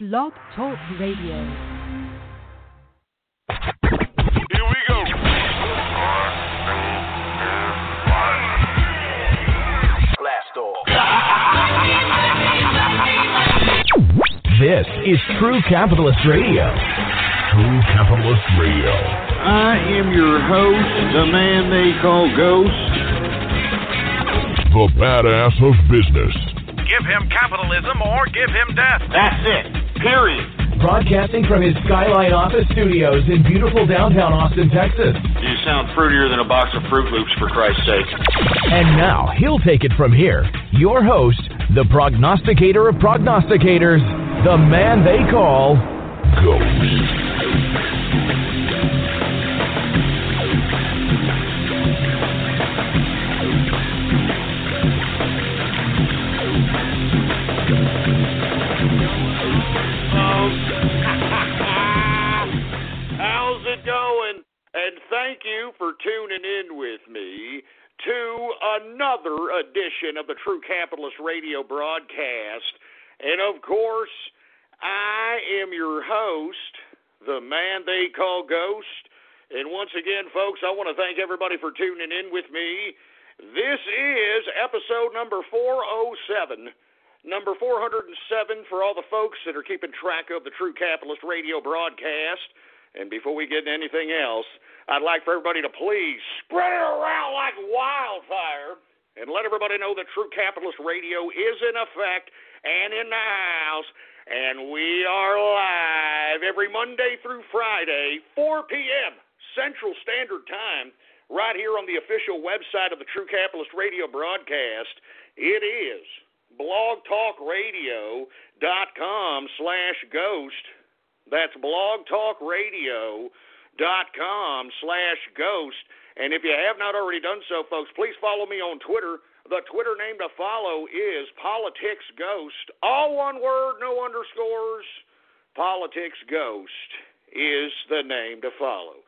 Blog Talk Radio. Here we go. Blast off. This is True Capitalist Radio. True Capitalist Radio. I am your host, the man they call Ghost. The badass of business. Give him capitalism or give him death. That's it. Period. Broadcasting from his Skyline office studios in beautiful downtown Austin, Texas. You sound fruitier than a box of Fruit Loops, for Christ's sake. And now, he'll take it from here. Your host, the prognosticator of prognosticators, the man they call Ghost. And thank you for tuning in with me to another edition of the True Capitalist Radio broadcast. And of course, I am your host, the man they call Ghost. And once again, folks, I want to thank everybody for tuning in with me. This is episode number 407. Number 407 for all the folks that are keeping track of the True Capitalist Radio broadcast. And before we get into anything else, I'd like for everybody to please spread it around like wildfire and let everybody know that True Capitalist Radio is in effect and in the house. And we are live every Monday through Friday, 4 p.m. Central Standard Time, right here on the official website of the True Capitalist Radio broadcast. It is blogtalkradio.com/ghost. That's blogtalkradio.com/ghost. And if you have not already done so, folks, please follow me on Twitter. The Twitter name to follow is PoliticsGhost. All one word, no underscores. PoliticsGhost is the name to follow.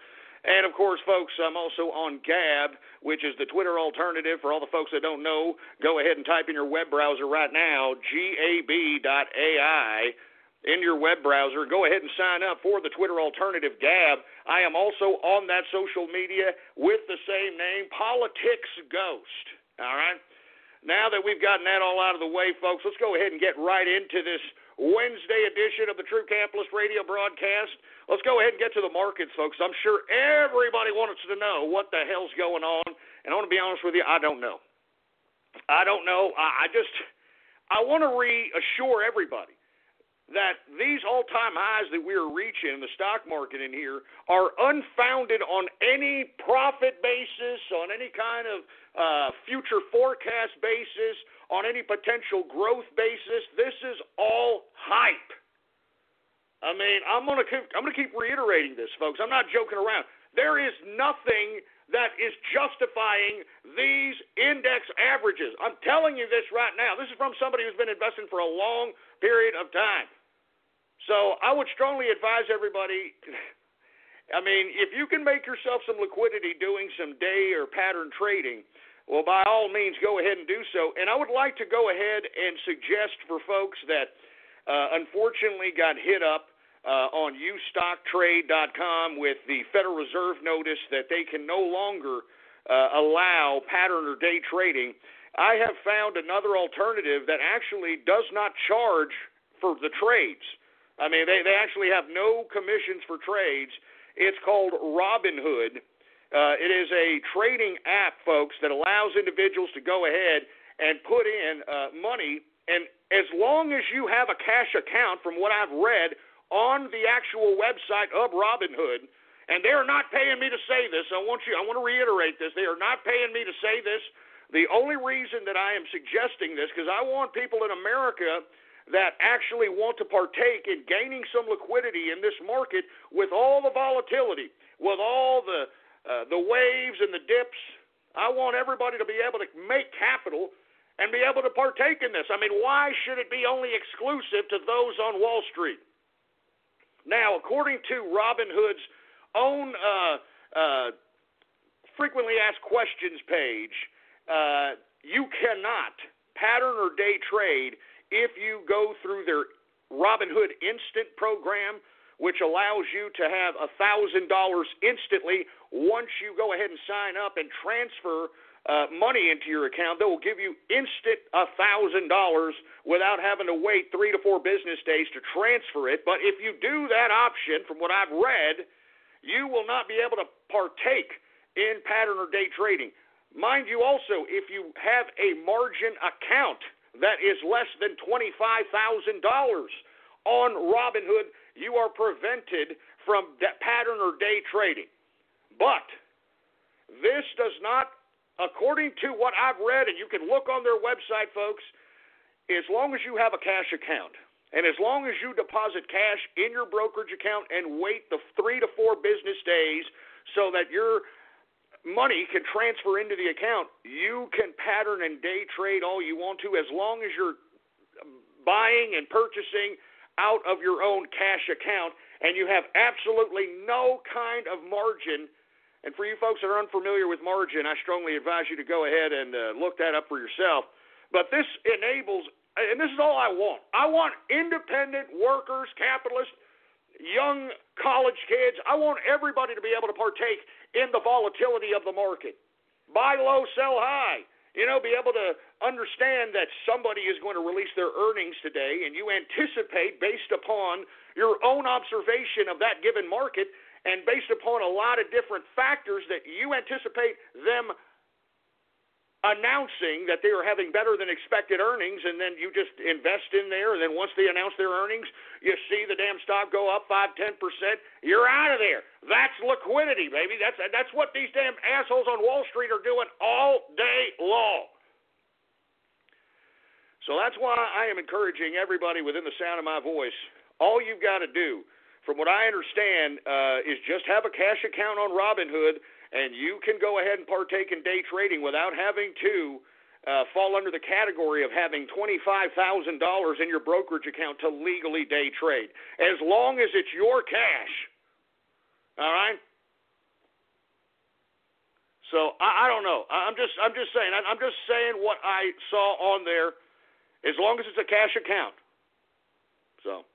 And, of course, folks, I'm also on Gab, which is the Twitter alternative. For all the folks that don't know, go ahead and type in your web browser right now, gab.ai. in your web browser. Go ahead and sign up for the Twitter alternative, Gab. I am also on that social media with the same name, Politics Ghost. All right? Now that we've gotten that all out of the way, folks, let's go ahead and get right into this Wednesday edition of the True Capitalist Radio broadcast. Let's go ahead and get to the markets, folks. I'm sure everybody wants to know what the hell's going on. And I want to be honest with you, I don't know. I don't know. I want to reassure everybody that these all-time highs that we are reaching in the stock market in here are unfounded on any profit basis, on any kind of future forecast basis, on any potential growth basis. This is all hype. I mean, I'm gonna keep reiterating this, folks. I'm not joking around. There is nothing that is justifying these index averages. I'm telling you this right now. This is from somebody who's been investing for a long period of time. So I would strongly advise everybody, I mean, if you can make yourself some liquidity doing some day or pattern trading, well, by all means, go ahead and do so. And I would like to go ahead and suggest for folks that unfortunately got hit up on ustocktrade.com with the Federal Reserve notice that they can no longer allow pattern or day trading. I have found another alternative that actually does not charge for the trades. I mean, they actually have no commissions for trades. It's called Robinhood. It is a trading app, folks, that allows individuals to go ahead and put in money. And as long as you have a cash account, from what I've read on the actual website of Robinhood, and they are not paying me to say this. I want to reiterate this. They are not paying me to say this. The only reason that I am suggesting this, because I want people in America that actually want to partake in gaining some liquidity in this market with all the volatility, with all the waves and the dips. I want everybody to be able to make capital and be able to partake in this. I mean, why should it be only exclusive to those on Wall Street? Now, according to Robinhood's own frequently asked questions page, you cannot pattern or day trade if you go through their Robinhood Instant program, which allows you to have $1,000 instantly once you go ahead and sign up and transfer money into your account. They will give you instant $1,000 without having to wait 3 to 4 business days to transfer it. But if you do that option, from what I've read, you will not be able to partake in pattern or day trading. Mind you also, if you have a margin account that is less than $25,000 on Robinhood, you are prevented from that pattern or day trading. But this does not, according to what I've read, and you can look on their website, folks, as long as you have a cash account and as long as you deposit cash in your brokerage account and wait the 3 to 4 business days so that your money can transfer into the account, you can pattern and day trade all you want to as long as you're buying and purchasing out of your own cash account and you have absolutely no kind of margin. And for you folks that are unfamiliar with margin, I strongly advise you to go ahead and look that up for yourself. But this enables, and this is all I want. I want independent workers, capitalists, young college kids. I want everybody to be able to partake in the volatility of the market. Buy low, sell high. Be able to understand that somebody is going to release their earnings today, and you anticipate based upon your own observation of that given market and based upon a lot of different factors that you anticipate them announcing that they are having better than expected earnings, and then you just invest in there, and then once they announce their earnings, you see the damn stock go up 5-10%, you're out of there. That's liquidity, baby. That's what these damn assholes on Wall Street are doing all day long. So that's why I am encouraging everybody within the sound of my voice, all you've got to do, from what I understand, is just have a cash account on Robinhood, and you can go ahead and partake in day trading without having to fall under the category of having $25,000 in your brokerage account to legally day trade, as long as it's your cash. All right? So I don't know. I'm just saying. I'm just saying what I saw on there. As long as it's a cash account. So.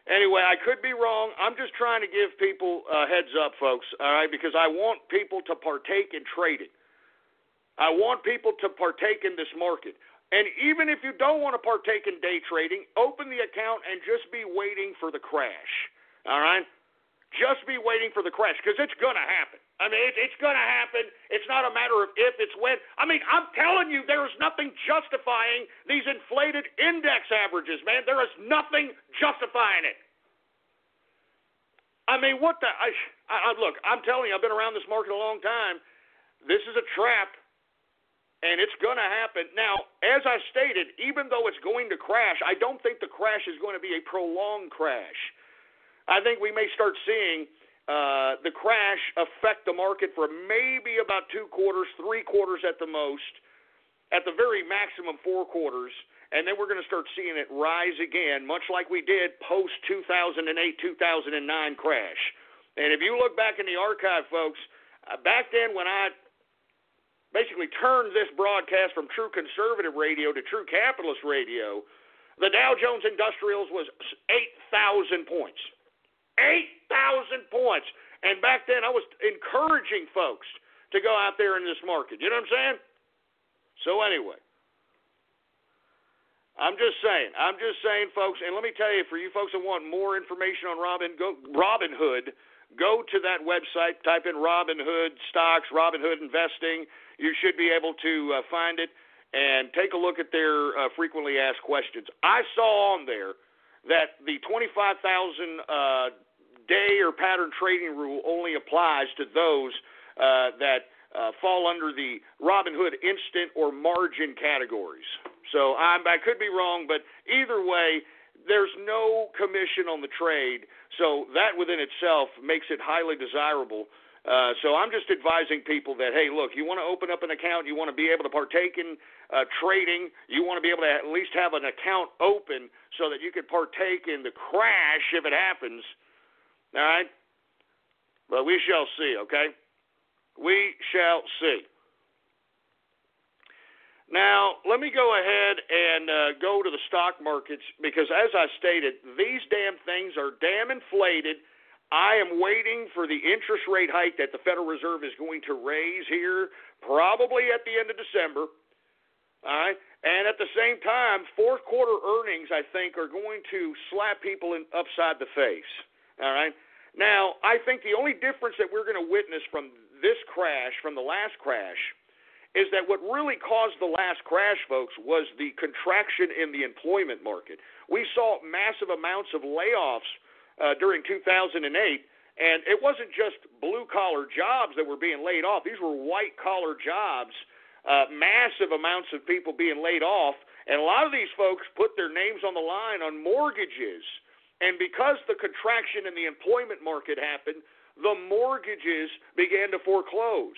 Anyway, I could be wrong. I'm just trying to give people a heads up, folks, all right, because I want people to partake in trading. I want people to partake in this market. And even if you don't want to partake in day trading, open the account and just be waiting for the crash, all right? Just be waiting for the crash because it's going to happen. I mean, it's going to happen. It's not a matter of if, it's when. I mean, I'm telling you, there is nothing justifying these inflated index averages, man. There is nothing justifying it. I mean, what the? Look, I'm telling you, I've been around this market a long time. This is a trap, and it's going to happen. Now, as I stated, even though it's going to crash, I don't think the crash is going to be a prolonged crash. I think we may start seeing the crash affect the market for maybe about 2 quarters, 3 quarters at the most, at the very maximum 4 quarters, and then we're going to start seeing it rise again, much like we did post-2008, 2009 crash. And if you look back in the archive, folks, back then when I basically turned this broadcast from True Conservative Radio to True Capitalist Radio, the Dow Jones Industrials was 8,000 points. 8,000 points. And back then I was encouraging folks to go out there in this market. You know what I'm saying? So anyway, I'm just saying, folks, and let me tell you, for you folks that want more information on Robinhood, go to that website, type in Robinhood stocks, Robinhood investing. You should be able to find it and take a look at their frequently asked questions. I saw on there that the 25,000 day or pattern trading rule only applies to those that fall under the Robinhood instant or margin categories. So I could be wrong, but either way, there's no commission on the trade, so that within itself makes it highly desirable. So I'm just advising people that, hey, look, you want to open up an account, you want to be able to partake in trading, you want to be able to at least have an account open so that you can partake in the crash if it happens. All right? But we shall see, okay? We shall see. Now, let me go ahead and go to the stock markets because, as I stated, these damn things are damn inflated. I am waiting for the interest rate hike that the Federal Reserve is going to raise here probably at the end of December. All right? And at the same time, fourth quarter earnings, I think, are going to slap people upside the face. All right? Now, I think the only difference that we're going to witness from this crash, from the last crash, is that what really caused the last crash, folks, was the contraction in the employment market. We saw massive amounts of layoffs during 2008, and it wasn't just blue-collar jobs that were being laid off. These were white-collar jobs, massive amounts of people being laid off, and a lot of these folks put their names on the line on mortgages. And because the contraction in the employment market happened, the mortgages began to foreclose.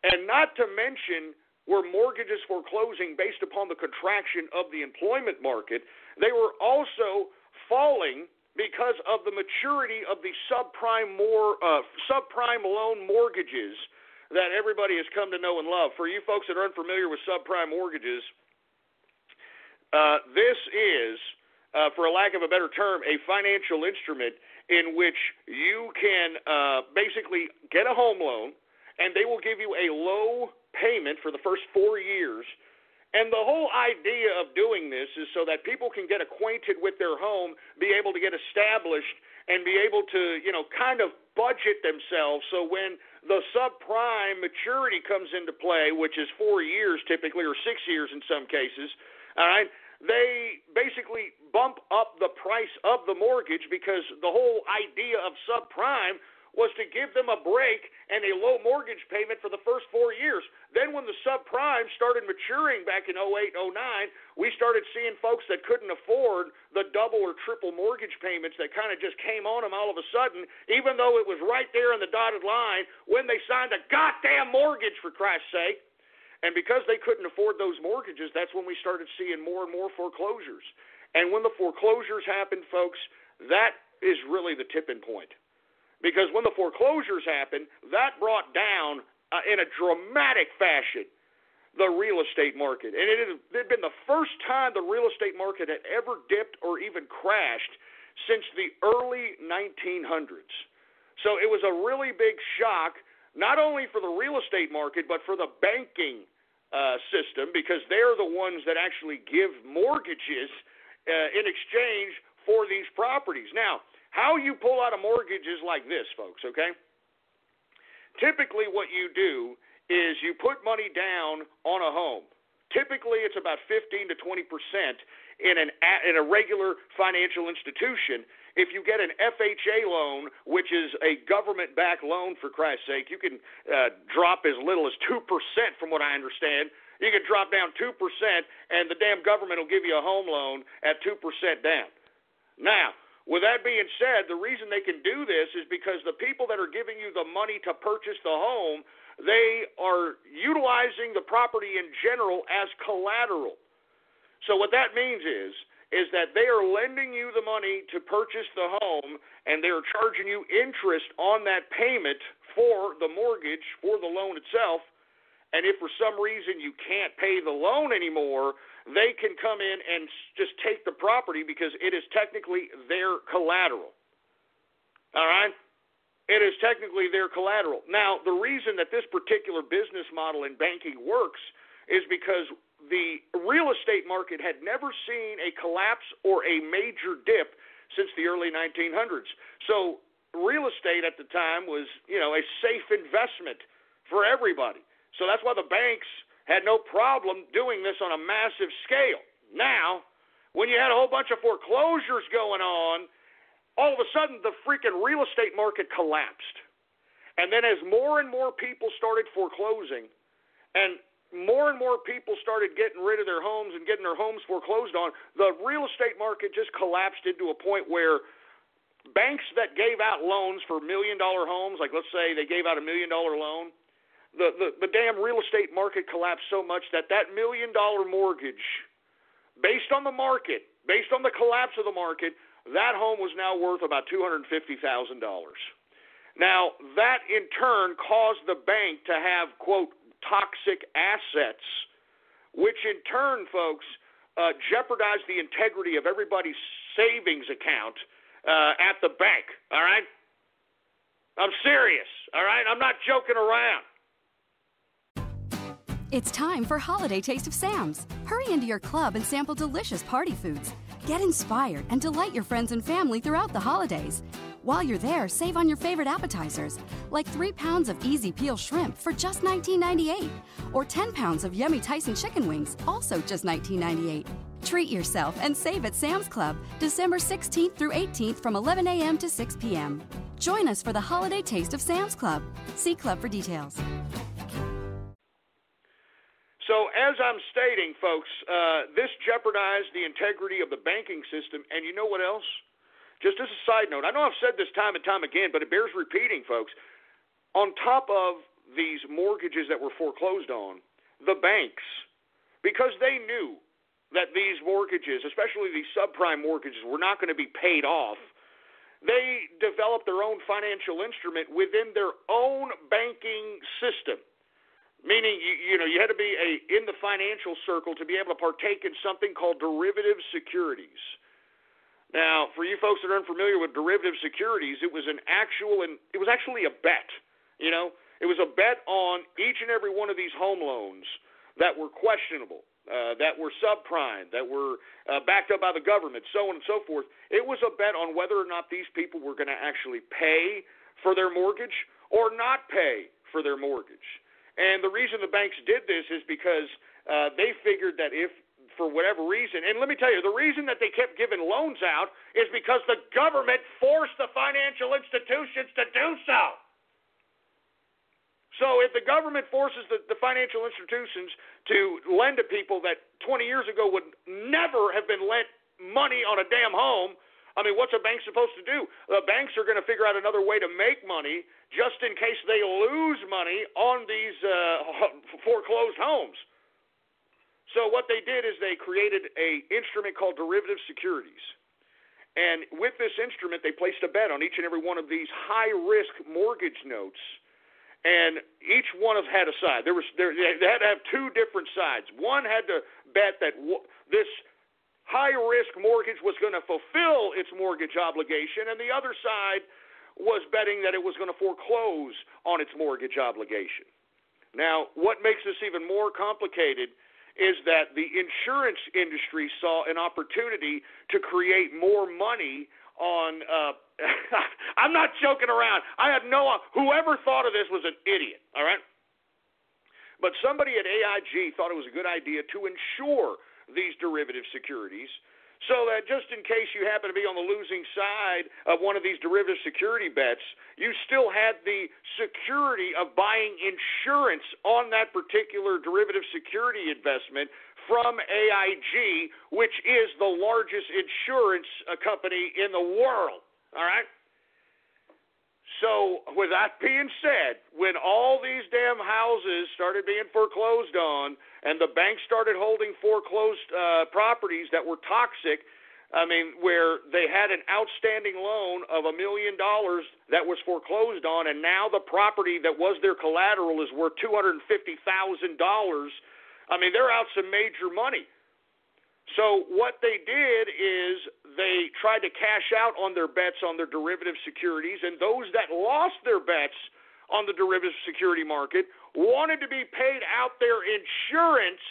And not to mention, were mortgages foreclosing based upon the contraction of the employment market, they were also falling because of the maturity of the subprime loan mortgages that everybody has come to know and love. For you folks that are unfamiliar with subprime mortgages, this is, for a lack of a better term, a financial instrument in which you can basically get a home loan, and they will give you a low payment for the first 4 years. And the whole idea of doing this is so that people can get acquainted with their home, be able to get established, and be able to, kind of budget themselves. So when the subprime maturity comes into play, which is 4 years typically, or 6 years in some cases, all right, they basically bump up the price of the mortgage because the whole idea of subprime was to give them a break and a low mortgage payment for the first 4 years. Then when the subprime started maturing back in 08, 09, we started seeing folks that couldn't afford the double or triple mortgage payments that kind of just came on them all of a sudden, even though it was right there in the dotted line when they signed a goddamn mortgage, for Christ's sake. And because they couldn't afford those mortgages, that's when we started seeing more and more foreclosures. And when the foreclosures happened, folks, that is really the tipping point. Because when the foreclosures happened, that brought down, in a dramatic fashion, the real estate market. And it had been the first time the real estate market had ever dipped or even crashed since the early 1900s. So it was a really big shock, not only for the real estate market, but for the banking system, because they're the ones that actually give mortgages in exchange for these properties. Now, how you pull out a mortgage is like this, folks, okay? Typically what you do is you put money down on a home. Typically it's about 15 to 20% in a regular financial institution. If you get an FHA loan, which is a government-backed loan, for Christ's sake, you can drop as little as 2% from what I understand. You can drop down 2%, and the damn government will give you a home loan at 2% down. Now, with that being said, the reason they can do this is because the people that are giving you the money to purchase the home, they are utilizing the property in general as collateral. So what that means is that they are lending you the money to purchase the home, and they are charging you interest on that payment for the mortgage, for the loan itself. And if for some reason you can't pay the loan anymore, they can come in and just take the property because it is technically their collateral. All right? It is technically their collateral. Now, the reason that this particular business model in banking works is because the real estate market had never seen a collapse or a major dip since the early 1900s. So real estate at the time was, a safe investment for everybody. So that's why the banks had no problem doing this on a massive scale. Now, when you had a whole bunch of foreclosures going on, all of a sudden the freaking real estate market collapsed. And then as more and more people started foreclosing, and more people started getting rid of their homes and getting their homes foreclosed on, the real estate market just collapsed into a point where banks that gave out loans for $1 million homes, like let's say they gave out $1 million loan, the damn real estate market collapsed so much that $1 million mortgage, based on the market, based on the collapse of the market, that home was now worth about $250,000. Now, that in turn caused the bank to have, quote, toxic assets, which in turn, folks, jeopardized the integrity of everybody's savings account at the bank, all right? I'm serious, all right? I'm not joking around. It's time for Holiday Taste of Sam's. Hurry into your club and sample delicious party foods. Get inspired and delight your friends and family throughout the holidays. While you're there, save on your favorite appetizers, like 3 pounds of easy peel shrimp for just $19.98, or 10 pounds of yummy Tyson chicken wings, also just $19.98. Treat yourself and save at Sam's Club, December 16th through 18th from 11 a.m. to 6 p.m. Join us for the Holiday Taste of Sam's Club. See Club for details. So as I'm stating, folks, this jeopardized the integrity of the banking system, and you know what else? Just as a side note, I know I've said this time and time again, but it bears repeating, folks. On top of these mortgages that were foreclosed on, the banks, because they knew that these mortgages, especially these subprime mortgages, were not going to be paid off, they developed their own financial instrument within their own banking system. Meaning, you had to be in the financial circle to be able to partake in something called derivative securities. Now, for you folks that are unfamiliar with derivative securities, it was actually a bet. It was a bet on each and every one of these home loans that were questionable, that were subprime, that were backed up by the government, so on and so forth. It was a bet on whether or not these people were going to actually pay for their mortgage or not pay for their mortgage. And the reason the banks did this is because they figured that if, for whatever reason, and let me tell you, the reason that they kept giving loans out is because the government forced the financial institutions to do so. So if the government forces the financial institutions to lend to people that 20 years ago would never have been lent money on a damn home, I mean, what's a bank supposed to do? The banks are going to figure out another way to make money just in case they lose money on these foreclosed homes. So what they did is they created an instrument called derivative securities. And with this instrument, they placed a bet on each and every one of these high-risk mortgage notes. And each one had a side. They had to have two different sides. One had to bet that this high-risk mortgage was going to fulfill its mortgage obligation, and the other side was betting that it was going to foreclose on its mortgage obligation. Now, what makes this even more complicated is that the insurance industry saw an opportunity to create more money on I'm not joking around. Whoever thought of this was an idiot, all right? But somebody at AIG thought it was a good idea to insure these derivative securities so that just in case you happen to be on the losing side of one of these derivative security bets, you still had the security of buying insurance on that particular derivative security investment from AIG, which is the largest insurance company in the world, all right? So with that being said, when all these damn houses started being foreclosed on and the banks started holding foreclosed properties that were toxic, I mean, where they had an outstanding loan of $1 million that was foreclosed on, and now the property that was their collateral is worth $250,000, I mean, they're out some major money. So what they did is they tried to cash out on their bets on their derivative securities, and those that lost their bets on the derivative security market wanted to be paid out their insurance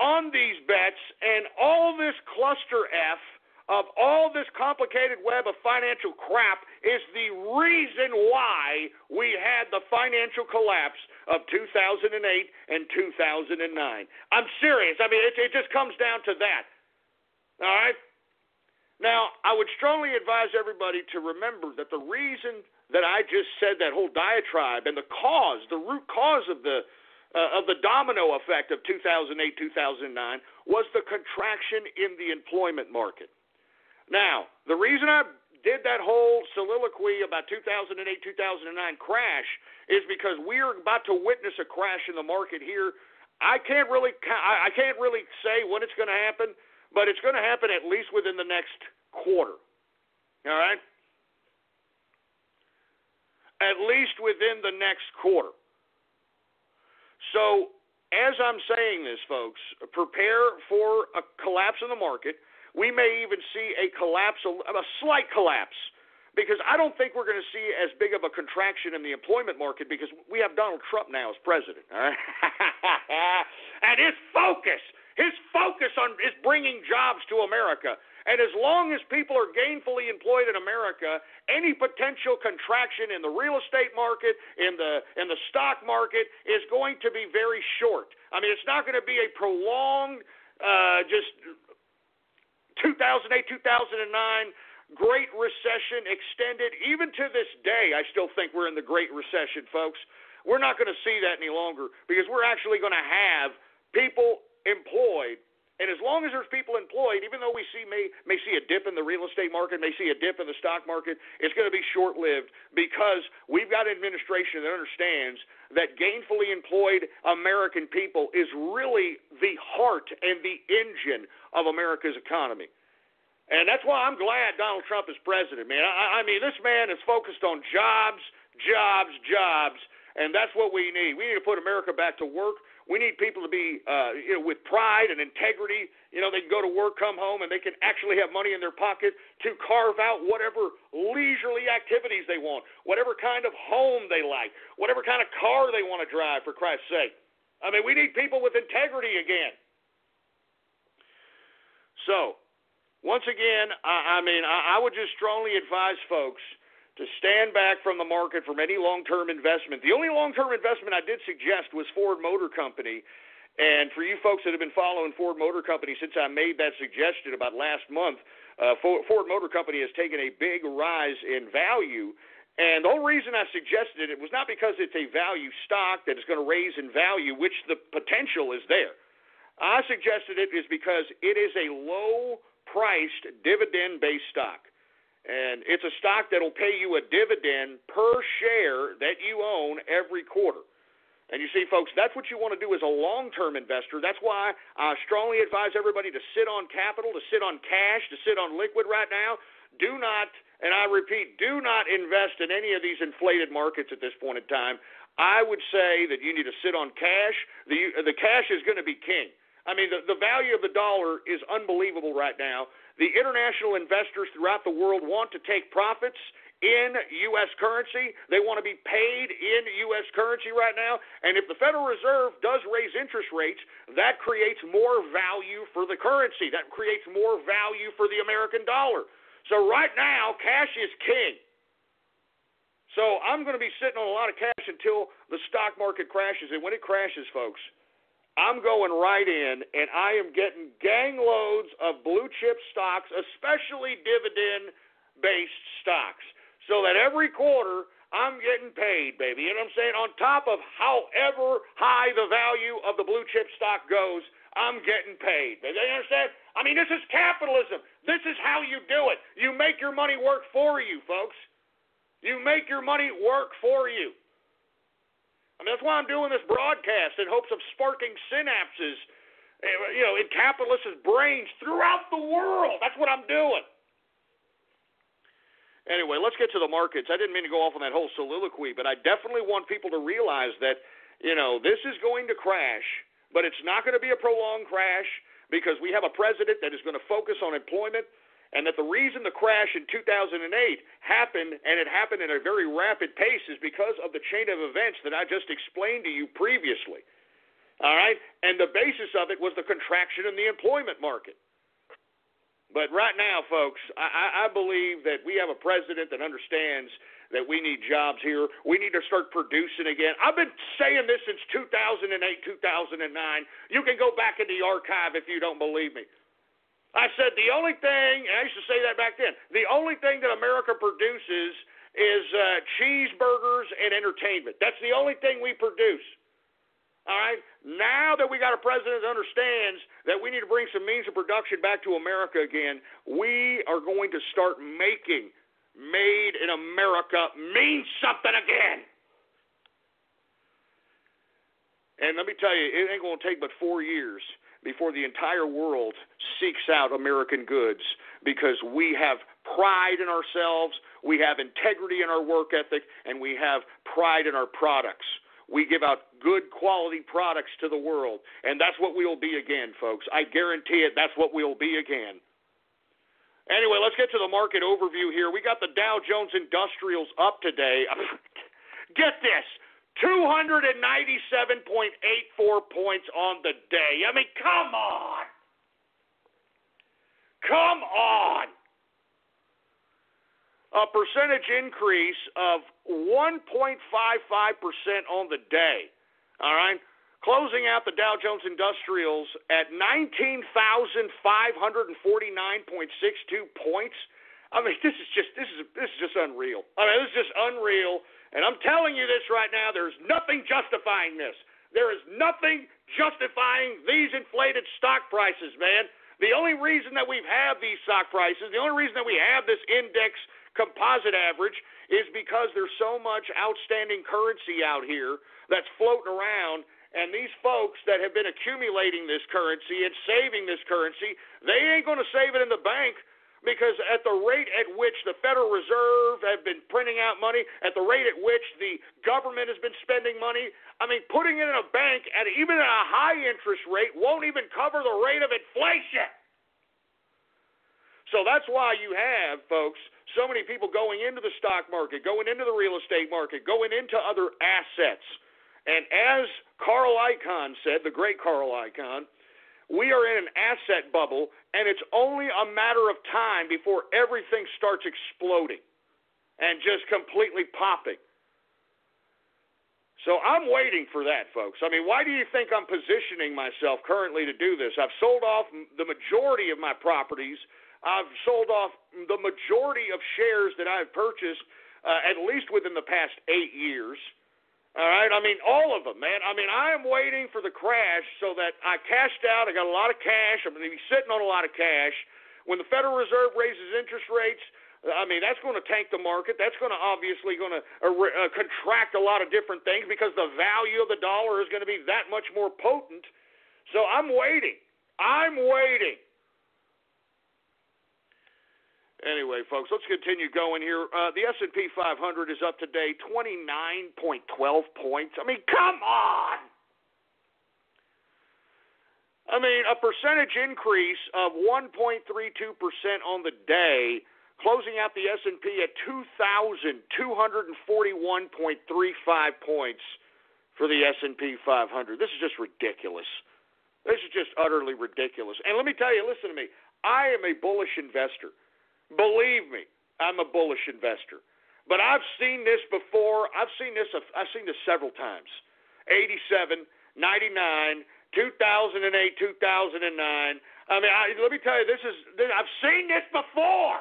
on these bets, and all this cluster F of all this complicated web of financial crap is the reason why we had the financial collapse of 2008 and 2009. I'm serious. I mean, it just comes down to that. All right? Now, I would strongly advise everybody to remember that the reason that I just said that whole diatribe and the root cause of the domino effect of 2008, 2009 was the contraction in the employment market. Now, the reason I did that whole soliloquy about 2008, 2009 crash is because we are about to witness a crash in the market here. I can't really say when it's going to happen, but it's going to happen at least within the next quarter. All right? At least within the next quarter. So as I'm saying this, folks, prepare for a collapse in the market. We may even see a collapse, a slight collapse, because I don't think we're going to see as big of a contraction in the employment market because we have Donald Trump now as president. All right? And his focus is bringing jobs to America. And as long as people are gainfully employed in America, any potential contraction in the real estate market, in the stock market, is going to be very short. I mean, it's not going to be a prolonged, just 2008, 2009 Great Recession extended. Even to this day, I still think we're in the Great Recession, folks. We're not going to see that any longer because we're actually going to have people employed. And as long as there's people employed, even though we may see a dip in the real estate market, may see a dip in the stock market, it's going to be short-lived because we've got an administration that understands that gainfully employed American people is really the heart and the engine of America's economy. And that's why I'm glad Donald Trump is president, man. I mean, this man is focused on jobs, and that's what we need. We need to put America back to work. We need people to be, with pride and integrity. They can go to work, come home, and they can actually have money in their pocket to carve out whatever leisurely activities they want, whatever kind of home they like, whatever kind of car they want to drive, for Christ's sake. I mean, we need people with integrity again. So, once again, I would just strongly advise folks to stand back from the market from any long-term investment. The only long-term investment I did suggest was Ford Motor Company. And for you folks that have been following Ford Motor Company since I made that suggestion about last month, Ford Motor Company has taken a big rise in value. And the only reason I suggested it was not because it's a value stock that is going to raise in value, which the potential is there. I suggested it is because it is a low-priced dividend-based stock. And it's a stock that will pay you a dividend per share that you own every quarter. And you see, folks, that's what you want to do as a long-term investor. That's why I strongly advise everybody to sit on capital, to sit on cash, to sit on liquid right now. Do not, and I repeat, do not invest in any of these inflated markets at this point in time. I would say that you need to sit on cash. The cash is going to be king. I mean, the value of the dollar is unbelievable right now. The international investors throughout the world want to take profits in U.S. currency. They want to be paid in U.S. currency right now. And if the Federal Reserve does raise interest rates, that creates more value for the currency. That creates more value for the American dollar. So right now, cash is king. So I'm going to be sitting on a lot of cash until the stock market crashes. And when it crashes, folks, I'm going right in, and I am getting gang loads of blue-chip stocks, especially dividend-based stocks, so that every quarter I'm getting paid, baby. You know what I'm saying? On top of however high the value of the blue-chip stock goes, I'm getting paid. You understand? I mean, this is capitalism. This is how you do it. You make your money work for you, folks. You make your money work for you. I mean, that's why I'm doing this broadcast in hopes of sparking synapses, in capitalists' brains throughout the world. That's what I'm doing. Anyway, let's get to the markets. I didn't mean to go off on that whole soliloquy, but I definitely want people to realize that, this is going to crash, but it's not going to be a prolonged crash because we have a president that is going to focus on employment. And that the reason the crash in 2008 happened, and it happened at a very rapid pace, is because of the chain of events that I just explained to you previously. All right? And the basis of it was the contraction in the employment market. But right now, folks, I believe that we have a president that understands that we need jobs here. We need to start producing again. I've been saying this since 2008, 2009. You can go back in the archive if you don't believe me. I said the only thing, and I used to say that back then, the only thing that America produces is cheeseburgers and entertainment. That's the only thing we produce. All right? Now that we got a president that understands that we need to bring some means of production back to America again, we are going to start making made in America mean something again. And let me tell you, it ain't going to take but 4 years before the entire world seeks out American goods because we have pride in ourselves, we have integrity in our work ethic, and we have pride in our products. we give out good quality products to the world. And that's what we'll be again, folks. I guarantee it, that's what we'll be again. Anyway, let's get to the market overview here. We got the Dow Jones Industrials up today. Get this, 297.84 points on the day. I mean, come on. Come on. A percentage increase of 1.55% on the day. All right? Closing out the Dow Jones Industrials at 19,549.62 points. I mean, this is just unreal. I mean, this is just unreal. And I'm telling you this right now, there's nothing justifying this. There is nothing justifying these inflated stock prices, man. The only reason that we've had these stock prices, the only reason that we have this index composite average is because there's so much outstanding currency out here that's floating around, and these folks that have been accumulating this currency and saving this currency, they ain't going to save it in the bank, because at the rate at which the Federal Reserve have been printing out money, at the rate at which the government has been spending money, I mean, putting it in a bank at even at a high interest rate won't even cover the rate of inflation. So that's why you have, folks, so many people going into the stock market, going into the real estate market, going into other assets. And as Carl Icahn said, the great Carl Icahn, we are in an asset bubble, and it's only a matter of time before everything starts exploding and just completely popping. So I'm waiting for that, folks. I mean, why do you think I'm positioning myself currently to do this? I've sold off the majority of my properties. I've sold off the majority of shares that I've purchased at least within the past 8 years. All right? I mean, all of them, man. I mean, I am waiting for the crash so that I cashed out. I got a lot of cash. I'm going to be sitting on a lot of cash. When the Federal Reserve raises interest rates, I mean, that's going to tank the market. That's going to obviously contract a lot of different things because the value of the dollar is going to be that much more potent. So I'm waiting. I'm waiting. Anyway, folks, let's continue going here. The S&P 500 is up today, 29.12 points. I mean, come on! I mean, a percentage increase of 1.32% on the day, closing out the S&P at 2,241.35 points for the S&P 500. This is just ridiculous. This is just utterly ridiculous. And let me tell you, listen to me, I am a bullish investor. Believe me, I'm a bullish investor. But I've seen this before. I've seen this several times. 87, 99, 2008, 2009. I mean, let me tell you, I've seen this before.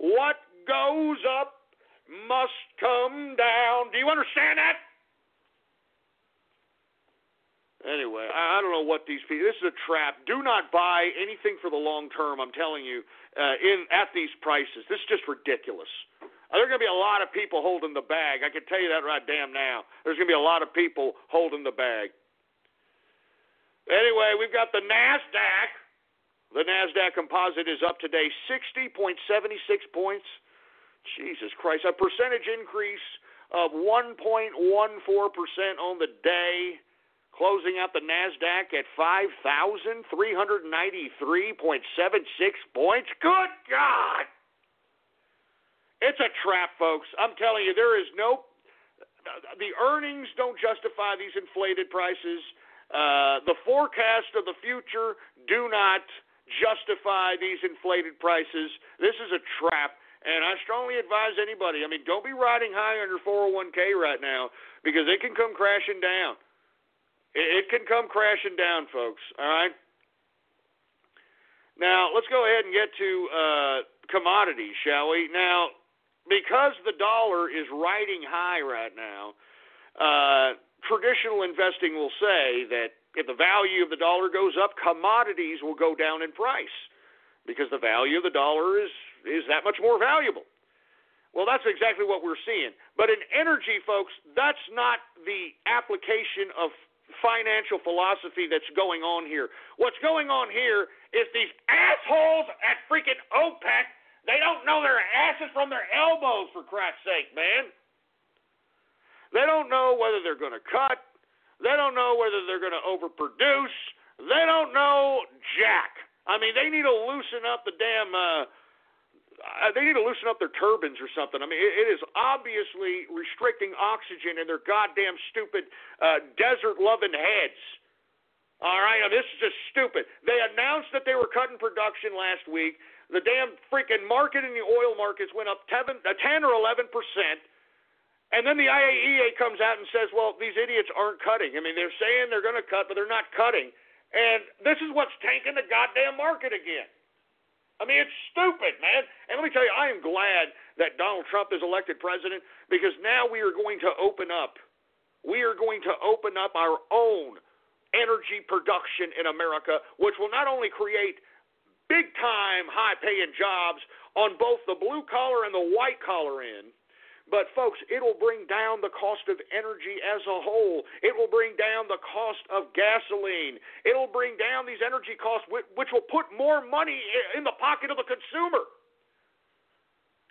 What goes up must come down. Do you understand that? Anyway, I don't know what these people. This is a trap. Do not buy anything for the long term. I'm telling you, at these prices, this is just ridiculous. There are going to be a lot of people holding the bag. I can tell you that right damn now. There's going to be a lot of people holding the bag. Anyway, we've got the NASDAQ. The NASDAQ composite is up today, 60.76 points. Jesus Christ, a percentage increase of 1.14% on the day. Closing out the NASDAQ at 5,393.76 points. Good God! It's a trap, folks. I'm telling you, the earnings don't justify these inflated prices. The forecast of the future do not justify these inflated prices. This is a trap, and I strongly advise anybody, I mean, don't be riding high on your 401k right now because it can come crashing down. It can come crashing down, folks, all right? Now, let's go ahead and get to commodities, shall we? Now, because the dollar is riding high right now, traditional investing will say that if the value of the dollar goes up, commodities will go down in price because the value of the dollar is that much more valuable. Well, that's exactly what we're seeing. But in energy, folks, that's not the application of financial philosophy that's going on here. What's going on here is these assholes at freaking OPEC, they don't know their asses from their elbows, for Christ's sake, man. They don't know whether they're going to cut. They don't know whether they're going to overproduce. They don't know jack. I mean, they need to loosen up the damn they need to loosen up their turbines or something. I mean, it is obviously restricting oxygen in their goddamn stupid desert-loving heads. All right? Now, this is just stupid. They announced that they were cutting production last week. The damn freaking market in the oil markets went up 10 or 11%. And then the IAEA comes out and says, well, these idiots aren't cutting. I mean, they're saying they're going to cut, but they're not cutting. And this is what's tanking the goddamn market again. I mean, it's stupid, man. And let me tell you, I am glad that Donald Trump is elected president because now we are going to open up. We are going to open up our own energy production in America, which will not only create big-time, high-paying jobs on both the blue-collar and the white-collar end, but, folks, it will bring down the cost of energy as a whole. It will bring down the cost of gasoline. It will bring down these energy costs, which will put more money in the pocket of the consumer.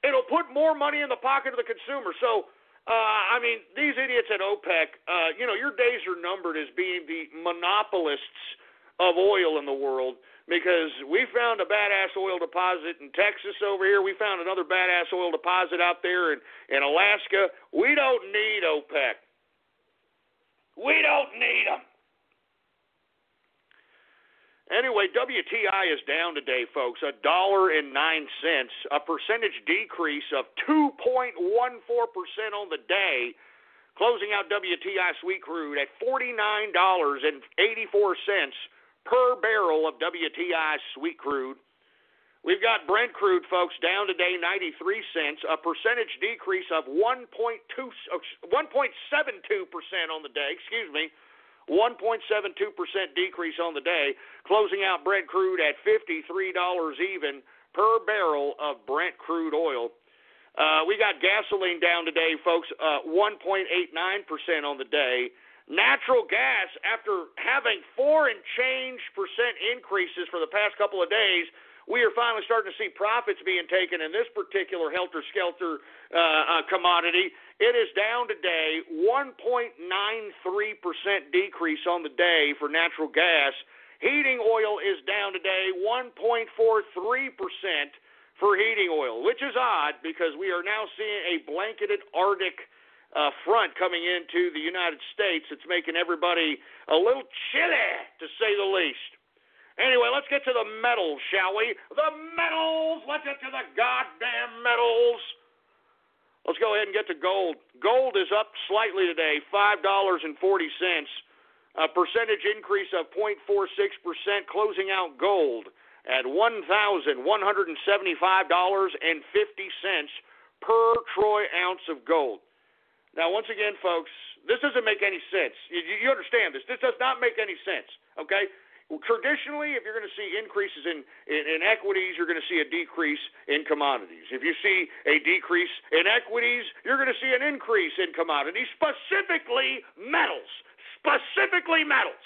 It will put more money in the pocket of the consumer. So, I mean, these idiots at OPEC, your days are numbered as being the monopolists of oil in the world. Because we found a badass oil deposit in Texas over here. We found another badass oil deposit out there in Alaska. We don't need OPEC. We don't need them. Anyway, WTI is down today, folks, $1.09, a percentage decrease of 2.14% on the day, closing out WTI sweet crude at $49.84 per barrel of WTI sweet crude. We've got Brent crude, folks, down today 93 cents, a percentage decrease of 1.72% on the day, 1.72% decrease on the day, closing out Brent crude at $53 even per barrel of Brent crude oil. We got gasoline down today, folks, 1.89% on the day. Natural gas, after having 4 and change percent increases for the past couple of days, we are finally starting to see profits being taken in this particular helter-skelter commodity. It is down today 1.93% decrease on the day for natural gas. Heating oil is down today 1.43% for heating oil, which is odd because we are now seeing a blanketed Arctic front coming into the United States. It's making everybody a little chilly, to say the least. Anyway, let's get to the metals, shall we? The metals! Let's get to the goddamn metals! Let's go ahead and get to gold. Gold is up slightly today, $5.40. A percentage increase of 0.46%, closing out gold at $1,175.50 per troy ounce of gold. Now, once again, folks, this doesn't make any sense. You understand this. This does not make any sense, okay? Traditionally, if you're going to see increases in equities, you're going to see a decrease in commodities. If you see a decrease in equities, you're going to see an increase in commodities, specifically metals. Specifically metals.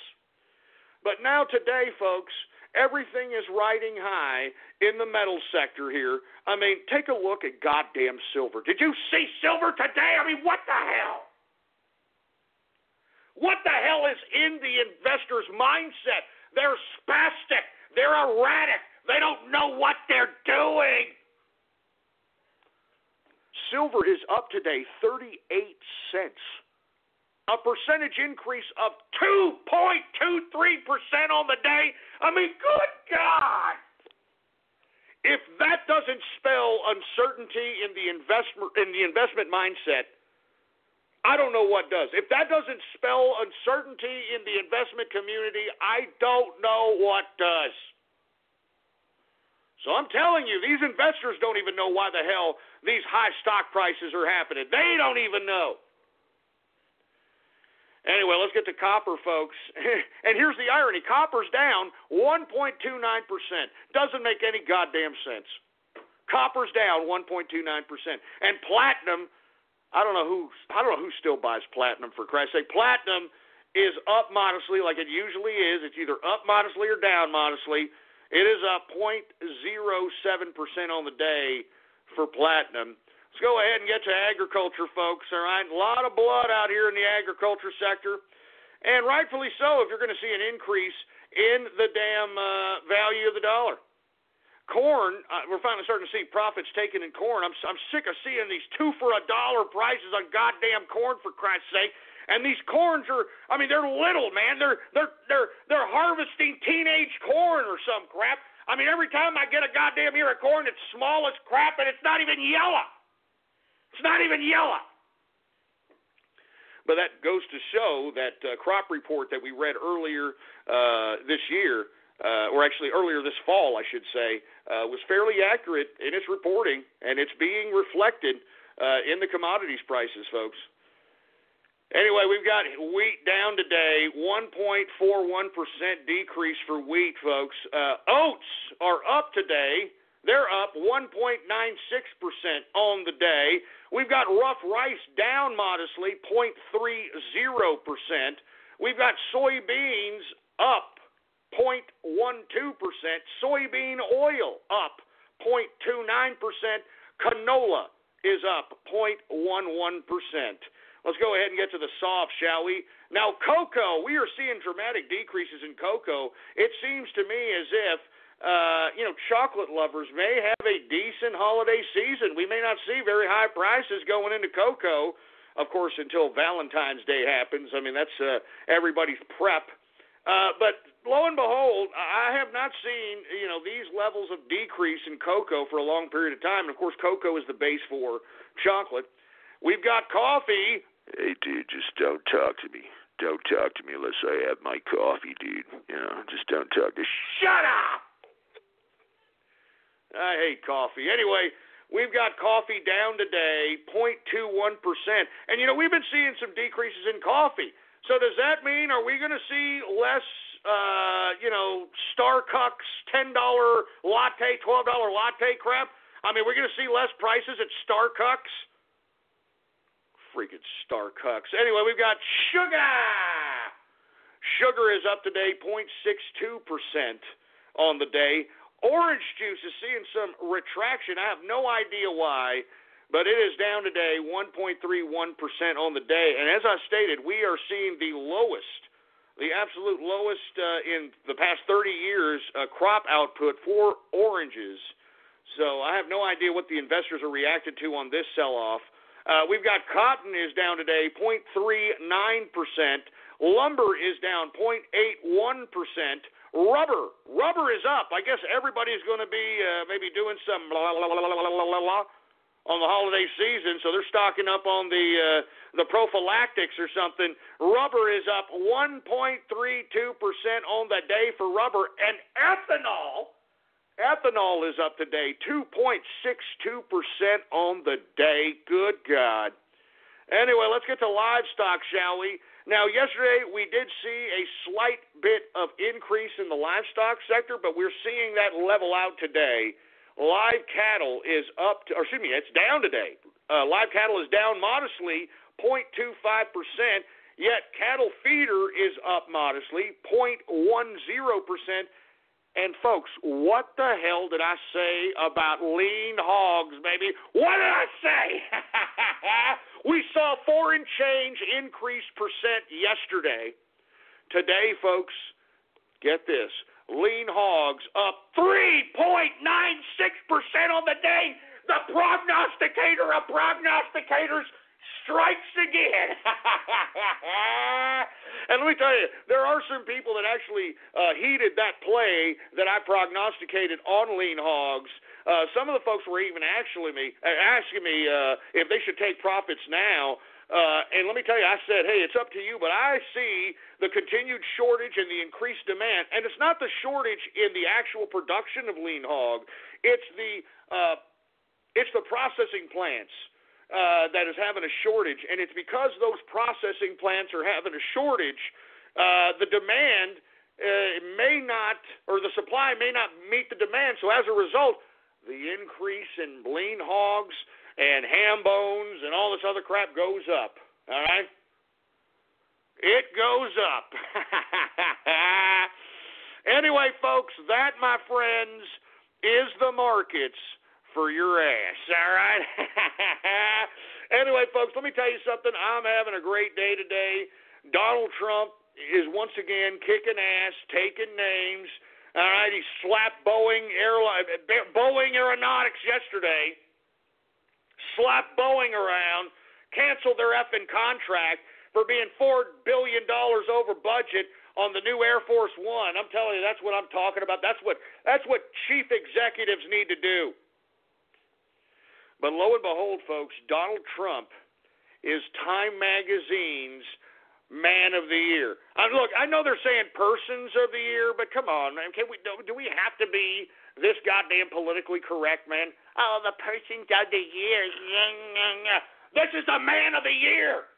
But now today, folks, everything is riding high in the metal sector here. I mean, take a look at goddamn silver. Did you see silver today? I mean, what the hell? What the hell is in the investor's mindset? They're spastic. They're erratic. They don't know what they're doing. Silver is up today 38 cents. A percentage increase of 2.23% on the day. I mean, good God. If that doesn't spell uncertainty in the investment mindset, I don't know what does. If that doesn't spell uncertainty in the investment community, I don't know what does. So I'm telling you, these investors don't even know why the hell these high stock prices are happening. They don't even know. Anyway, let's get to copper, folks. And here's the irony. Copper's down 1.29%. Doesn't make any goddamn sense. Copper's down 1.29%. And platinum, I don't know who still buys platinum, for Christ's sake. Platinum is up modestly like it usually is. It's either up modestly or down modestly. It is up 0.07% on the day for platinum. Let's go ahead and get to agriculture, folks, all right? A lot of blood out here in the agriculture sector, and rightfully so if you're going to see an increase in the damn value of the dollar. Corn, we're finally starting to see profits taken in corn. I'm sick of seeing these 2 for $1 prices on goddamn corn, for Christ's sake. And these corns are, I mean, they're little, man. They're harvesting teenage corn or some crap. I mean, every time I get a goddamn ear of corn, it's small as crap, and it's not even yellow. It's not even yellow. But that goes to show that crop report that we read earlier this year, or actually earlier this fall, I should say, was fairly accurate in its reporting, and it's being reflected in the commodities prices, folks. Anyway, we've got wheat down today, 1.41% decrease for wheat, folks. Oats are up today. They're up 1.96% on the day. We've got rough rice down modestly, 0.30%. We've got soybeans up 0.12%. Soybean oil up 0.29%. Canola is up 0.11%. Let's go ahead and get to the soft, shall we? Now, cocoa, we are seeing dramatic decreases in cocoa. It seems to me as if, chocolate lovers may have a decent holiday season. We may not see very high prices going into cocoa, of course, until Valentine's Day happens. I mean, that's everybody's prep. But lo and behold, I have not seen, these levels of decrease in cocoa for a long period of time. And, of course, cocoa is the base for chocolate. We've got coffee. Hey, dude, just don't talk to me. Don't talk to me unless I have my coffee, dude. Just don't talk to Shut up! I hate coffee. Anyway, we've got coffee down today, 0.21%. And, we've been seeing some decreases in coffee. So does that mean, are we going to see less, Starbucks $10 latte, $12 latte crap? I mean, we're going to see less prices at Starbucks? Freaking Starbucks. Anyway, we've got sugar. Sugar is up today, 0.62% on the day. Orange juice is seeing some retraction. I have no idea why, but it is down today, 1.31% on the day. And as I stated, we are seeing the lowest, the absolute lowest in the past 30 years crop output for oranges. So I have no idea what the investors are reacting to on this sell-off. We've got cotton is down today, 0.39%. Lumber is down 0.81%. Rubber is up. I guess everybody's going to be maybe doing some blah, blah, blah, blah, blah, blah, blah, on the holiday season, so they're stocking up on the prophylactics or something. Rubber is up 1.32% on the day for rubber, and ethanol is up today, 2.62% on the day. Good God. Anyway, let's get to livestock, shall we? Now, yesterday we did see a slight bit of increase in the livestock sector, but we're seeing that level out today. Live cattle is it's down today. Live cattle is down modestly, 0.25%, yet cattle feeder is up modestly, 0.10%. And, folks, what the hell did I say about lean hogs, baby? What did I say? We saw foreign change increase percent yesterday. Today, folks, get this, lean hogs up 3.96% on the day. The prognosticator of prognosticators strikes again. And let me tell you, there are some people that actually heeded that play that I prognosticated on lean hogs. Some of the folks were even asking me if they should take profits now. And let me tell you, I said, hey, it's up to you, but I see the continued shortage and the increased demand. And it's not the shortage in the actual production of lean hog. It's the processing plants that is having a shortage. And it's because those processing plants are having a shortage, the demand may not, or the supply may not meet the demand. So as a result, the increase in lean hogs and ham bones and all this other crap goes up, all right? It goes up. Anyway, folks, that, my friends, is the markets for your ass, all right? folks, let me tell you something. I'm having a great day today. Donald Trump is once again kicking ass, taking names. All right, he slapped Boeing Aeronautics yesterday, slapped Boeing around, canceled their effing contract for being $4 billion over budget on the new Air Force One. I'm telling you, that's what I'm talking about. That's what chief executives need to do. But lo and behold, folks, Donald Trump is Time Magazine's Man of the Year. Look, I know they're saying Persons of the Year, but come on, man. Do we have to be this goddamn politically correct, man? Oh, the Persons of the Year. This is the Man of the Year.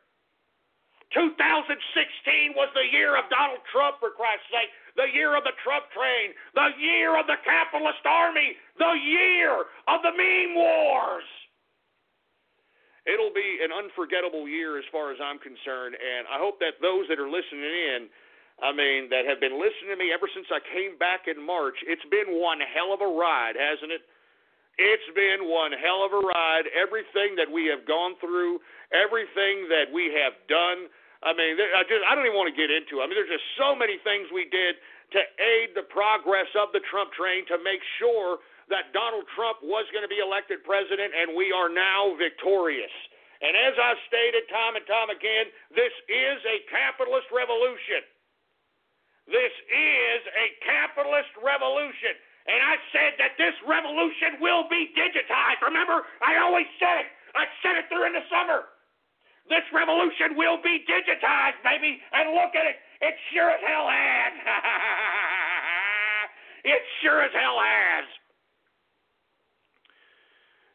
2016 was the year of Donald Trump, for Christ's sake. The year of the Trump train. The year of the capitalist army. The year of the meme wars. It'll be an unforgettable year as far as I'm concerned, and I hope that those that are listening in, that have been listening to me ever since I came back in March, it's been one hell of a ride, hasn't it? It's been one hell of a ride. Everything that we have gone through, everything that we have done, I don't even want to get into it. There's just so many things we did to aid the progress of the Trump train to make sure that Donald Trump was going to be elected president, and we are now victorious. And as I've stated time and time again, this is a capitalist revolution. This is a capitalist revolution. And I said that this revolution will be digitized. Remember, I always said it. I said it during the summer. This revolution will be digitized, baby. And look at it. It sure as hell has. It sure as hell has.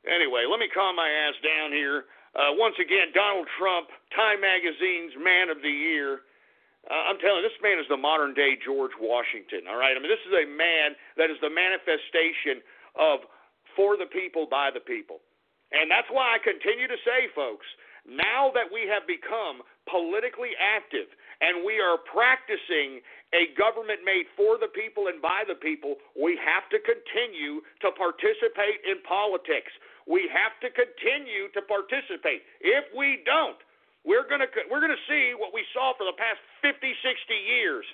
Anyway, let me calm my ass down here. Once again, Donald Trump, Time Magazine's Man of the Year. I'm telling you, this man is the modern-day George Washington, all right? This is a man that is the manifestation of for the people, by the people. And that's why I continue to say, folks, now that we have become politically active and we are practicing a government made for the people and by the people, we have to continue to participate in politics. We have to continue to participate. If we don't, we're going to see what we saw for the past 50, 60 years.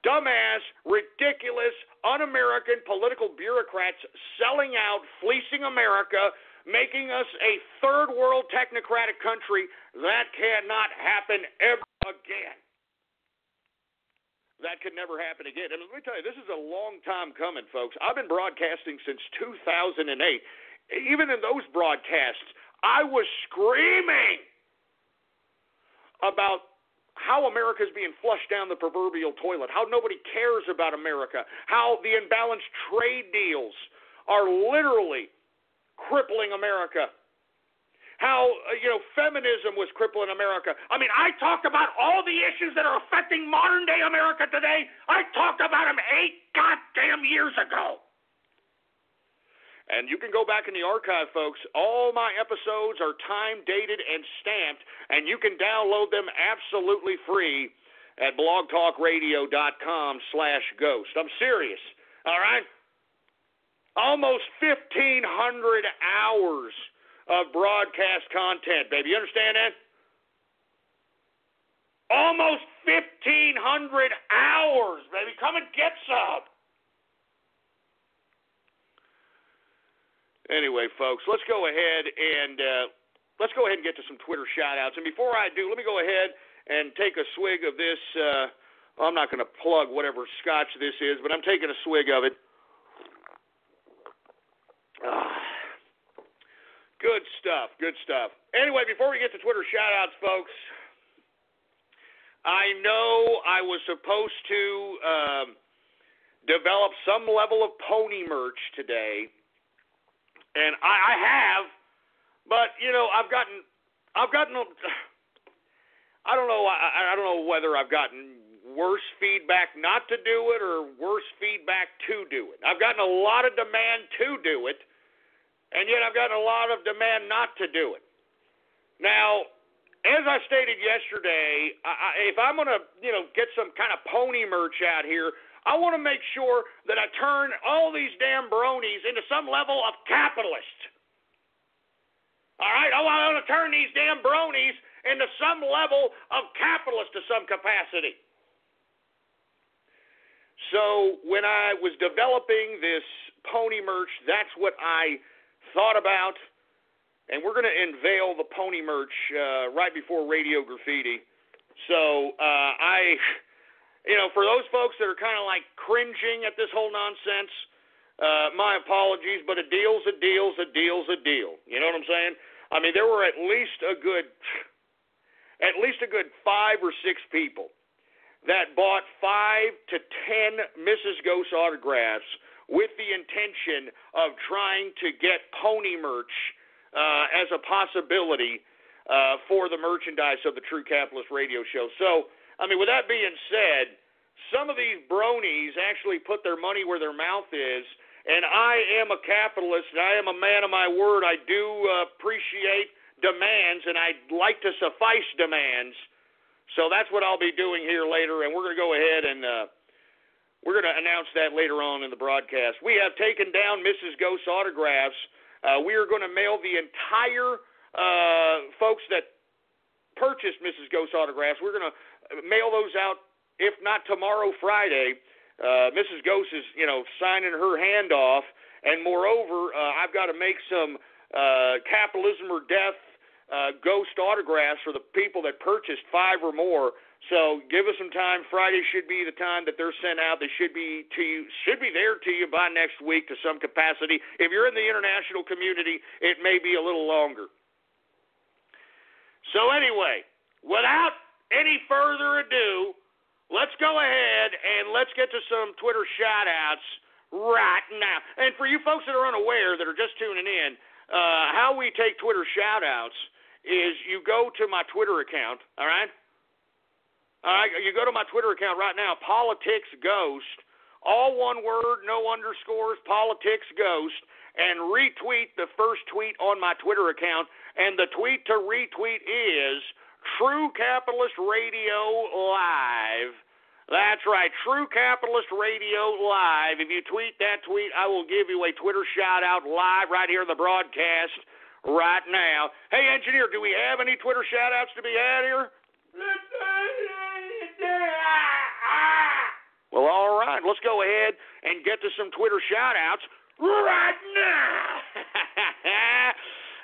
Dumbass, ridiculous, un-American political bureaucrats selling out, fleecing America, making us a third world technocratic country. That cannot happen ever again. That could never happen again. And let me tell you, this is a long time coming, folks. I've been broadcasting since 2008. Even in those broadcasts, I was screaming about how America is being flushed down the proverbial toilet, how nobody cares about America, how the imbalanced trade deals are literally crippling America, how feminism was crippling America. I talked about all the issues that are affecting modern-day America today. I talked about them 8 goddamn years ago. And you can go back in the archive, folks. All my episodes are time-dated and stamped, and you can download them absolutely free at blogtalkradio.com/ghost. I'm serious, all right? Almost 1,500 hours of broadcast content, baby. You understand that? Almost 1,500 hours, baby. Come and get some. Anyway, folks, let's go ahead and get to some Twitter shout-outs. And before I do, let me go ahead and take a swig of this. I'm not going to plug whatever scotch this is, but I'm taking a swig of it. Good stuff, good stuff. Anyway, before we get to Twitter shout-outs, folks, I know I was supposed to develop some level of pony merch today. And I have, but I've gotten. I don't know. I don't know whether I've gotten worse feedback not to do it or worse feedback to do it. I've gotten a lot of demand to do it, and yet I've gotten a lot of demand not to do it. Now, as I stated yesterday, if I'm going to get some kind of pony merch out here, I want to make sure that I turn all these damn bronies into some level of capitalist. All right? I want going to turn these damn bronies into some level of capitalist to some capacity. So when I was developing this pony merch, that's what I thought about. And we're going to unveil the pony merch right before Radio Graffiti. So for those folks that are kind of like cringing at this whole nonsense, my apologies, but a deal's a deal's a deal's a deal. You know what I'm saying? I mean, there were at least a good 5 or 6 people that bought 5 to 10 Mrs. Ghost autographs with the intention of trying to get pony merch as a possibility for the merchandise of the True Capitalist Radio Show. So, I mean, with that being said, some of these bronies actually put their money where their mouth is, and I am a capitalist, and I am a man of my word. I do appreciate demands, and I like to suffice demands. So that's what I'll be doing here later, and we're going to go ahead and we're going to announce that later on in the broadcast. We have taken down Mrs. Ghost's autographs. We are going to mail the entire folks that purchased Mrs. Ghost's autographs. We're going to mail those out, if not tomorrow, Friday. Mrs. Ghost is, signing her hand off, and moreover, I've got to make some capitalism or death ghost autographs for the people that purchased 5 or more. So give us some time. Friday should be the time that they're sent out. They should be there to you by next week to some capacity. If you're in the international community, it may be a little longer. So anyway, without any further ado, let's go ahead and let's get to some Twitter shout-outs right now. And for you folks that are unaware, that are just tuning in, how we take Twitter shout-outs is you go to my Twitter account, all right? All right, you go to my Twitter account right now, Politics Ghost, all one word, no underscores, Politics Ghost, and retweet the first tweet on my Twitter account. And the tweet to retweet is True Capitalist Radio Live. That's right, True Capitalist Radio Live. If you tweet that tweet, I will give you a Twitter shout-out live right here in the broadcast right now. Hey, engineer, do we have any Twitter shout-outs to be had here? Well, all right, let's go ahead and get to some Twitter shout-outs right now.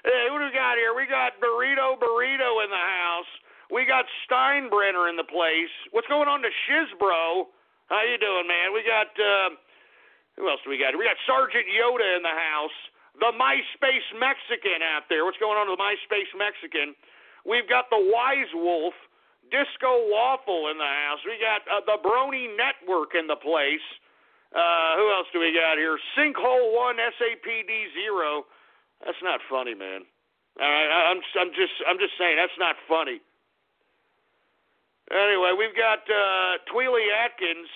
Hey, what do we got here? We got Burrito in the house. We got Steinbrenner in the place. What's going on to Shizbro? How you doing, man? We got, who else do we got? We got Sergeant Yoda in the house. The MySpace Mexican out there. What's going on to the MySpace Mexican? We've got the Wise Wolf, Disco Waffle in the house. We got the Brony Network in the place. Who else do we got here? Sinkhole 1, SAPD 0. That's not funny, man. All right, I'm just saying that's not funny. Anyway, we've got Tweely Atkins.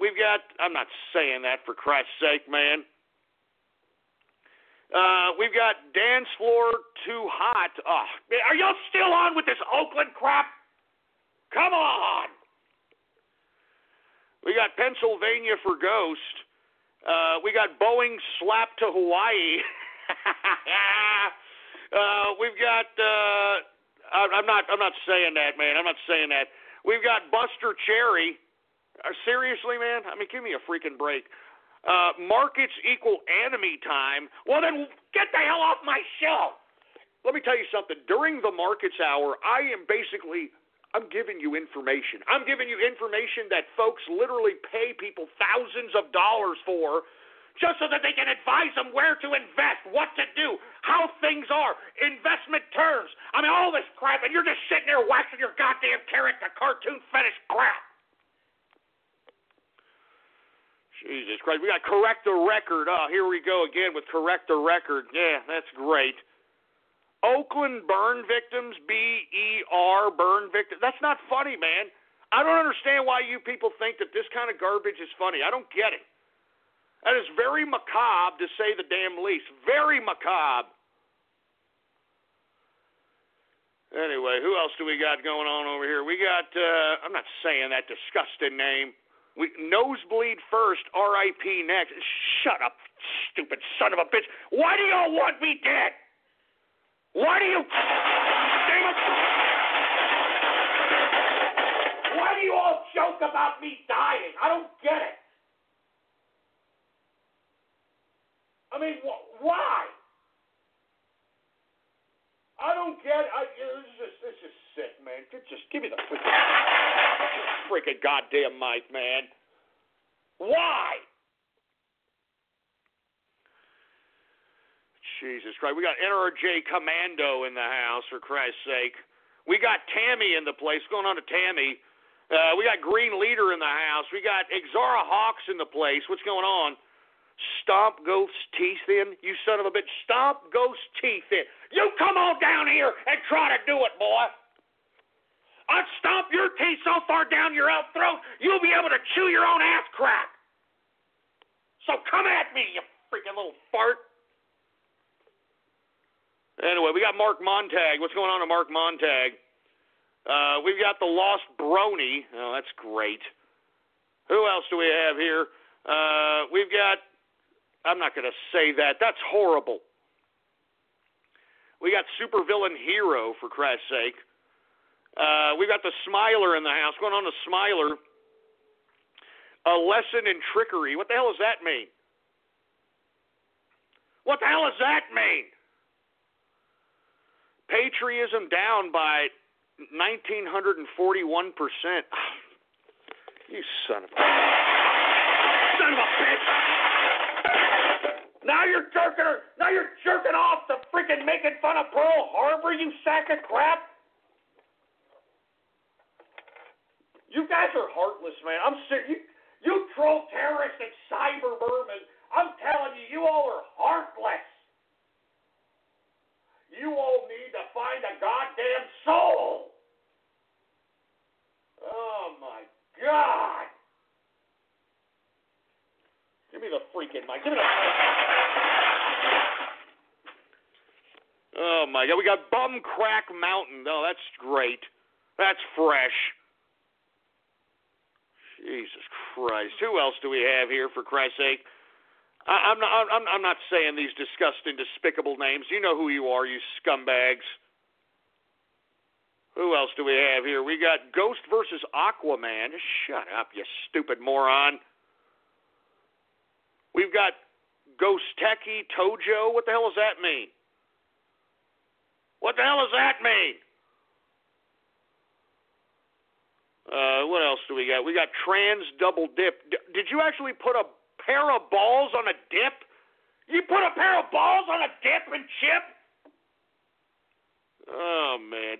We've got, I'm not saying that for Christ's sake, man. We've got Dance Floor Too Hot. Oh, are y'all still on with this Oakland crap? Come on. We got Pennsylvania for Ghost. We got Boeing Slap to Hawaii. We've got I'm not saying that, man. I'm not saying that. We've got Buster Cherry. Seriously, man? I mean, give me a freaking break. Markets equal enemy time. Well, then get the hell off my show. Let me tell you something. During the markets hour, I'm giving you information. I'm giving you information that folks literally pay people thousands of dollars for, just so that they can advise them where to invest, what to do, how things are, investment terms. I mean, all this crap, and you're just sitting there waxing your goddamn character cartoon fetish crap. Jesus Christ, we got Correct the Record. Oh, here we go again with Correct the Record. Yeah, that's great. Oakland burn victims, BER, burn victims. That's not funny, man. I don't understand why you people think that this kind of garbage is funny. I don't get it. That is very macabre, to say the damn least. Very macabre. Anyway, who else do we got going on over here? We got, I'm not saying that disgusting name. Nosebleed First, RIP next. Shut up, stupid son of a bitch. Why do y'all want me dead? Why do you... joke about me dying. I don't get it. I mean, why? I don't get it. This is sick, man. Just give me the freaking goddamn mic, man. Why? Jesus Christ. We got NRJ Commando in the house, for Christ's sake. We got Tammy in the place. What's going on to Tammy? We got Green Leader in the house. We got Exara Hawks in the place. What's going on? Stomp Ghost's teeth in? You son of a bitch. Stomp Ghost's teeth in. You come on down here and try to do it, boy. I'll stomp your teeth so far down your throat, you'll be able to chew your own ass crack. So come at me, you freaking little fart. Anyway, we got Mark Montag. What's going on to Mark Montag? We've got the Lost Brony. Oh, that's great. Who else do we have here? We've got, I'm not going to say that. That's horrible. We got Supervillain Hero, for Christ's sake. We've got the Smiler in the house. What's going on to Smiler? A lesson in trickery. What the hell does that mean? What the hell does that mean? Patriotism down by 1,941%. You son of a bitch! Now you're jerking off to freaking making fun of Pearl Harbor, you sack of crap. You guys are heartless, man. I'm serious. You troll terrorists and cyber bourbon. I'm telling you, you all are heartless. You all need to find a goddamn soul. Oh, my God. Give me the freaking mic. Give me the Oh, my God. We got Bum Crack Mountain. Oh, that's great. That's fresh. Jesus Christ. Who else do we have here, for Christ's sake? I'm not saying these disgusting, despicable names. You know who you are, you scumbags. Who else do we have here? We got Ghost versus Aquaman. Just shut up, you stupid moron. We've got Ghost Techie Tojo. What the hell does that mean? What the hell does that mean? What else do we got? We got Trans Double Dip. Did you actually put a pair of balls on a dip? You put a pair of balls on a dip and chip? Oh, man,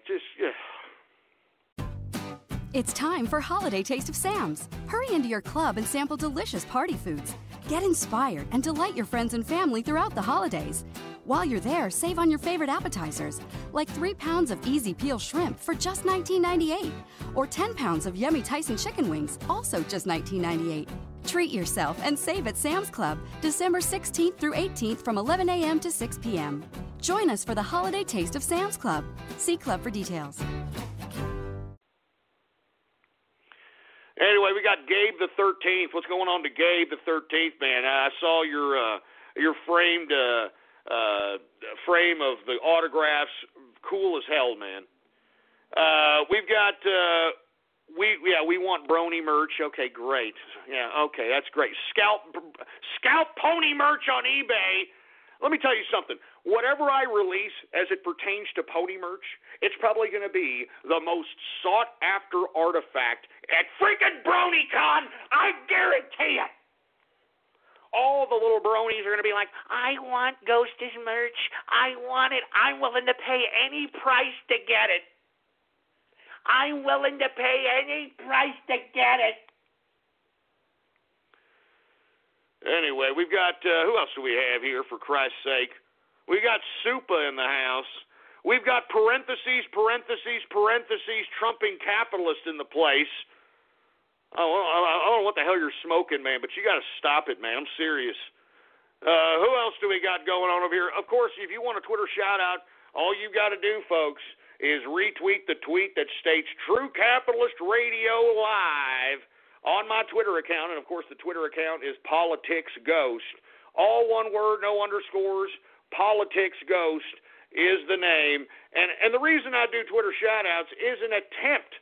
It's time for Holiday Taste of Sam's. Hurry into your club and sample delicious party foods. Get inspired and delight your friends and family throughout the holidays. While you're there, save on your favorite appetizers, like 3 pounds of easy peel shrimp for just $19.98, or 10 pounds of yummy Tyson chicken wings, also just $19.98. Treat yourself and save at Sam's Club, December 16th through 18th from 11 a.m. to 6 p.m. Join us for the Holiday Taste of Sam's Club. See Club for details. Anyway, we got Gabe the 13th. What's going on to Gabe the 13th, man? I saw your framed frame of the autographs. Cool as hell, man. We've got we want Brony merch. Okay, great. Yeah, okay, that's great. Scalp pony merch on eBay. Let me tell you something. Whatever I release as it pertains to pony merch, it's probably going to be the most sought-after artifact at freaking BronyCon. I guarantee it. All the little bronies are going to be like, I want Ghost's merch. I want it. I'm willing to pay any price to get it. I'm willing to pay any price to get it. Anyway, we've got, who else do we have here, for Christ's sake? We got Supa in the house. We've got parentheses, trumping capitalist in the place. Oh, I don't know what the hell you're smoking, man, but you got to stop it, man. I'm serious. Who else do we got going on over here? Of course, if you want a Twitter shout-out, all you got to do, folks, is retweet the tweet that states True Capitalist Radio Live on my Twitter account. And, of course, the Twitter account is Politics Ghost. All one word, no underscores. Politics Ghost is the name. And the reason I do Twitter shout-outs is an attempt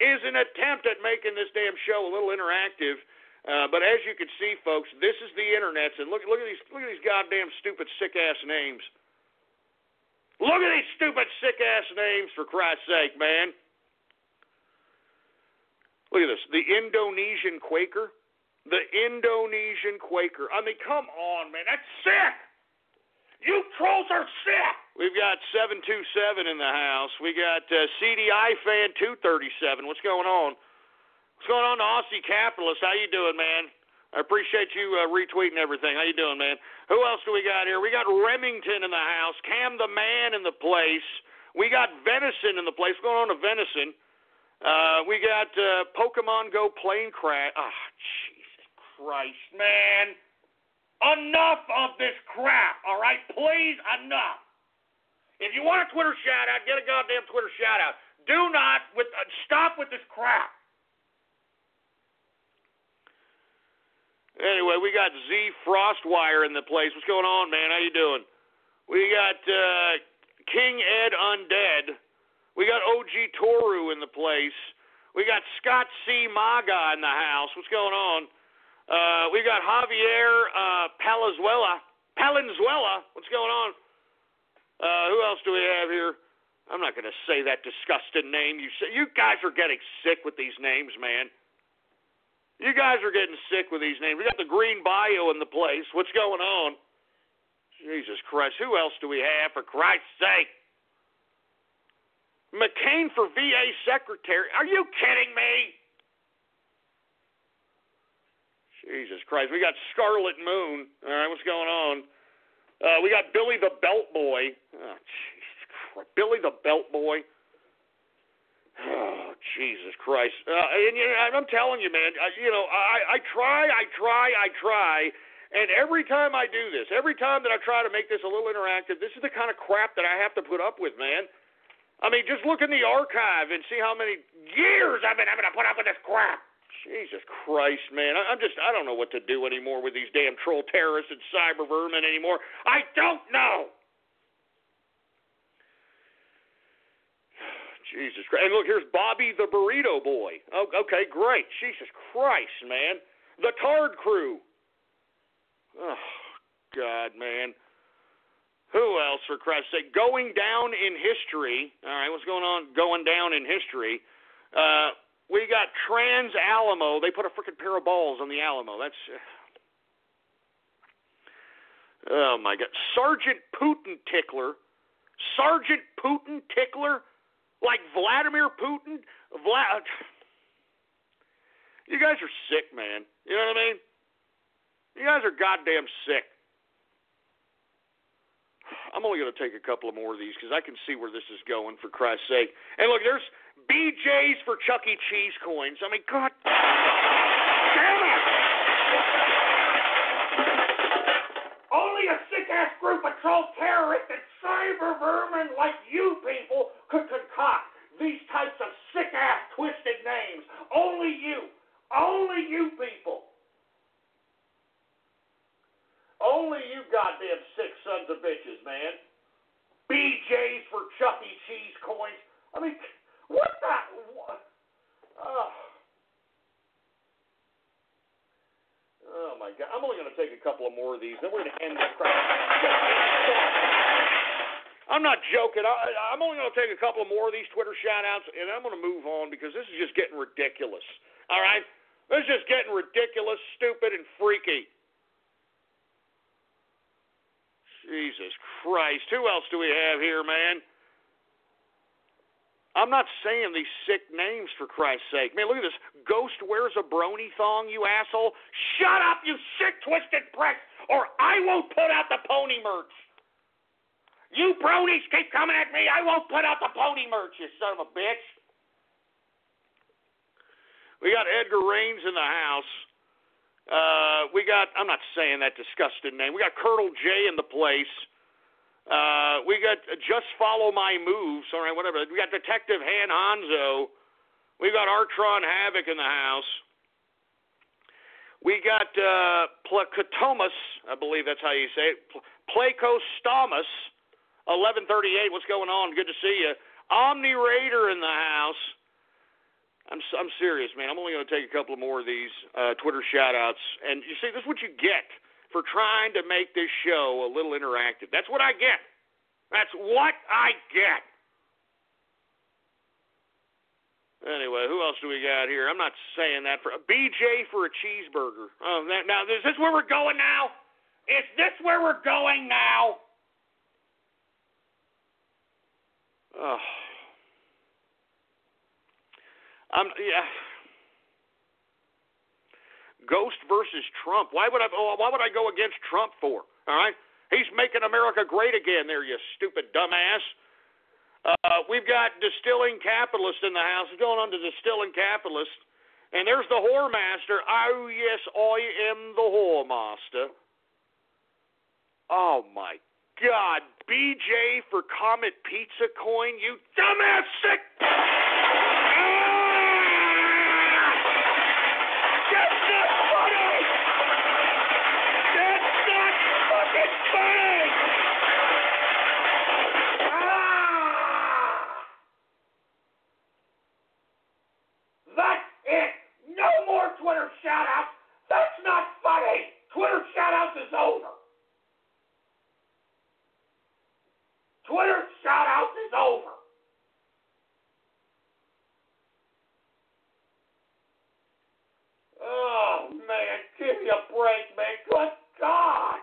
is an attempt at making this damn show a little interactive. But as you can see, folks, this is the internet, and look at these goddamn stupid sick ass names. Look at these stupid sick ass names, for Christ's sake, man. Look at this, the Indonesian Quaker. The Indonesian Quaker. I mean, come on, man, that's sick. You trolls are sick. We've got 727 in the house. We got CDI fan 237. What's going on? What's going on to Aussie Capitalist? How you doing, man? I appreciate you retweeting everything. How you doing, man? Who else do we got here? We got Remington in the house. Cam the Man in the place. We got Venison in the place. What's going on to Venison? We got Pokemon Go plane crash. Ah, Jesus Christ, man. Enough of this crap, all right? Please, enough. If you want a Twitter shout-out, get a goddamn Twitter shout-out. Do not stop with this crap. Anyway, we got Z Frostwire in the place. What's going on, man? How you doing? We got King Ed Undead. We got OG Toru in the place. We got Scott C. Maga in the house. What's going on? We got Javier Palenzuela. What's going on? Who else do we have here? I'm not going to say that disgusting name. You guys are getting sick with these names, man. You guys are getting sick with these names. We got the Green Bio in the place. What's going on? Jesus Christ. Who else do we have, for Christ's sake? McCain for VA Secretary. Are you kidding me? Jesus Christ. We got Scarlet Moon. All right, what's going on? We got Billy the Belt Boy. Oh, Jesus Christ. Billy the Belt Boy. Oh, Jesus Christ. And I'm telling you, man, I try, and every time I do this, every time that I try to make this a little interactive, this is the kind of crap that I have to put up with, man. I mean, just look in the archive and see how many years I've been having to put up with this crap. Jesus Christ, man. I don't know what to do anymore with these damn troll terrorists and cyber vermin anymore. I don't know. Jesus Christ. And look, here's Bobby the Burrito Boy. Oh, okay, great. Jesus Christ, man. The Tard Crew. Oh, God, man. Who else, for Christ's sake? Going down in history. All right, what's going on going down in history? We got Trans Alamo. They put a freaking pair of balls on the Alamo. That's... oh, my God. Sergeant Putin Tickler. Sergeant Putin Tickler? Like Vladimir Putin? You guys are sick, man. You know what I mean? You guys are goddamn sick. I'm only going to take a couple of more of these because I can see where this is going, for Christ's sake. And look, there's BJ's for Chuck E. Cheese coins. I mean, God damn it! Only a sick-ass group of troll terrorists and cyber vermin like you people could concoct these types of sick-ass twisted names. Only you people. Only you goddamn sick sons of bitches, man. BJ's for Chuck E. Cheese coins. I mean, what the... Oh, my God. I'm only going to take a couple of more of these. Then we're going to end this crap. I'm not joking. I'm only going to take a couple of more of these Twitter shout-outs, and I'm going to move on because this is just getting ridiculous. All right? This is just getting ridiculous, stupid, and freaky. Jesus Christ. Who else do we have here, man? I'm not saying these sick names, for Christ's sake. Man, look at this. Ghost wears a brony thong, you asshole. Shut up, you sick, twisted prick, or I won't put out the pony merch. You bronies keep coming at me. I won't put out the pony merch, you son of a bitch. We got Edgar Raines in the house. We got, I'm not saying that disgusting name. We got Colonel J in the place. We got Just Follow My Moves. All right, whatever. We got Detective Han Hanzo. We got Artron Havoc in the house. We got Plakotomus, I believe that's how you say it. Plakostomus, 1138. What's going on? Good to see you. Omni Raider in the house. I'm serious, man. I'm only going to take a couple more of these Twitter shout-outs. And you see, this is what you get for trying to make this show a little interactive. That's what I get. That's what I get. Anyway, who else do we got here? I'm not saying that. For BJ for a cheeseburger. Oh, now, is this where we're going now? Is this where we're going now? Oh. Yeah. Ghost versus Trump. Why would I go against Trump for? All right, he's making America great again. There, you stupid dumbass. We've got Distilling Capitalist in the house. Going on to Distilling Capitalist, and there's the Whore Master. Oh yes, I am the Whore Master. Oh my God, BJ for Comet Pizza Coin. You dumbass sick. Twitter shout-outs. That's not funny. Twitter shout-outs is over. Twitter shout-outs is over. Oh, man. Give me a break, man. Good God.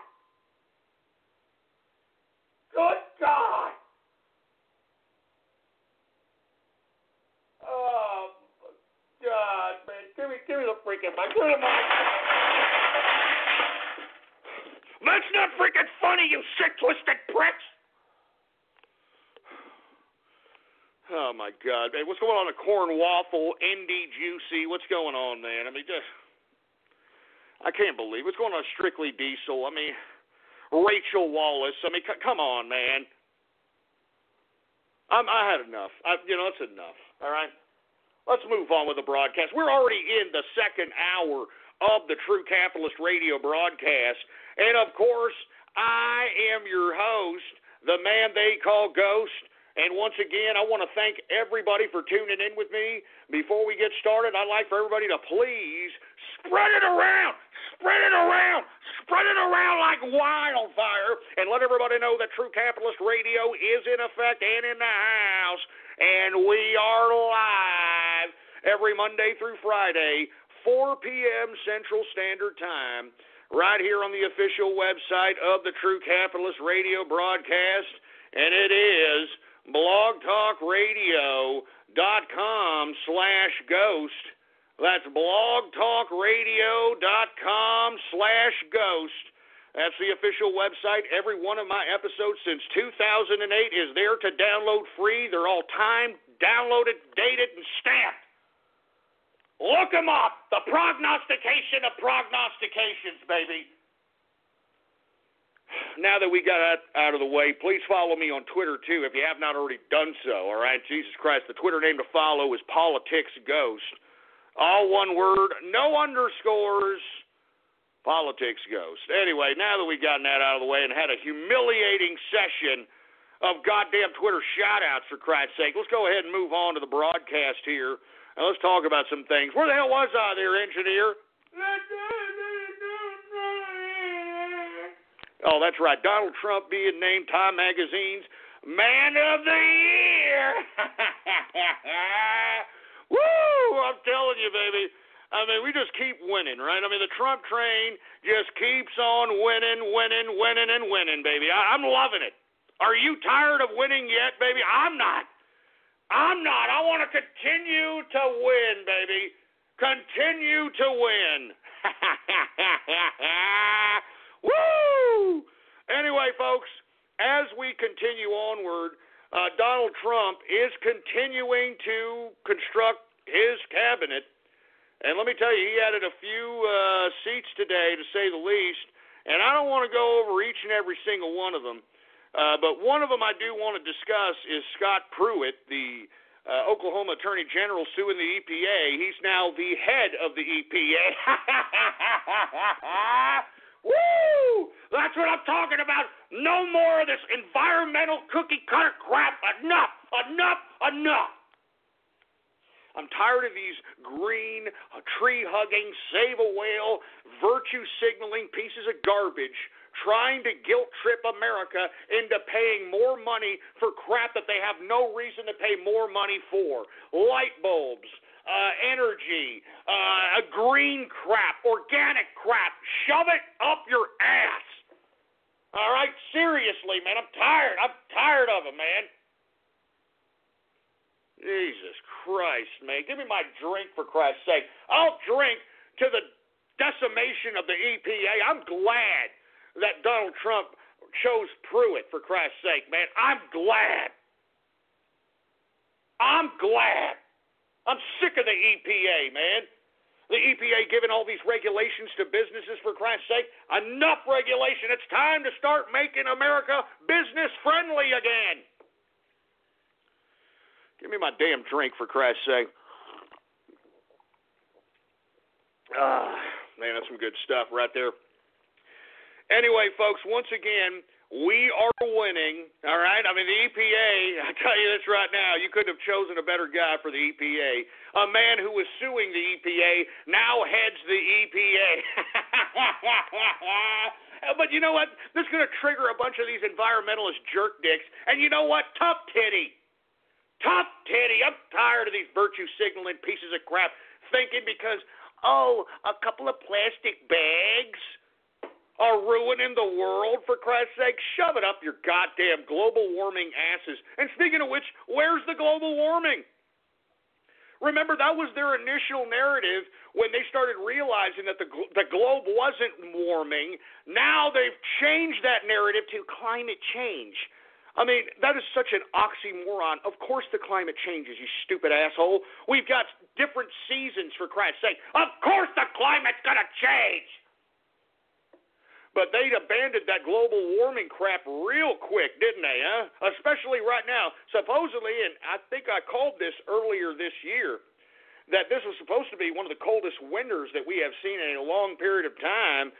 Good God. Oh, God, man. Give me the freaking mic. Give me the mic. That's not freaking funny, you sick, twisted pricks. Oh, my God, man. What's going on at Corn Waffle, Indy Juicy? What's going on, man? I mean, I can't believe what's going on at Strictly Diesel. I mean, Rachel Wallace. I mean, come on, man. I had enough. That's enough, all right? Let's move on with the broadcast. We're already in the second hour of the True Capitalist Radio broadcast. And, of course, I am your host, the man they call Ghost. And once again, I want to thank everybody for tuning in with me. Before we get started, I'd like for everybody to please spread it around. Spread it around. Spread it around like wildfire. And let everybody know that True Capitalist Radio is in effect and in the house. And we are live every Monday through Friday, 4 p.m. Central Standard Time, right here on the official website of the True Capitalist Radio broadcast. And it is blogtalkradio.com/ghost. That's blogtalkradio.com/ghost. That's the official website. Every one of my episodes since 2008 is there to download free. They're all timed, downloaded, dated, and stamped. Look them up. The prognostication of prognostications, baby. Now that we got that out of the way, please follow me on Twitter, too, if you have not already done so, all right? Jesus Christ, the Twitter name to follow is PoliticsGhost. All one word, no underscores, PoliticsGhost. Anyway, now that we've gotten that out of the way and had a humiliating session of goddamn Twitter shout-outs, for Christ's sake, let's go ahead and move on to the broadcast here, and let's talk about some things. Where the hell was I there, engineer? Oh, that's right. Donald Trump being named Time Magazine's Man of the Year. Woo! I'm telling you, baby. I mean, we just keep winning, right? I mean, the Trump train just keeps on winning, baby. I'm loving it. Are you tired of winning yet, baby? I'm not. I want to continue to win, baby. Continue to win. Woo! Anyway, folks, as we continue onward, Donald Trump is continuing to construct his cabinet. And let me tell you, he added a few seats today, to say the least. And I don't want to go over each and every single one of them. But one of them I do want to discuss is Scott Pruitt, the Oklahoma Attorney General suing the EPA. He's now the head of the EPA. Woo! That's what I'm talking about. No more of this environmental cookie cutter crap. Enough. I'm tired of these green, tree-hugging, save-a-whale, virtue-signaling pieces of garbage trying to guilt-trip America into paying more money for crap that they have no reason to pay more money for. Light bulbs, energy, green crap, organic crap. Shove it up your ass. All right? Seriously, man. I'm tired. I'm tired of it, man. Jesus Christ, man. Give me my drink, for Christ's sake. I'll drink to the decimation of the EPA. I'm glad that Donald Trump chose Pruitt, for Christ's sake, man. I'm glad. I'm glad. I'm sick of the EPA, man. The EPA giving all these regulations to businesses, for Christ's sake. Enough regulation. It's time to start making America business-friendly again. Give me my damn drink, for Christ's sake. Man, that's some good stuff right there. Anyway, folks, once again, we are winning, all right? I mean, the EPA, I tell you this right now, you couldn't have chosen a better guy for the EPA. A man who was suing the EPA now heads the EPA. But you know what? This is going to trigger a bunch of these environmentalist jerk dicks. And you know what? Tough titty. Tough titty. I'm tired of these virtue signaling pieces of crap thinking because, a couple of plastic bags are ruining the world, for Christ's sake. Shove it up your goddamn global warming asses. And speaking of which, where's the global warming? Remember, that was their initial narrative when they started realizing that the globe wasn't warming. Now they've changed that narrative to climate change. I mean, that is such an oxymoron. Of course the climate changes, you stupid asshole. We've got different seasons, for Christ's sake. Of course the climate's going to change. But they'd abandoned that global warming crap real quick, didn't they, huh? Especially right now. Supposedly, and I think I called this earlier this year, that this was supposed to be one of the coldest winters that we have seen in a long period of time.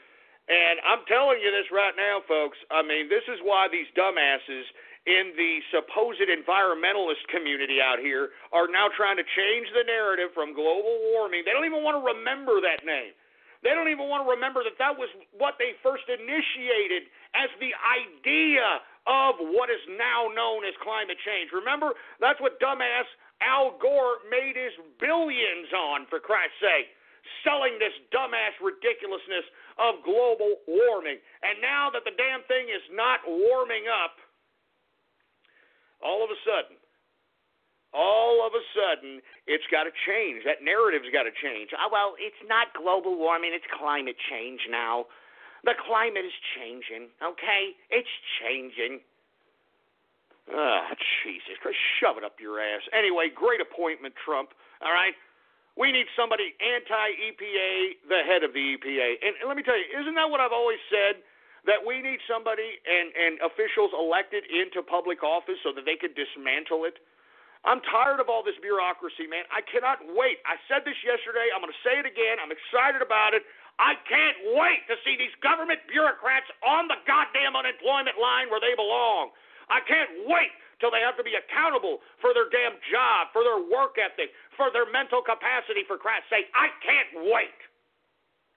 And I'm telling you this right now, folks. I mean, this is why these dumbasses in the supposed environmentalist community out here are now trying to change the narrative from global warming. They don't even want to remember that name. They don't even want to remember that that was what they first initiated as the idea of what is now known as climate change. Remember, that's what dumbass Al Gore made his billions on, for Christ's sake, selling this dumbass ridiculousness of global warming. And now that the damn thing is not warming up, all of a sudden, it's got to change. That narrative's got to change. Oh, well, it's not global warming, it's climate change now. The climate is changing, okay? It's changing. Jesus Christ, shove it up your ass. Anyway, great appointment, Trump, all right? We need somebody anti-EPA, the head of the EPA. And let me tell you, isn't that what I've always said? That we need somebody and officials elected into public office so that they could dismantle it? I'm tired of all this bureaucracy, man. I cannot wait. I said this yesterday. I'm going to say it again. I'm excited about it. I can't wait to see these government bureaucrats on the goddamn unemployment line where they belong. I can't wait till they have to be accountable for their damn job, for their work ethic, for their mental capacity, for Christ's sake. I can't wait.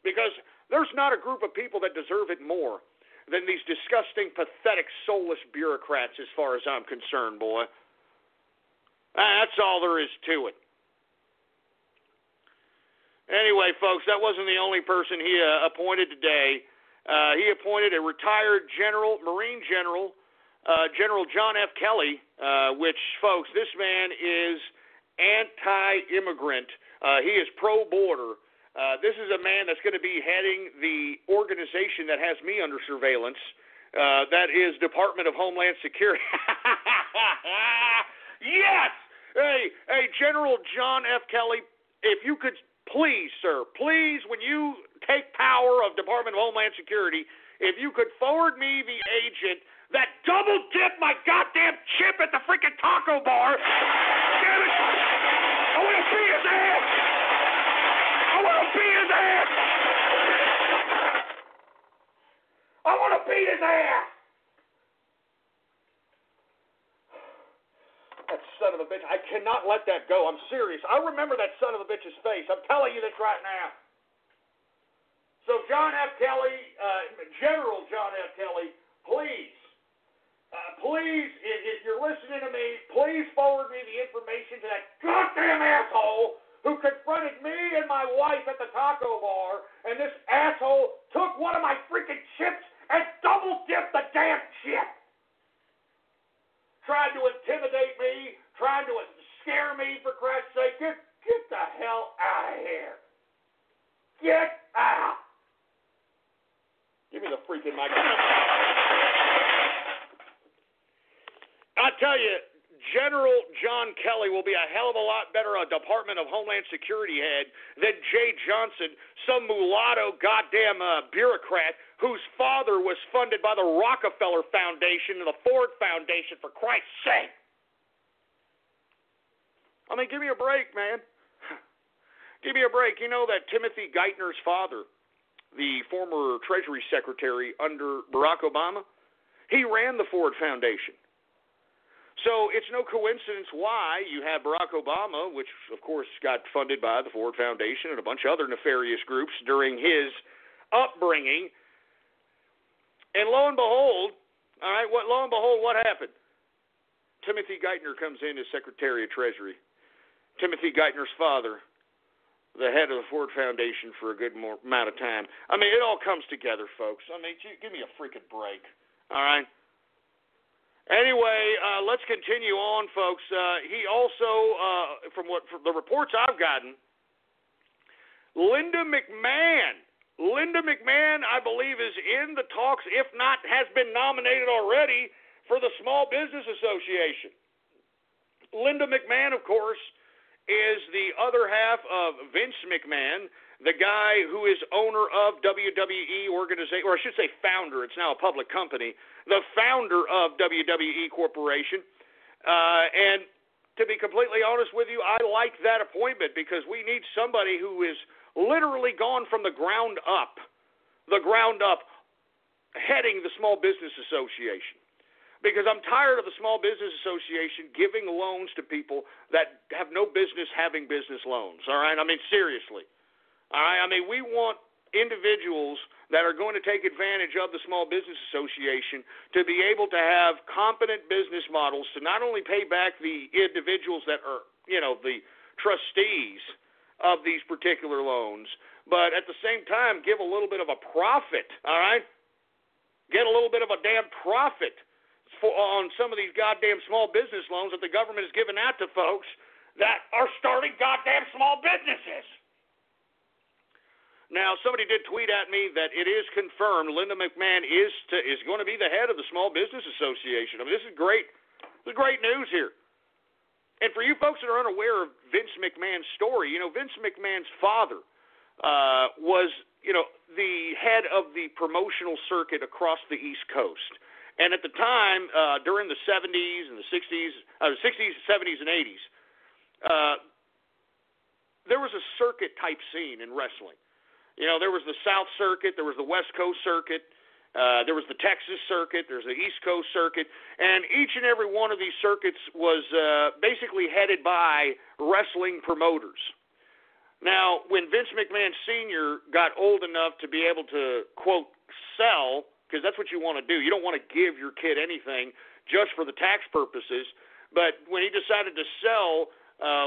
Because there's not a group of people that deserve it more than these disgusting, pathetic, soulless bureaucrats as far as I'm concerned, boy. That's all there is to it. Anyway, folks, that wasn't the only person he appointed today. He appointed a retired Marine General, General John F. Kelly, which, folks, this man is anti-immigrant. He is pro-border. This is a man that's going to be heading the organization that has me under surveillance. That is Department of Homeland Security. Yes! Hey, General John F. Kelly, if you could please, sir, please, when you take power of Department of Homeland Security, if you could forward me the agent that double-dipped my goddamn chip at the freaking taco bar. Damn it! I want to beat his ass! I want to beat his ass! I want to beat his ass! That son son of a bitch. I cannot let that go. I'm serious. I remember that son of a bitch's face. I'm telling you this right now. So John F. Kelly, General John F. Kelly, please, if you're listening to me, please forward me the information to that goddamn asshole who confronted me and my wife at the taco bar, and this asshole took one of my freaking chips and double-dipped the damn chip. Tried to intimidate me, trying to scare me, for Christ's sake. Get the hell out of here. Get out. Give me the freaking mic. I tell you, General John Kelly will be a hell of a lot better a Department of Homeland Security head than Jay Johnson, some mulatto goddamn bureaucrat whose father was funded by the Rockefeller Foundation and the Ford Foundation, for Christ's sake. I mean, give me a break, man. Give me a break. You know that Timothy Geithner's father, the former Treasury Secretary under Barack Obama, he ran the Ford Foundation. So it's no coincidence why you have Barack Obama, which, of course, got funded by the Ford Foundation and a bunch of other nefarious groups during his upbringing. And lo and behold, what happened? Timothy Geithner comes in as Secretary of Treasury. Timothy Geithner's father, the head of the Ford Foundation for a good amount of time. I mean, it all comes together, folks. I mean, give me a freaking break. All right? Anyway, let's continue on, folks. He also, from the reports I've gotten, Linda McMahon, I believe, is in the talks, if not has been nominated already, for the Small Business Association. Linda McMahon, of course, is the other half of Vince McMahon, the guy who is owner of WWE organization, or I should say founder. It's now a public company. The founder of WWE Corporation. And to be completely honest with you, I like that appointment because we need somebody who is literally gone from the ground up, heading the Small Business Association. Because I'm tired of the Small Business Association giving loans to people that have no business having business loans, all right? I mean, seriously. All right? I mean, we want individuals that are going to take advantage of the Small Business Association to be able to have competent business models to not only pay back the individuals that are, the trustees of these particular loans, but at the same time give a little bit of a profit, all right? Get a little bit of a damn profit on some of these goddamn small business loans that the government is giving out to folks that are starting goddamn small businesses. Now, somebody did tweet at me that it is confirmed Linda McMahon is going to be the head of the Small Business Association. I mean, this is great. This is great news here. And for you folks that are unaware of Vince McMahon's story, Vince McMahon's father was, the head of the promotional circuit across the East Coast. And at the time, during the 70s and the 60s, 70s, and 80s, there was a circuit-type scene in wrestling. There was the South Circuit, there was the West Coast Circuit, there was the Texas Circuit, there's the East Coast Circuit, and each and every one of these circuits was basically headed by wrestling promoters. Now, when Vince McMahon Sr. got old enough to be able to, quote, sell, because that's what you want to do. You don't want to give your kid anything just for the tax purposes. But when he decided to sell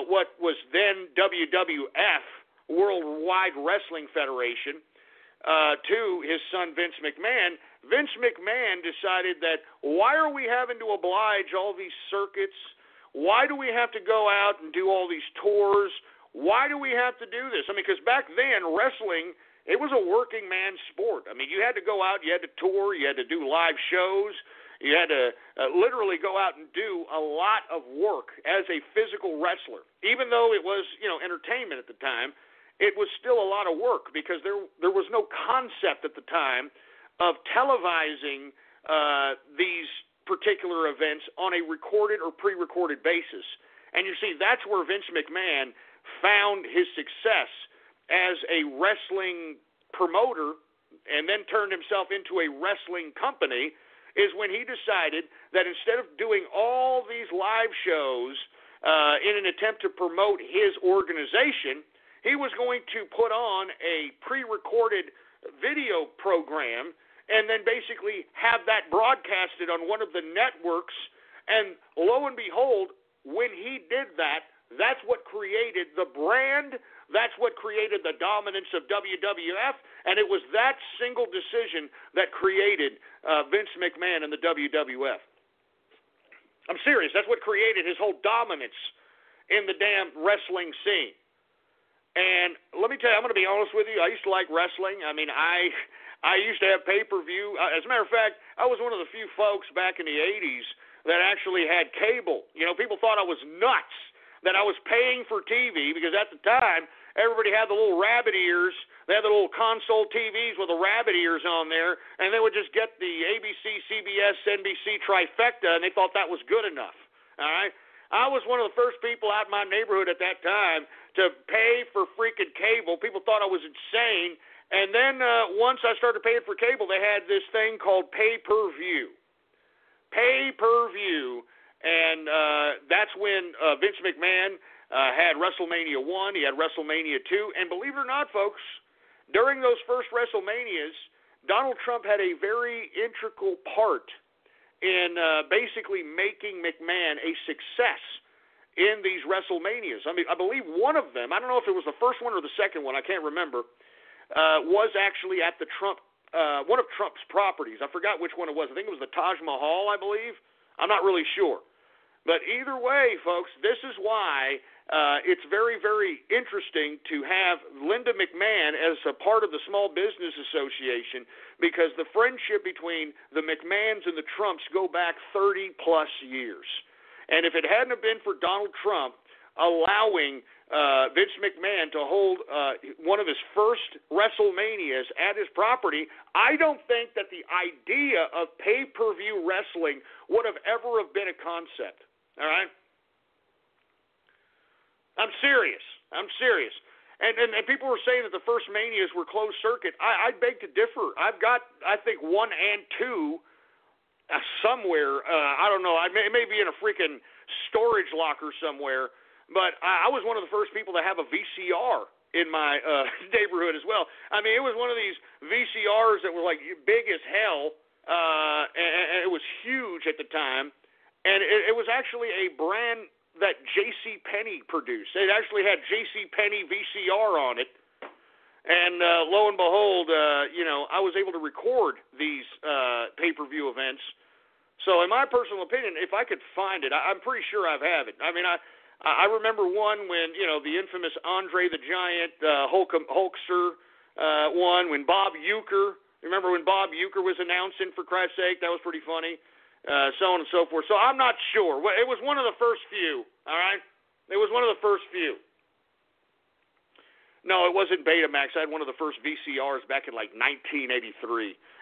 what was then WWF, Worldwide Wrestling Federation, to his son Vince McMahon decided that why are we having to oblige all these circuits? Why do we have to go out and do all these tours? Why do we have to do this? I mean, because back then, wrestling, it was a working man's sport. I mean, you had to go out, you had to tour, you had to do live shows, you had to literally go out and do a lot of work as a physical wrestler. Even though it was, entertainment at the time, it was still a lot of work because there was no concept at the time of televising these particular events on a recorded or pre-recorded basis. And you see, that's where Vince McMahon found his success as a wrestling promoter and then turned himself into a wrestling company is when he decided that instead of doing all these live shows in an attempt to promote his organization, he was going to put on a pre-recorded video program and then basically have that broadcasted on one of the networks. And lo and behold, when he did that, that's what created the brand. That's what created the dominance of WWF. And it was that single decision that created Vince McMahon and the WWF. I'm serious. That's what created his whole dominance in the damn wrestling scene. And let me tell you, I'm going to be honest with you. I used to like wrestling. I mean, I used to have pay-per-view. As a matter of fact, I was one of the few folks back in the 80s that actually had cable. You know, people thought I was nuts that I was paying for TV because at the time, everybody had the little rabbit ears. They had the little console TVs with the rabbit ears on there, and they would just get the ABC, CBS, NBC trifecta, and they thought that was good enough. All right? I was one of the first people out in my neighborhood at that time to pay for freaking cable. People thought I was insane. And then once I started paying for cable, they had this thing called pay-per-view. Pay-per-view. And that's when Vince McMahon had WrestleMania 1, he had WrestleMania 2. And believe it or not, folks, during those first WrestleManias, Donald Trump had a very integral part in basically making McMahon a success in these WrestleManias. I mean, I believe one of them, I don't know if it was the first one or the second one, I can't remember, was actually at the Trump, one of Trump's properties. I forgot which one it was. I think it was the Taj Mahal, I believe. I'm not really sure. But either way, folks, this is why it's very, very interesting to have Linda McMahon as a part of the Small Business Association, because the friendship between the McMahons and the Trumps go back 30-plus years. And if it hadn't have been for Donald Trump allowing Vince McMahon to hold one of his first WrestleManias at his property, I don't think that the idea of pay-per-view wrestling would have ever have been a concept. All right? I'm serious. I'm serious. And people were saying that the first Manias were closed circuit. I beg to differ. I've got, I think, 1 and 2 somewhere. I don't know. It may be in a freaking storage locker somewhere. But I was one of the first people to have a VCR in my neighborhood as well. I mean, it was one of these VCRs that were like big as hell, and it was huge at the time. And it was actually a brand that JCPenney produced. It actually had JCPenney VCR on it. And lo and behold, I was able to record these pay-per-view events. So in my personal opinion, if I could find it, I'm pretty sure I have it. I mean, I remember one when, the infamous Andre the Giant Hulkster one, when Bob Uecker, remember when Bob Uecker was announcing, for Christ's sake? That was pretty funny, so on and so forth. So I'm not sure. It was one of the first few, all right? It was one of the first few. No, it wasn't Betamax. I had one of the first VCRs back in like 1983,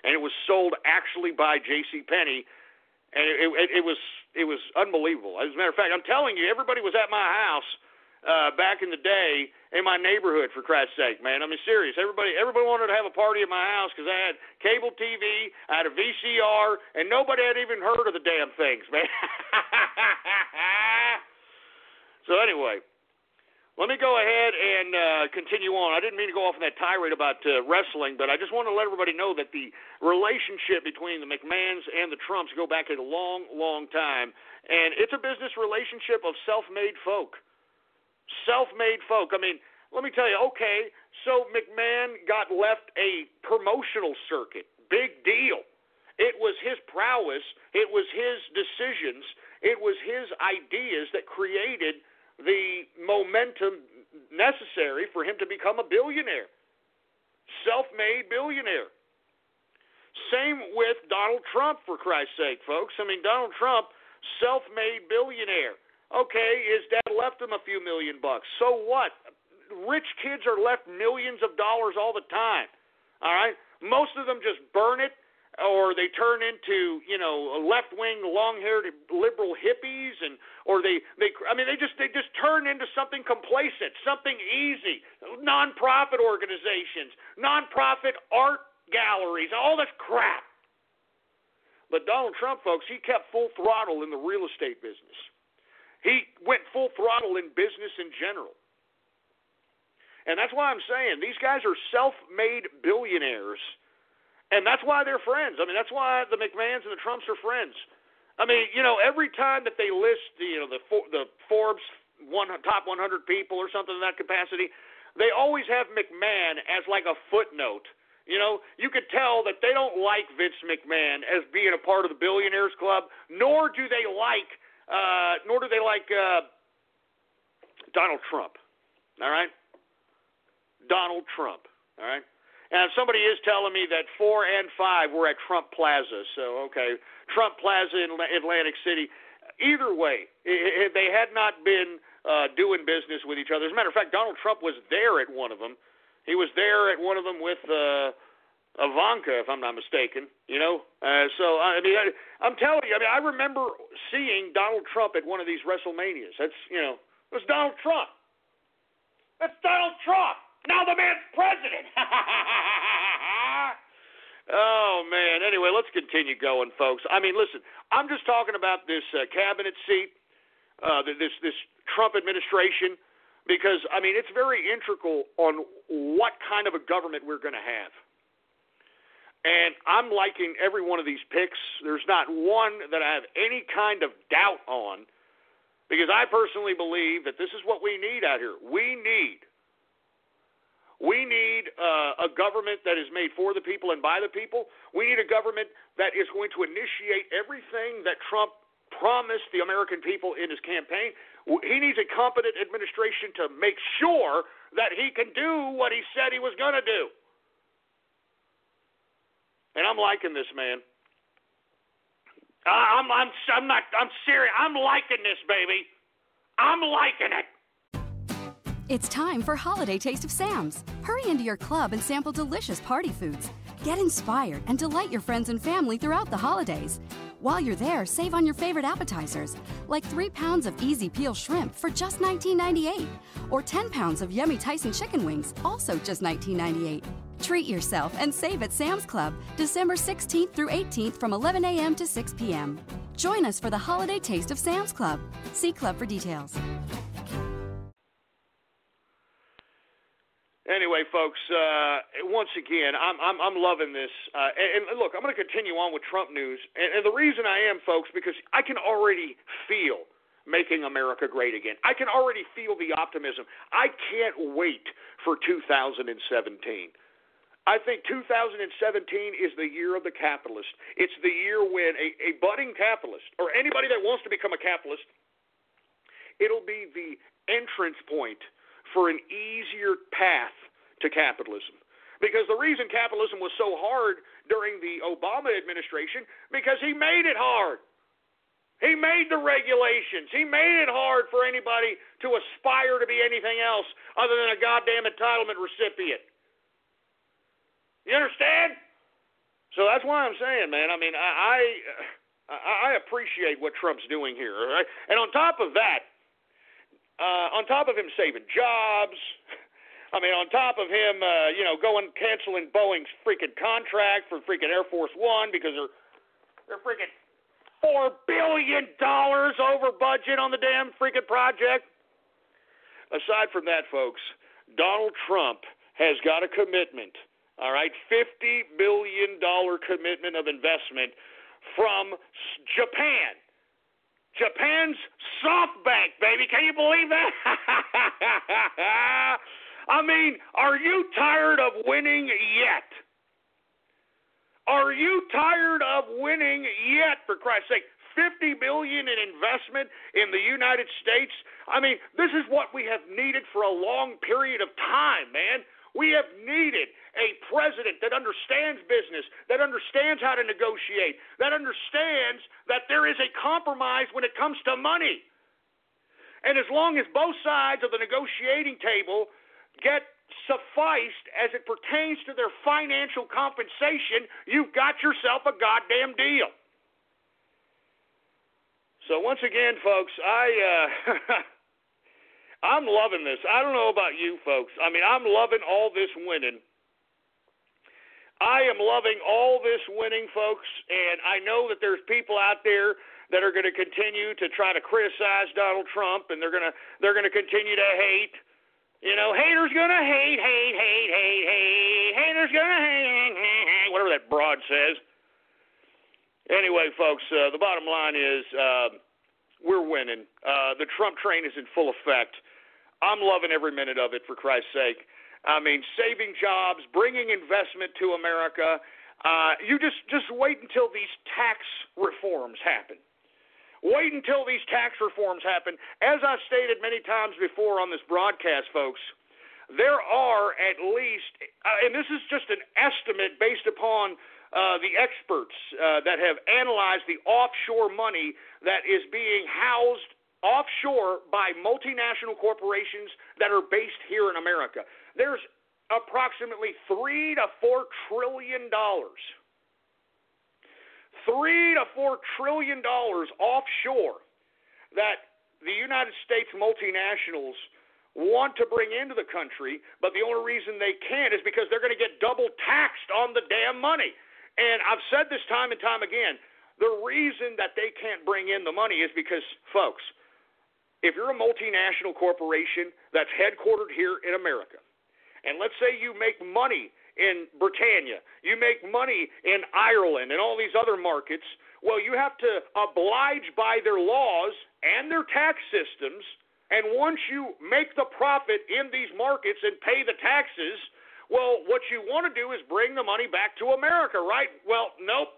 and it was sold actually by JCPenney, and it was unbelievable. As a matter of fact, I'm telling you, everybody was at my house back in the day in my neighborhood, for Christ's sake, man. I mean, serious. Everybody wanted to have a party at my house because I had cable TV, I had a VCR, and nobody had even heard of the damn things, man. So anyway, let me go ahead and continue on. I didn't mean to go off on that tirade about wrestling, but I just want to let everybody know that the relationship between the McMahons and the Trumps go back a long, long time. And it's a business relationship of self-made folk. Self-made folk. I mean, let me tell you, okay, so McMahon got left a promotional circuit. Big deal. It was his prowess. It was his decisions. It was his ideas that created the momentum necessary for him to become a billionaire. Self-made billionaire. Same with Donald Trump, for Christ's sake, folks. I mean, Donald Trump, self-made billionaire. Okay, his dad left him a few $1 million. So what? Rich kids are left millions of dollars all the time. All right? Most of them just burn it, or they turn into, left-wing, long-haired liberal hippies, or they just turn into something complacent, something easy. Non-profit organizations, non-profit art galleries, all this crap. But Donald Trump, folks, he kept full throttle in the real estate business. He went full throttle in business in general. And that's why I'm saying these guys are self-made billionaires, and that's why they're friends. I mean, that's why the McMahons and the Trumps are friends. I mean, every time that they list, the Forbes top 100 people or something in that capacity, they always have McMahon as like a footnote. You could tell that they don't like Vince McMahon as being a part of the Billionaires Club, nor do they like Donald Trump. All right? Donald Trump. All right? And somebody is telling me that 4 and 5 were at Trump Plaza. So, okay, Trump Plaza in Atlantic City. Either way, they had not been doing business with each other. As a matter of fact, Donald Trump was there at one of them. He was there at one of them with Ivanka, if I'm not mistaken. So, I mean, I'm telling you, I remember seeing Donald Trump at one of these WrestleManias. That's, it was Donald Trump. That's Donald Trump. Now the man's president. Oh, man. Anyway, let's continue going, folks. I mean, listen, I'm just talking about this cabinet seat, this Trump administration, because, I mean, it's very integral on what kind of a government we're going to have. And I'm liking every one of these picks. There's not one that I have any kind of doubt on, because I personally believe that this is what we need out here. We need a government that is made for the people and by the people. We need a government that is going to initiate everything that Trump promised the American people in his campaign. He needs a competent administration to make sure that he can do what he said he was going to do. And I'm liking this, man. I'm serious. I'm liking this, baby. I'm liking it. It's time for Holiday Taste of Sam's. Hurry into your club and sample delicious party foods. Get inspired and delight your friends and family throughout the holidays. While you're there, save on your favorite appetizers, like 3 pounds of easy peel shrimp for just $19.98, or 10 pounds of yummy Tyson chicken wings, also just $19.98. Treat yourself and save at Sam's Club, December 16th through 18th from 11 a.m. to 6 p.m. Join us for the Holiday Taste of Sam's Club. See Club for details. Anyway, folks, once again, I'm loving this. And look, I'm going to continue on with Trump news. And the reason I am, folks, because I can already feel making America great again. I can already feel the optimism. I can't wait for 2017. I think 2017 is the year of the capitalist. It's the year when a budding capitalist, or anybody that wants to become a capitalist, it'll be the entrance point for an easier path to capitalism. Because the reason capitalism was so hard during the Obama administration, because he made it hard. He made the regulations. He made it hard for anybody to aspire to be anything else other than a goddamn entitlement recipient. You understand? So that's why I'm saying, man, I mean, I appreciate what Trump's doing here. Right? And on top of that, on top of him saving jobs, I mean, on top of him, canceling Boeing's freaking contract for freaking Air Force One because they're freaking $4 billion over budget on the damn freaking project. Aside from that, folks, Donald Trump has got a commitment, all right, $50 billion commitment of investment from Japan. Japan's SoftBank, baby. Can you believe that? I mean, are you tired of winning yet? Are you tired of winning yet, for Christ's sake? $50 billion in investment in the United States. I mean, this is what we have needed for a long period of time, man. We have needed a president that understands business, that understands how to negotiate, that understands that there is a compromise when it comes to money. And as long as both sides of the negotiating table get sufficed as it pertains to their financial compensation, you've got yourself a goddamn deal. So once again, folks, I'm loving this. I don't know about you folks. I mean, I'm loving all this winning. I am loving all this winning, folks, and I know that there's people out there that are going to continue to try to criticize Donald Trump, and they're going to continue to hate. You know, haters gonna hate. Haters gonna hate. Whatever that broad says. Anyway, folks, the bottom line is we're winning. The Trump train is in full effect. I'm loving every minute of it, for Christ's sake. I mean, saving jobs, bringing investment to America. You just wait until these tax reforms happen. Wait until these tax reforms happen. As I've stated many times before on this broadcast, folks, there are at least, and this is just an estimate based upon the experts that have analyzed the offshore money that is being housed offshore by multinational corporations that are based here in America. There's approximately $3 to $4 trillion. $3 to $4 trillion offshore that the United States multinationals want to bring into the country, but the only reason they can't is because they're going to get double taxed on the damn money. And I've said this time and time again, the reason that they can't bring in the money is because, folks, if you're a multinational corporation that's headquartered here in America, and let's say you make money in Britannia, you make money in Ireland and all these other markets, well, you have to oblige by their laws and their tax systems, and once you make the profit in these markets and pay the taxes, well, what you want to do is bring the money back to America, right? Well, nope.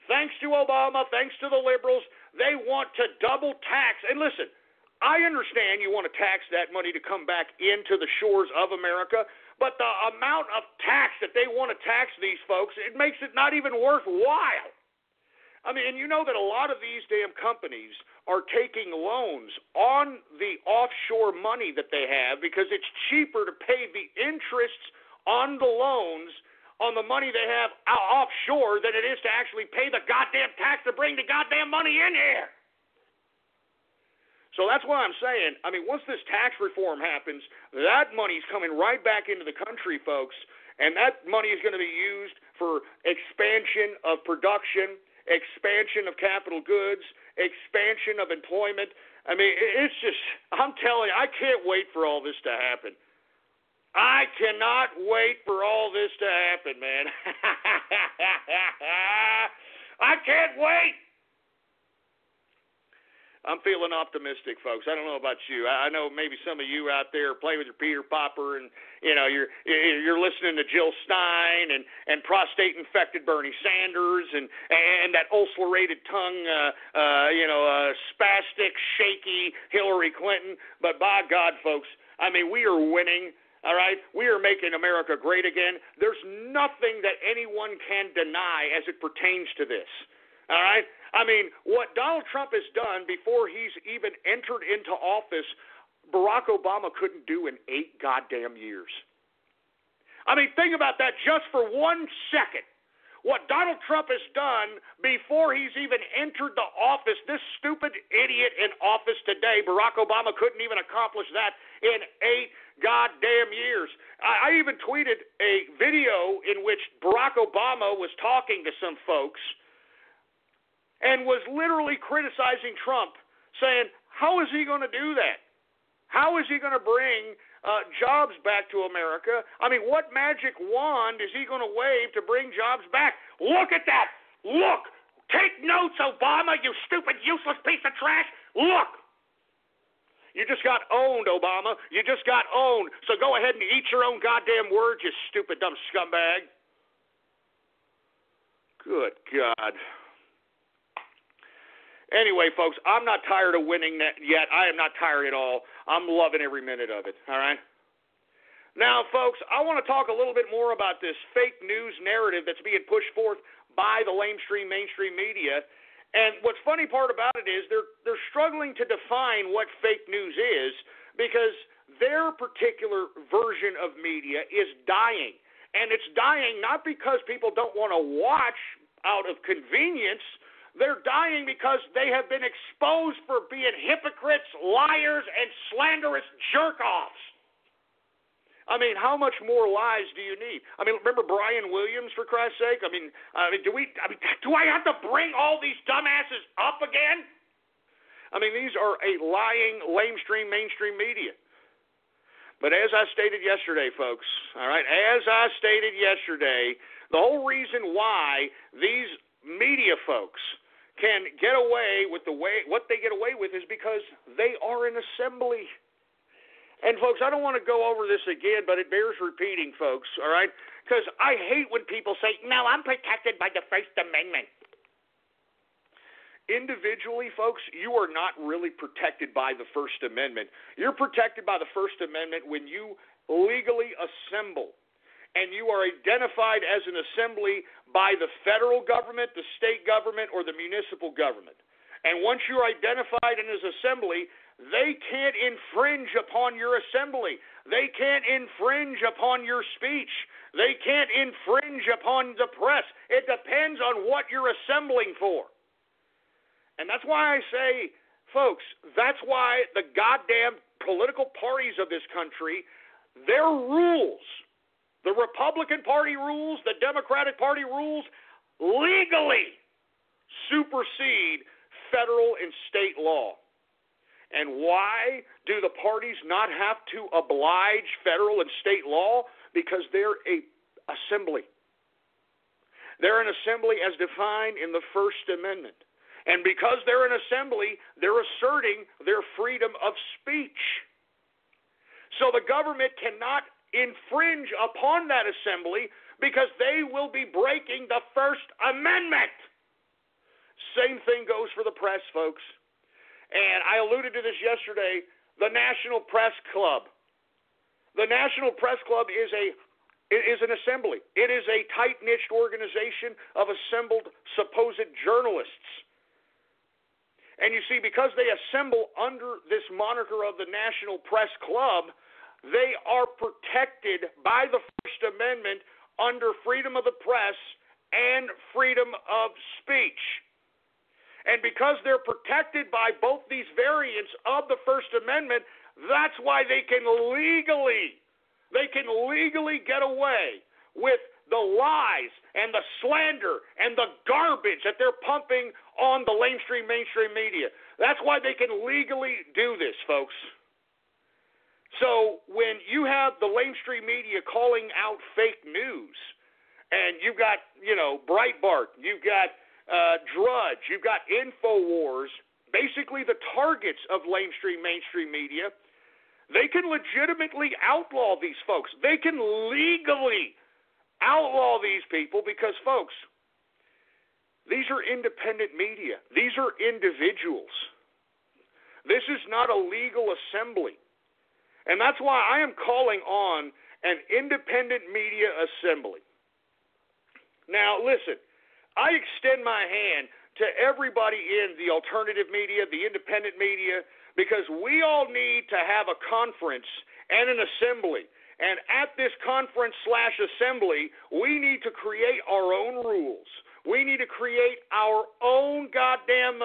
Thanks to Obama, thanks to the liberals, they want to double tax. And listen, I understand you want to tax that money to come back into the shores of America, but the amount of tax that they want to tax these folks, it makes it not even worthwhile. I mean, and you know that a lot of these damn companies are taking loans on the offshore money that they have because it's cheaper to pay the interests on the loans on the money they have offshore than it is to actually pay the goddamn tax to bring the goddamn money in here. So that's why I'm saying, I mean, once this tax reform happens, that money's coming right back into the country, folks, and that money is going to be used for expansion of production, expansion of capital goods, expansion of employment. I mean, it's just, I'm telling you, I can't wait for all this to happen. I cannot wait for all this to happen, man. I can't wait. I'm feeling optimistic, folks. I don't know about you. I know maybe some of you out there play with your Peter Popper, and you know you're listening to Jill Stein and prostate-infected Bernie Sanders and that ulcerated tongue, spastic, shaky Hillary Clinton. But by God, folks, I mean we are winning. All right, we are making America great again. There's nothing that anyone can deny as it pertains to this. All right. I mean, what Donald Trump has done before he's even entered into office, Barack Obama couldn't do in 8 goddamn years. I mean, think about that just for 1 second. What Donald Trump has done before he's even entered the office, this stupid idiot in office today, Barack Obama couldn't even accomplish that in 8 goddamn years. I even tweeted a video in which Barack Obama was talking to some folks and was literally criticizing Trump, saying, how is he going to do that? How is he going to bring jobs back to America? I mean, what magic wand is he going to wave to bring jobs back? Look at that. Look. Take notes, Obama, you stupid, useless piece of trash. Look. You just got owned, Obama. You just got owned. So go ahead and eat your own goddamn words, you stupid, dumb scumbag. Good God. Anyway, folks, I'm not tired of winning yet. I am not tired at all. I'm loving every minute of it, all right? Now, folks, I want to talk a little bit more about this fake news narrative that's being pushed forth by the mainstream media. And what's funny part about it is they're struggling to define what fake news is because their particular version of media is dying. And it's dying not because people don't want to watch out of convenience. They're dying because they have been exposed for being hypocrites, liars, and slanderous jerk-offs. I mean, how much more lies do you need? I mean, remember Brian Williams, for Christ's sake? I mean, do I have to bring all these dumbasses up again? I mean, these are a lying, lamestream, mainstream media. But as I stated yesterday, folks, all right, as I stated yesterday, the whole reason why these media folks can get away with what they get away with is because they are an assembly. And, folks, I don't want to go over this again, but it bears repeating, folks, all right? Because I hate when people say, no, I'm protected by the First Amendment. Individually, folks, you are not really protected by the First Amendment. You're protected by the First Amendment when you legally assemble. And you are identified as an assembly by the federal government, the state government, or the municipal government. And once you're identified in as assembly, they can't infringe upon your assembly. They can't infringe upon your speech. They can't infringe upon the press. It depends on what you're assembling for. And that's why I say, folks, that's why the goddamn political parties of this country, their rules, the Republican Party rules, the Democratic Party rules, legally supersede federal and state law. And why do the parties not have to oblige federal and state law? Because they're an assembly. They're an assembly as defined in the First Amendment. And because they're an assembly, they're asserting their freedom of speech. So the government cannot infringe upon that assembly because they will be breaking the First Amendment. Same thing goes for the press, folks. And I alluded to this yesterday, the National Press Club. The National Press Club is an assembly. It is a tight-knit organization of assembled supposed journalists. And you see, because they assemble under this moniker of the National Press Club, they are protected by the First Amendment under freedom of the press and freedom of speech. And because they're protected by both these variants of the First Amendment, that's why they can legally get away with the lies and the slander and the garbage that they're pumping on the mainstream media. That's why they can legally do this, folks. So when you have the mainstream media calling out fake news, and you've got, Breitbart, you've got Drudge, you've got InfoWars, basically the targets of mainstream media, they can legitimately outlaw these folks. They can legally outlaw these people because, folks, these are independent media. These are individuals. This is not a legal assembly. And that's why I am calling on an independent media assembly. Now, listen, I extend my hand to everybody in the alternative media, the independent media, because we all need to have a conference and an assembly. And at this conference/assembly, we need to create our own rules. We need to create our own goddamn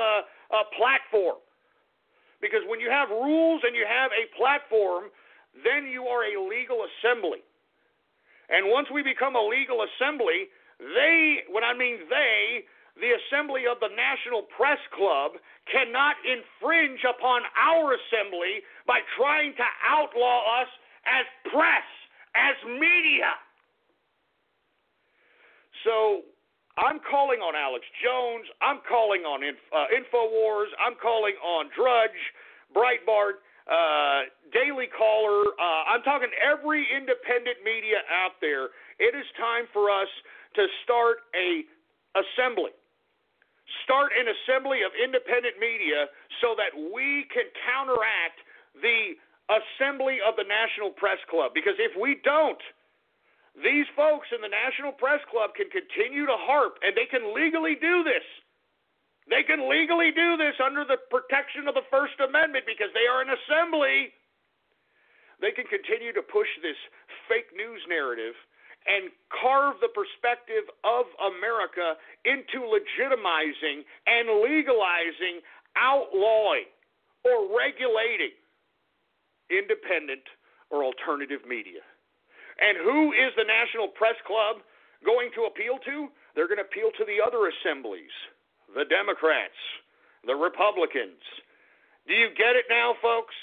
platform. Because when you have rules and you have a platform, then you are a legal assembly. And once we become a legal assembly, the assembly of the National Press Club cannot infringe upon our assembly by trying to outlaw us as press, as media. So I'm calling on Alex Jones. I'm calling on InfoWars. I'm calling on Drudge, Breitbart, Daily Caller. I'm talking every independent media out there. It is time for us to start a assembly. Start an assembly of independent media so that we can counteract the assembly of the National Press Club. Because if we don't, these folks in the National Press Club can continue to harp, and they can legally do this. They can legally do this under the protection of the First Amendment because they are an assembly. They can continue to push this fake news narrative and carve the perspective of America into legitimizing and legalizing, outlawing, or regulating independent or alternative media. And who is the National Press Club going to appeal to? They're going to appeal to the other assemblies, the Democrats, the Republicans. Do you get it now, folks?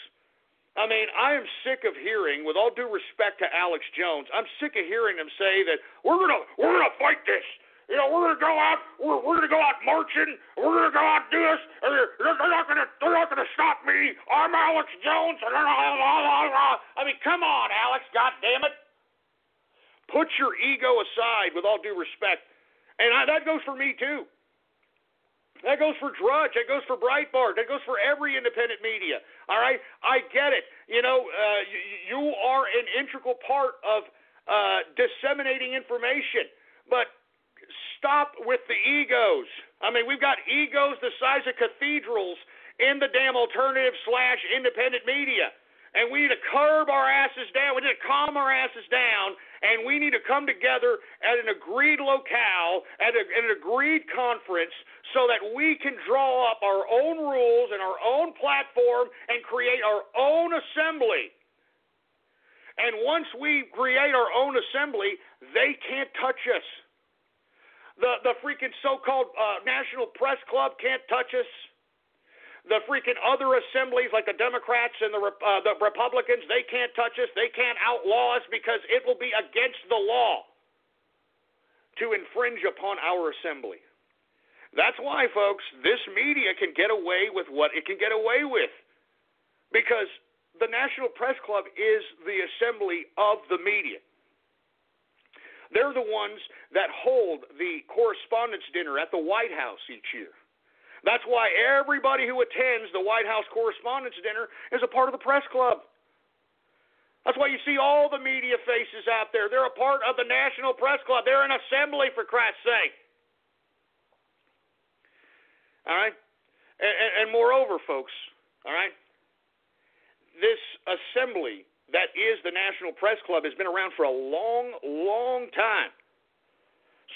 I mean, I am sick of hearing, with all due respect to Alex Jones, I'm sick of hearing them say that we're gonna fight this. You know, we're gonna go out marching. We're gonna go out and do this. And they're not gonna stop me. I'm Alex Jones. I mean, come on, Alex. God damn it. Put your ego aside, with all due respect, and that goes for me too. That goes for Drudge. That goes for Breitbart. That goes for every independent media. All right? I get it. You know, you are an integral part of disseminating information. But stop with the egos. I mean, we've got egos the size of cathedrals in the damn alternative/independent media. And we need to curb our asses down. We need to calm our asses down. And we need to come together at an agreed locale, at an agreed conference, so that we can draw up our own rules and our own platform and create our own assembly. And once we create our own assembly, they can't touch us. The freaking so-called National Press Club can't touch us. The freaking other assemblies like the Democrats and the Republicans, they can't touch us. They can't outlaw us because it will be against the law to infringe upon our assembly. That's why, folks, this media can get away with what it can get away with, because the National Press Club is the assembly of the media. They're the ones that hold the Correspondents' Dinner at the White House each year. That's why everybody who attends the White House Correspondents' Dinner is a part of the press club. That's why you see all the media faces out there. They're a part of the National Press Club. They're an assembly, for Christ's sake. All right? And moreover, folks, all right, this assembly that is the National Press Club has been around for a long, long time.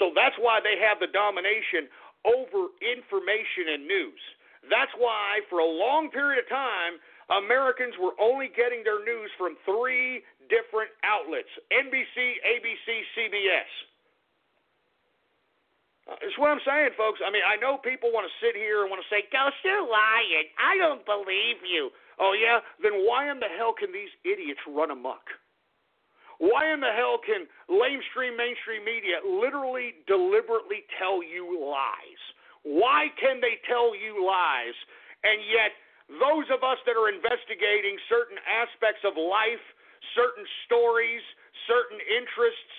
So that's why they have the domination over information and news. That's why, for a long period of time, Americans were only getting their news from 3 different outlets: NBC, ABC, CBS. That's what I'm saying, folks. I mean, I know people want to sit here and want to say, "Ghost, you're lying. I don't believe you." Oh, yeah? Then why in the hell can these idiots run amok? Why in the hell can mainstream media literally, deliberately tell you lies? Why can they tell you lies? And yet, those of us that are investigating certain aspects of life, certain stories, certain interests,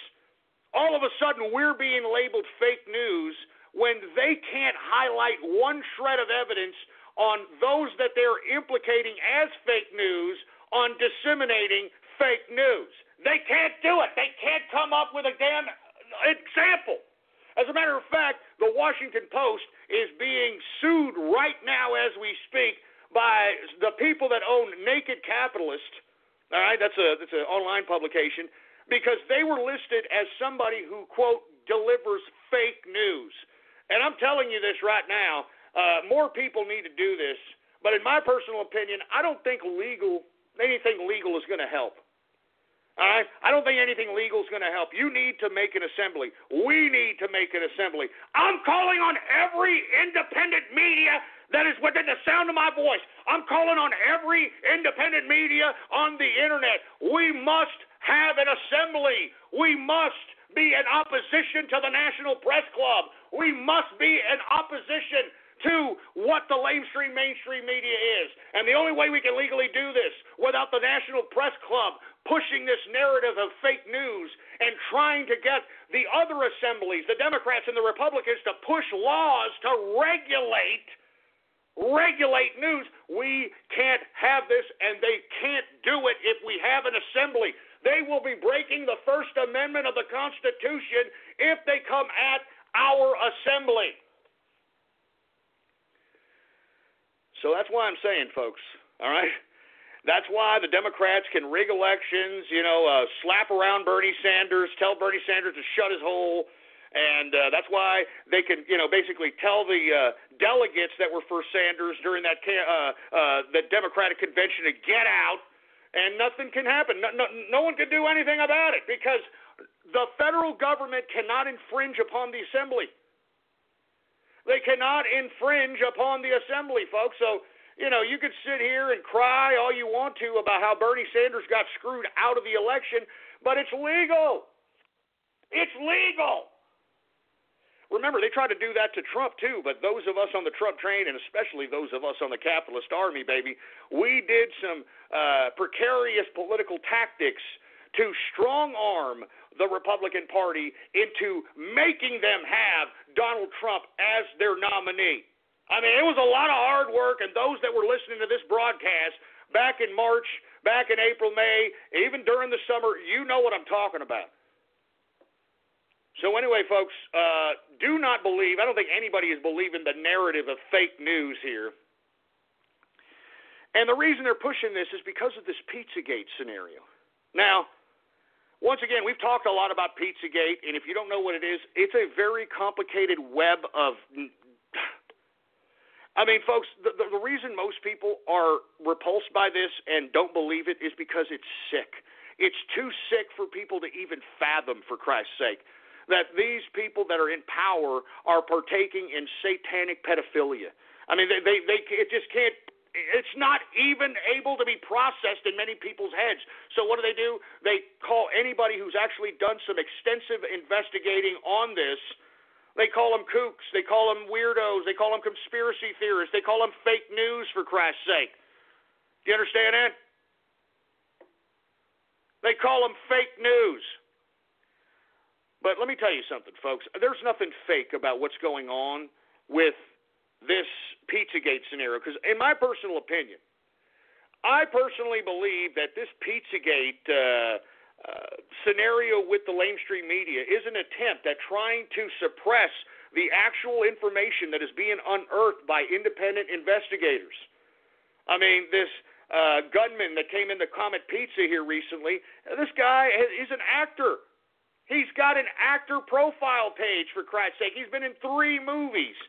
all of a sudden we're being labeled fake news when they can't highlight one shred of evidence on those that they're implicating as fake news on disseminating fake news. They can't do it. They can't come up with a damn example. As a matter of fact, the Washington Post is being sued right now as we speak by the people that own Naked Capitalist. All right, that's an online publication, because they were listed as somebody who, quote, delivers fake news. And I'm telling you this right now, more people need to do this. But in my personal opinion, I don't think anything legal is going to help. All right? I don't think anything legal is going to help. You need to make an assembly. We need to make an assembly. I'm calling on every independent media that is within the sound of my voice. I'm calling on every independent media on the internet. We must have an assembly. We must be in opposition to the National Press Club. We must be in opposition to what the mainstream media is. And the only way we can legally do this without the National Press Club pushing this narrative of fake news and trying to get the other assemblies, the Democrats and the Republicans, to push laws to regulate news. We can't have this, and they can't do it if we have an assembly. They will be breaking the First Amendment of the Constitution if they come at our assembly. So that's why I'm saying, folks, all right? That's why the Democrats can rig elections, slap around Bernie Sanders, tell Bernie Sanders to shut his hole, and that's why they can, basically tell the delegates that were for Sanders during that the Democratic convention to get out, and nothing can happen. No one can do anything about it because the federal government cannot infringe upon the assembly. They cannot infringe upon the assembly, folks. So, you could sit here and cry all you want to about how Bernie Sanders got screwed out of the election, but it's legal. It's legal. Remember, they tried to do that to Trump, too, but those of us on the Trump train, and especially those of us on the capitalist army, baby, we did some precarious political tactics to strong-arm the Republican Party into making them have Donald Trump as their nominee. I mean, it was a lot of hard work, and those that were listening to this broadcast back in March, back in April, May, even during the summer, you know what I'm talking about. So anyway, folks, do not believe, I don't think anybody is believing the narrative of fake news here. And the reason they're pushing this is because of this Pizzagate scenario. Now, once again, we've talked a lot about Pizzagate, and if you don't know what it is, it's a very complicated web of, I mean, folks, the reason most people are repulsed by this and don't believe it is because it's sick. It's too sick for people to even fathom, for Christ's sake, that these people that are in power are partaking in satanic pedophilia. I mean, it just can't, it's not even able to be processed in many people's heads. So what do? They call anybody who's actually done some extensive investigating on this, they call them kooks, they call them weirdos, they call them conspiracy theorists, they call them fake news, for Christ's sake. Do you understand that? They call them fake news. But let me tell you something, folks. There's nothing fake about what's going on with this Pizzagate scenario. Because in my personal opinion, I personally believe that this Pizzagate scenario with the lamestream media is an attempt at trying to suppress the actual information that is being unearthed by independent investigators. I mean, this gunman that came into Comet Pizza here recently, this guy is an actor. He's got an actor profile page, for Christ's sake. He's been in 3 movies.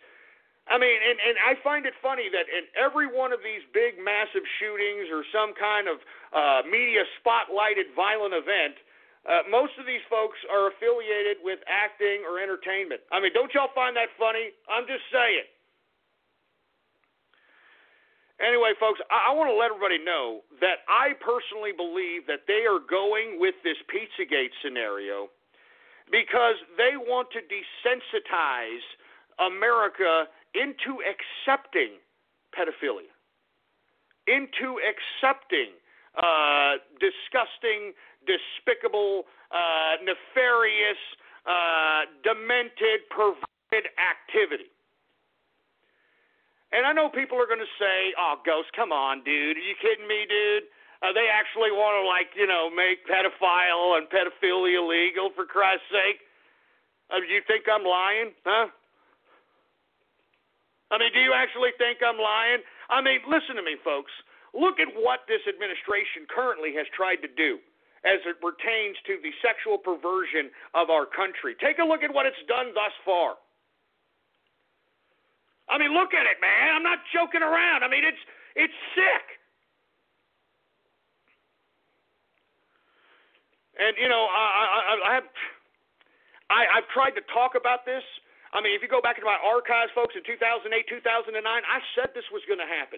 I mean, and I find it funny that in every one of these big, massive shootings or some kind of media spotlighted violent event, most of these folks are affiliated with acting or entertainment. I mean, don't y'all find that funny? I'm just saying. Anyway, folks, I want to let everybody know that I personally believe that they are going with this Pizzagate scenario because they want to desensitize America into accepting pedophilia, into accepting disgusting, despicable, nefarious, demented, perverted activity. And I know people are going to say, oh, Ghost, come on, dude. Are you kidding me, dude? They actually want to, make pedophile and pedophilia legal, for Christ's sake. You think I'm lying, huh? I mean, do you actually think I'm lying? I mean, listen to me, folks. Look at what this administration currently has tried to do as it pertains to the sexual perversion of our country. Take a look at what it's done thus far. I mean, look at it, man. I'm not joking around. I mean, it's sick. And, I've tried to talk about this. I mean, if you go back into my archives, folks, in 2008, 2009, I said this was going to happen.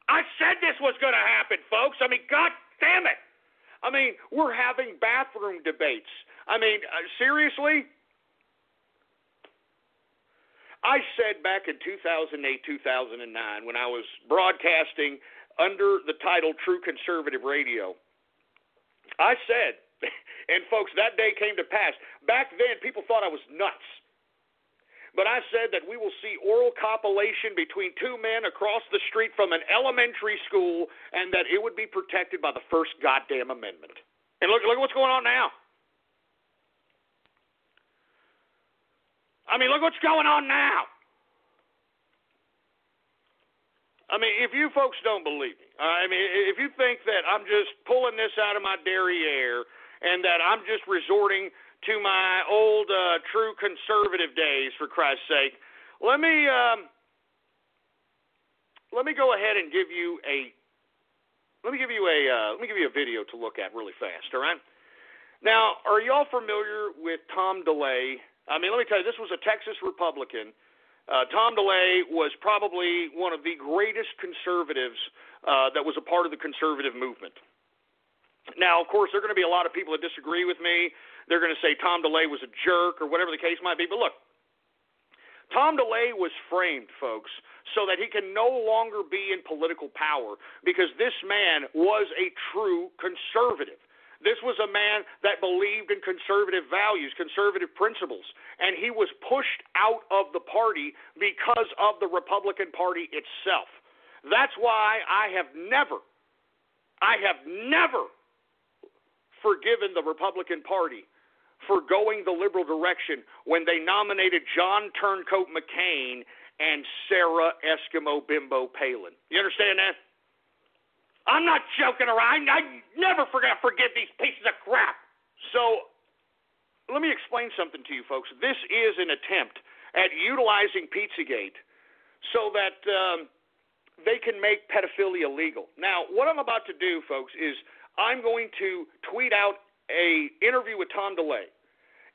I said this was going to happen, folks. I mean, God damn it. I mean, we're having bathroom debates. I mean, seriously? I said back in 2008, 2009, when I was broadcasting under the title True Conservative Radio, I said, and folks, that day came to pass. Back then, people thought I was nuts. But I said that we will see oral copulation between 2 men across the street from an elementary school, and that it would be protected by the First Goddamn Amendment. And look what's going on now. I mean, look what's going on now. I mean, if you folks don't believe me, I mean, if you think that I'm just pulling this out of my derriere and that I'm just resorting to my old true conservative days, for Christ's sake, let me go ahead and give you a you a video to look at really fast, all right? Now, are y'all familiar with Tom DeLay? I mean, let me tell you, this was a Texas Republican. Tom DeLay was probably one of the greatest conservatives that was a part of the conservative movement. Now, of course, there are going to be a lot of people that disagree with me. They're going to say Tom DeLay was a jerk or whatever the case might be. But look, Tom DeLay was framed, folks, so that he can no longer be in political power because this man was a true conservative. This was a man that believed in conservative values, conservative principles, and he was pushed out of the party because of the Republican Party itself. That's why I have never forgiven the Republican Party for going the liberal direction when they nominated John Turncoat McCain and Sarah Eskimo Bimbo Palin. You understand that? I'm not joking around. I never forgive these pieces of crap. So let me explain something to you, folks. This is an attempt at utilizing Pizzagate so that they can make pedophilia legal. Now, what I'm about to do, folks, is I'm going to tweet out an interview with Tom DeLay.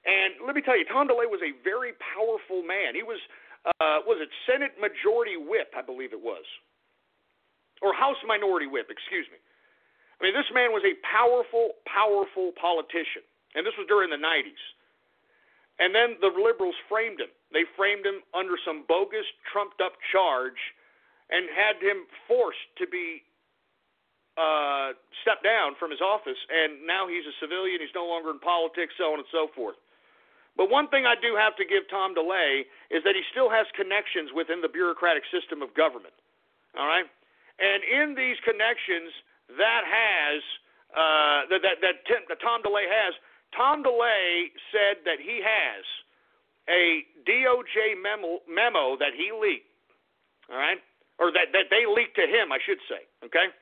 And let me tell you, Tom DeLay was a very powerful man. He was it Senate Majority Whip, I believe it was. Or House Minority Whip, excuse me. I mean, this man was a powerful, powerful politician. And this was during the 90s. And then the liberals framed him. They framed him under some bogus, trumped-up charge and had him forced to be stepped down from his office. And now he's a civilian. He's no longer in politics, so on and so forth. But one thing I do have to give Tom DeLay is that he still has connections within the bureaucratic system of government. All right? And in these connections that Tom DeLay has, Tom DeLay said that he has a DOJ memo that he leaked, all right? Or that they leaked to him, I should say, okay?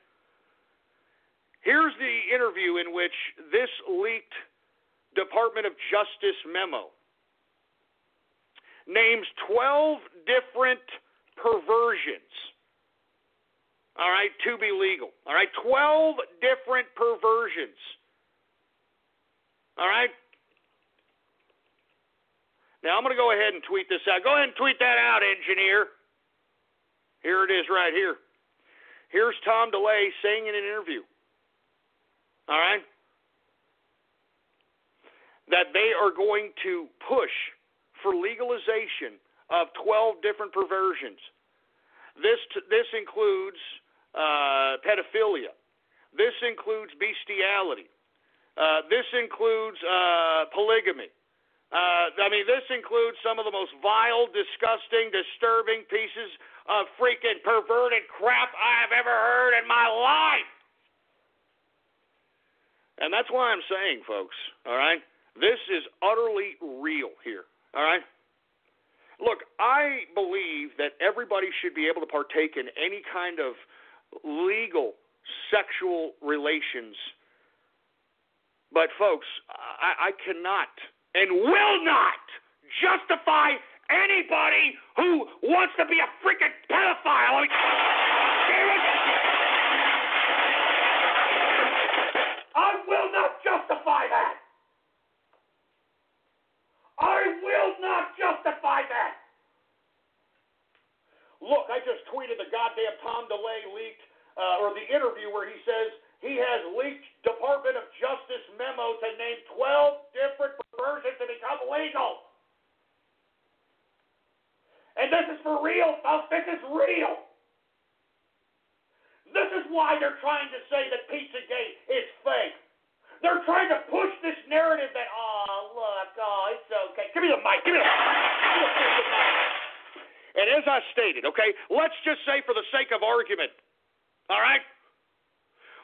Here's the interview in which this leaked Department of Justice memo names 12 different perversions, all right, to be legal. All right, 12 different perversions. All right? Now, I'm going to go ahead and tweet this out. Go ahead and tweet that out, engineer. Here it is right here. Here's Tom DeLay saying in an interview, all right, that they are going to push for legalization of 12 different perversions. This includes pedophilia. This includes bestiality. This includes polygamy. This includes some of the most vile, disgusting, disturbing pieces of freaking perverted crap I have ever heard in my life. And that's why I'm saying, folks, all right, this is utterly real here, all right? Look, I believe that everybody should be able to partake in any kind of legal sexual relations. But, folks, I cannot and will not justify anybody who wants to be a freaking pedophile. I will not justify that. I will not justify that. Look, I just tweeted the goddamn Tom DeLay leaked, or the interview where he says he has leaked Department of Justice memo to name 12 different perversions to become legal. And this is for real, folks. This is real. This is why they're trying to say that Pizzagate is fake. They're trying to push this narrative that, it's okay. Give me the mic. Give me the mic. And as I stated, okay, let's just say for the sake of argument, all right?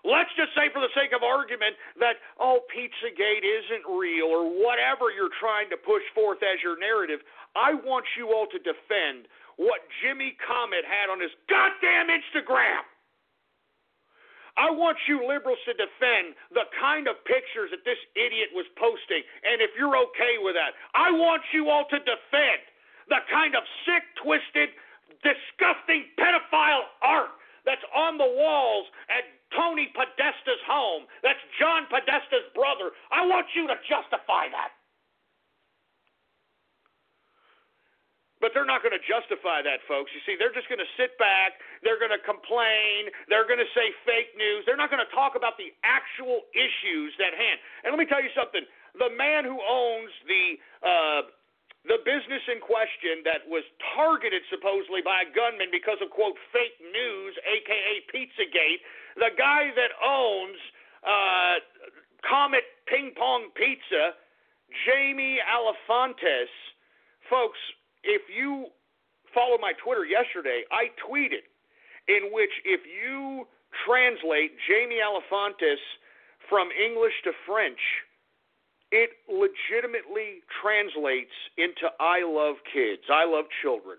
Let's just say for the sake of argument that, Pizzagate isn't real or whatever you're trying to push forth as your narrative. I want you all to defend what Jimmy Comet had on his goddamn Instagram. I want you liberals to defend the kind of pictures that this idiot was posting, and if you're okay with that, I want you all to defend the kind of sick, twisted, disgusting pedophile art that's on the walls at Tony Podesta's home. That's John Podesta's brother. I want you to justify that. But they're not going to justify that, folks. You see, they're just going to sit back. They're going to complain. They're going to say fake news. They're not going to talk about the actual issues at hand. And let me tell you something. The man who owns the business in question that was targeted supposedly by a gunman because of, quote, fake news, a.k.a. Pizzagate, the guy that owns Comet Ping Pong Pizza, Jamie Alefantis, folks, if you follow my Twitter yesterday, I tweeted in which if you translate Jamie Alefantis from English to French, it legitimately translates into I love kids, I love children.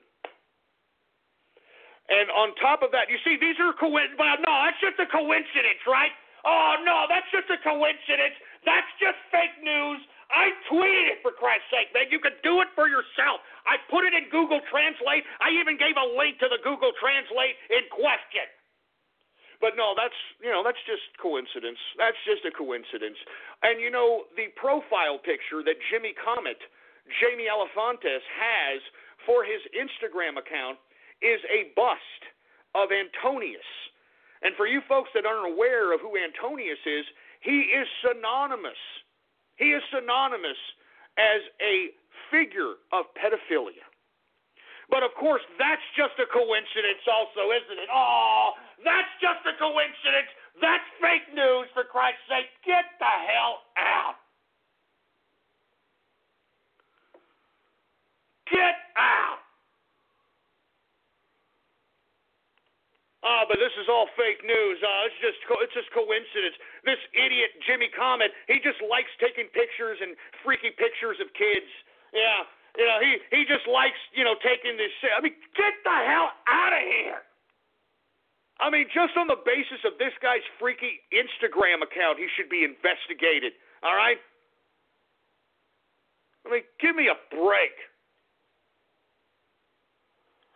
And on top of that, you see, these are coincidences. Well, no, that's just a coincidence, right? Oh, no, that's just a coincidence. That's just fake news. I tweeted it, for Christ's sake, man. You can do it for yourself. I put it in Google Translate. I even gave a link to the Google Translate in question. But no, that's just coincidence. That's just a coincidence. And, the profile picture that Jamie Alefantis has for his Instagram account is a bust of Antonius. And for you folks that aren't aware of who Antonius is, he is synonymous. He is synonymous as a figure of pedophilia. But, of course, that's just a coincidence also, isn't it? Oh, that's just a coincidence. That's fake news, for Christ's sake. Get the hell out. Get out. But this is all fake news. It's just coincidence. This idiot Jimmy Comet, he just likes taking pictures and freaky pictures of kids. Yeah, he just likes taking this. I mean, get the hell out of here. I mean, just on the basis of this guy's freaky Instagram account, he should be investigated. All right. I mean, give me a break.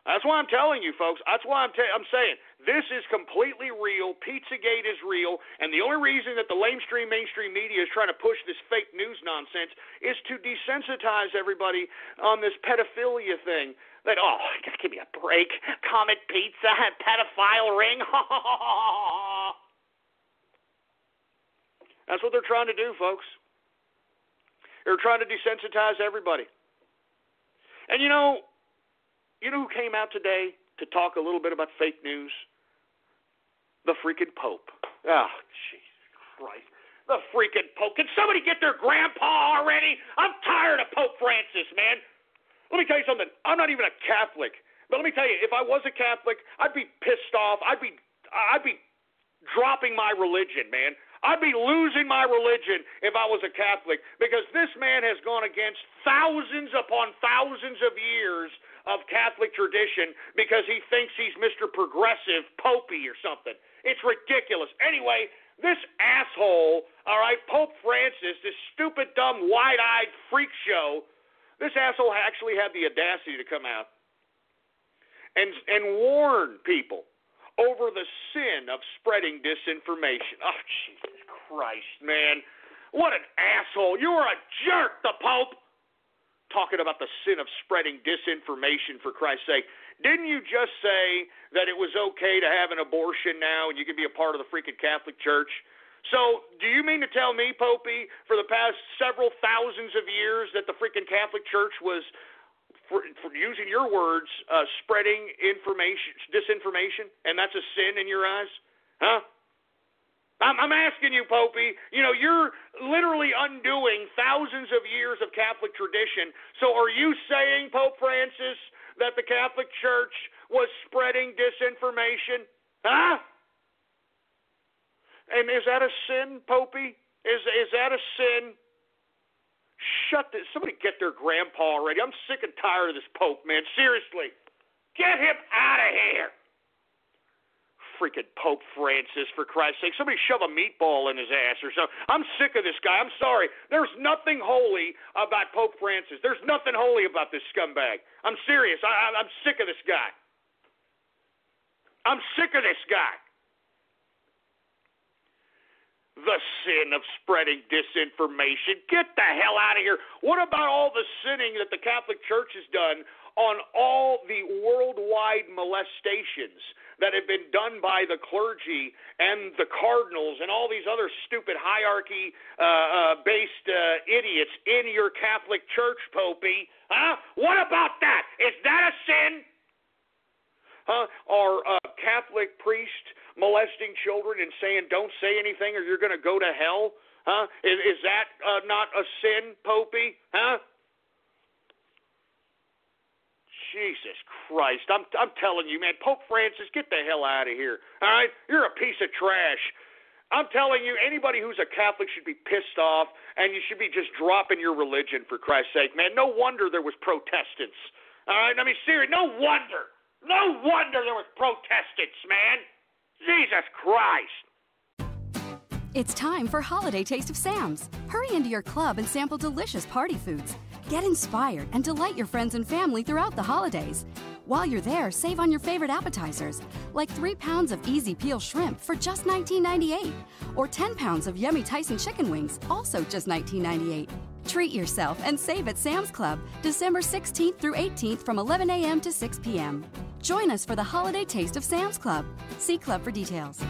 That's why I'm telling you, folks. That's why I'm saying this is completely real. Pizzagate is real. And the only reason that the mainstream media is trying to push this fake news nonsense is to desensitize everybody on this pedophilia thing. That, give me a break. Comet Pizza, pedophile ring. That's what they're trying to do, folks. They're trying to desensitize everybody. And you know who came out today to talk a little bit about fake news? The freaking Pope. Oh, Jesus Christ. The freaking Pope. Can somebody get their grandpa already? I'm tired of Pope Francis, man. Let me tell you something. I'm not even a Catholic. But let me tell you, if I was a Catholic, I'd be pissed off. I'd be dropping my religion, man. I'd be losing my religion if I was a Catholic, because this man has gone against thousands upon thousands of years of Catholic tradition because he thinks he's Mr. Progressive Popey or something. It's ridiculous. Anyway, this asshole, all right, Pope Francis, this stupid, dumb, wide-eyed freak show, this asshole actually had the audacity to come out and warn people over the sin of spreading disinformation. Oh, Jesus Christ, man. What an asshole. You are a jerk, the Pope. Talking about the sin of spreading disinformation, for Christ's sake. Didn't you just say that it was okay to have an abortion now and you can be a part of the freaking Catholic Church? So do you mean to tell me, Popey, for the past several thousands of years that the freaking Catholic Church was, for using your words, spreading disinformation, and that's a sin in your eyes? Huh? I'm asking you, Popey, you're literally undoing thousands of years of Catholic tradition. So are you saying, Pope Francis, that the Catholic Church was spreading disinformation? Huh? And is that a sin, Popey? Is that a sin? Somebody get their grandpa already. I'm sick and tired of this Pope, man. Seriously. Get him out of here. Freaking Pope Francis, for Christ's sake. Somebody shove a meatball in his ass or something. I'm sick of this guy. I'm sorry. There's nothing holy about Pope Francis. There's nothing holy about this scumbag. I'm serious. I'm sick of this guy. I'm sick of this guy. the sin of spreading disinformation. Get the hell out of here. What about all the sinning that the Catholic Church has done on all the worldwide molestations that have been done by the clergy and the cardinals and all these other stupid hierarchy-based idiots in your Catholic Church, Popey? Huh? What about that? Is that a sin? Huh? Are Catholic priests molesting children and saying don't say anything or you're going to go to hell? Huh? Is that not a sin, Popey? Huh? Jesus Christ. I'm telling you, man, Pope Francis, get the hell out of here. All right? You're a piece of trash. I'm telling you, anybody who's a Catholic should be pissed off, and you should be just dropping your religion, for Christ's sake, man. No wonder there was Protestants. All right? I mean, seriously, no wonder. No wonder there was Protestants, man. Jesus Christ. It's time for Holiday Taste of Sam's. Hurry into your club and sample delicious party foods. Get inspired and delight your friends and family throughout the holidays. While you're there, save on your favorite appetizers, like 3 pounds of easy peel shrimp for just $19.98, or 10 pounds of yummy Tyson chicken wings, also just $19.98. Treat yourself and save at Sam's Club, December 16th through 18th from 11 a.m. to 6 p.m. Join us for the Holiday Taste of Sam's Club. See Club for details.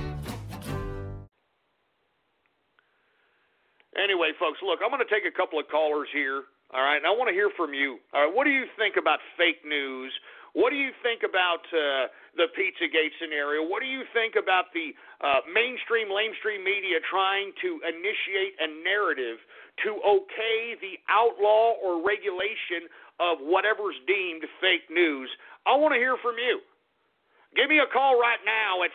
Anyway, folks, look, I'm going to take a couple of callers here, all right, and I want to hear from you. All right, what do you think about fake news? What do you think about the Pizzagate scenario? What do you think about the mainstream, lamestream media trying to initiate a narrative to okay the outlaw or regulation of whatever's deemed fake news? I want to hear from you. Give me a call right now at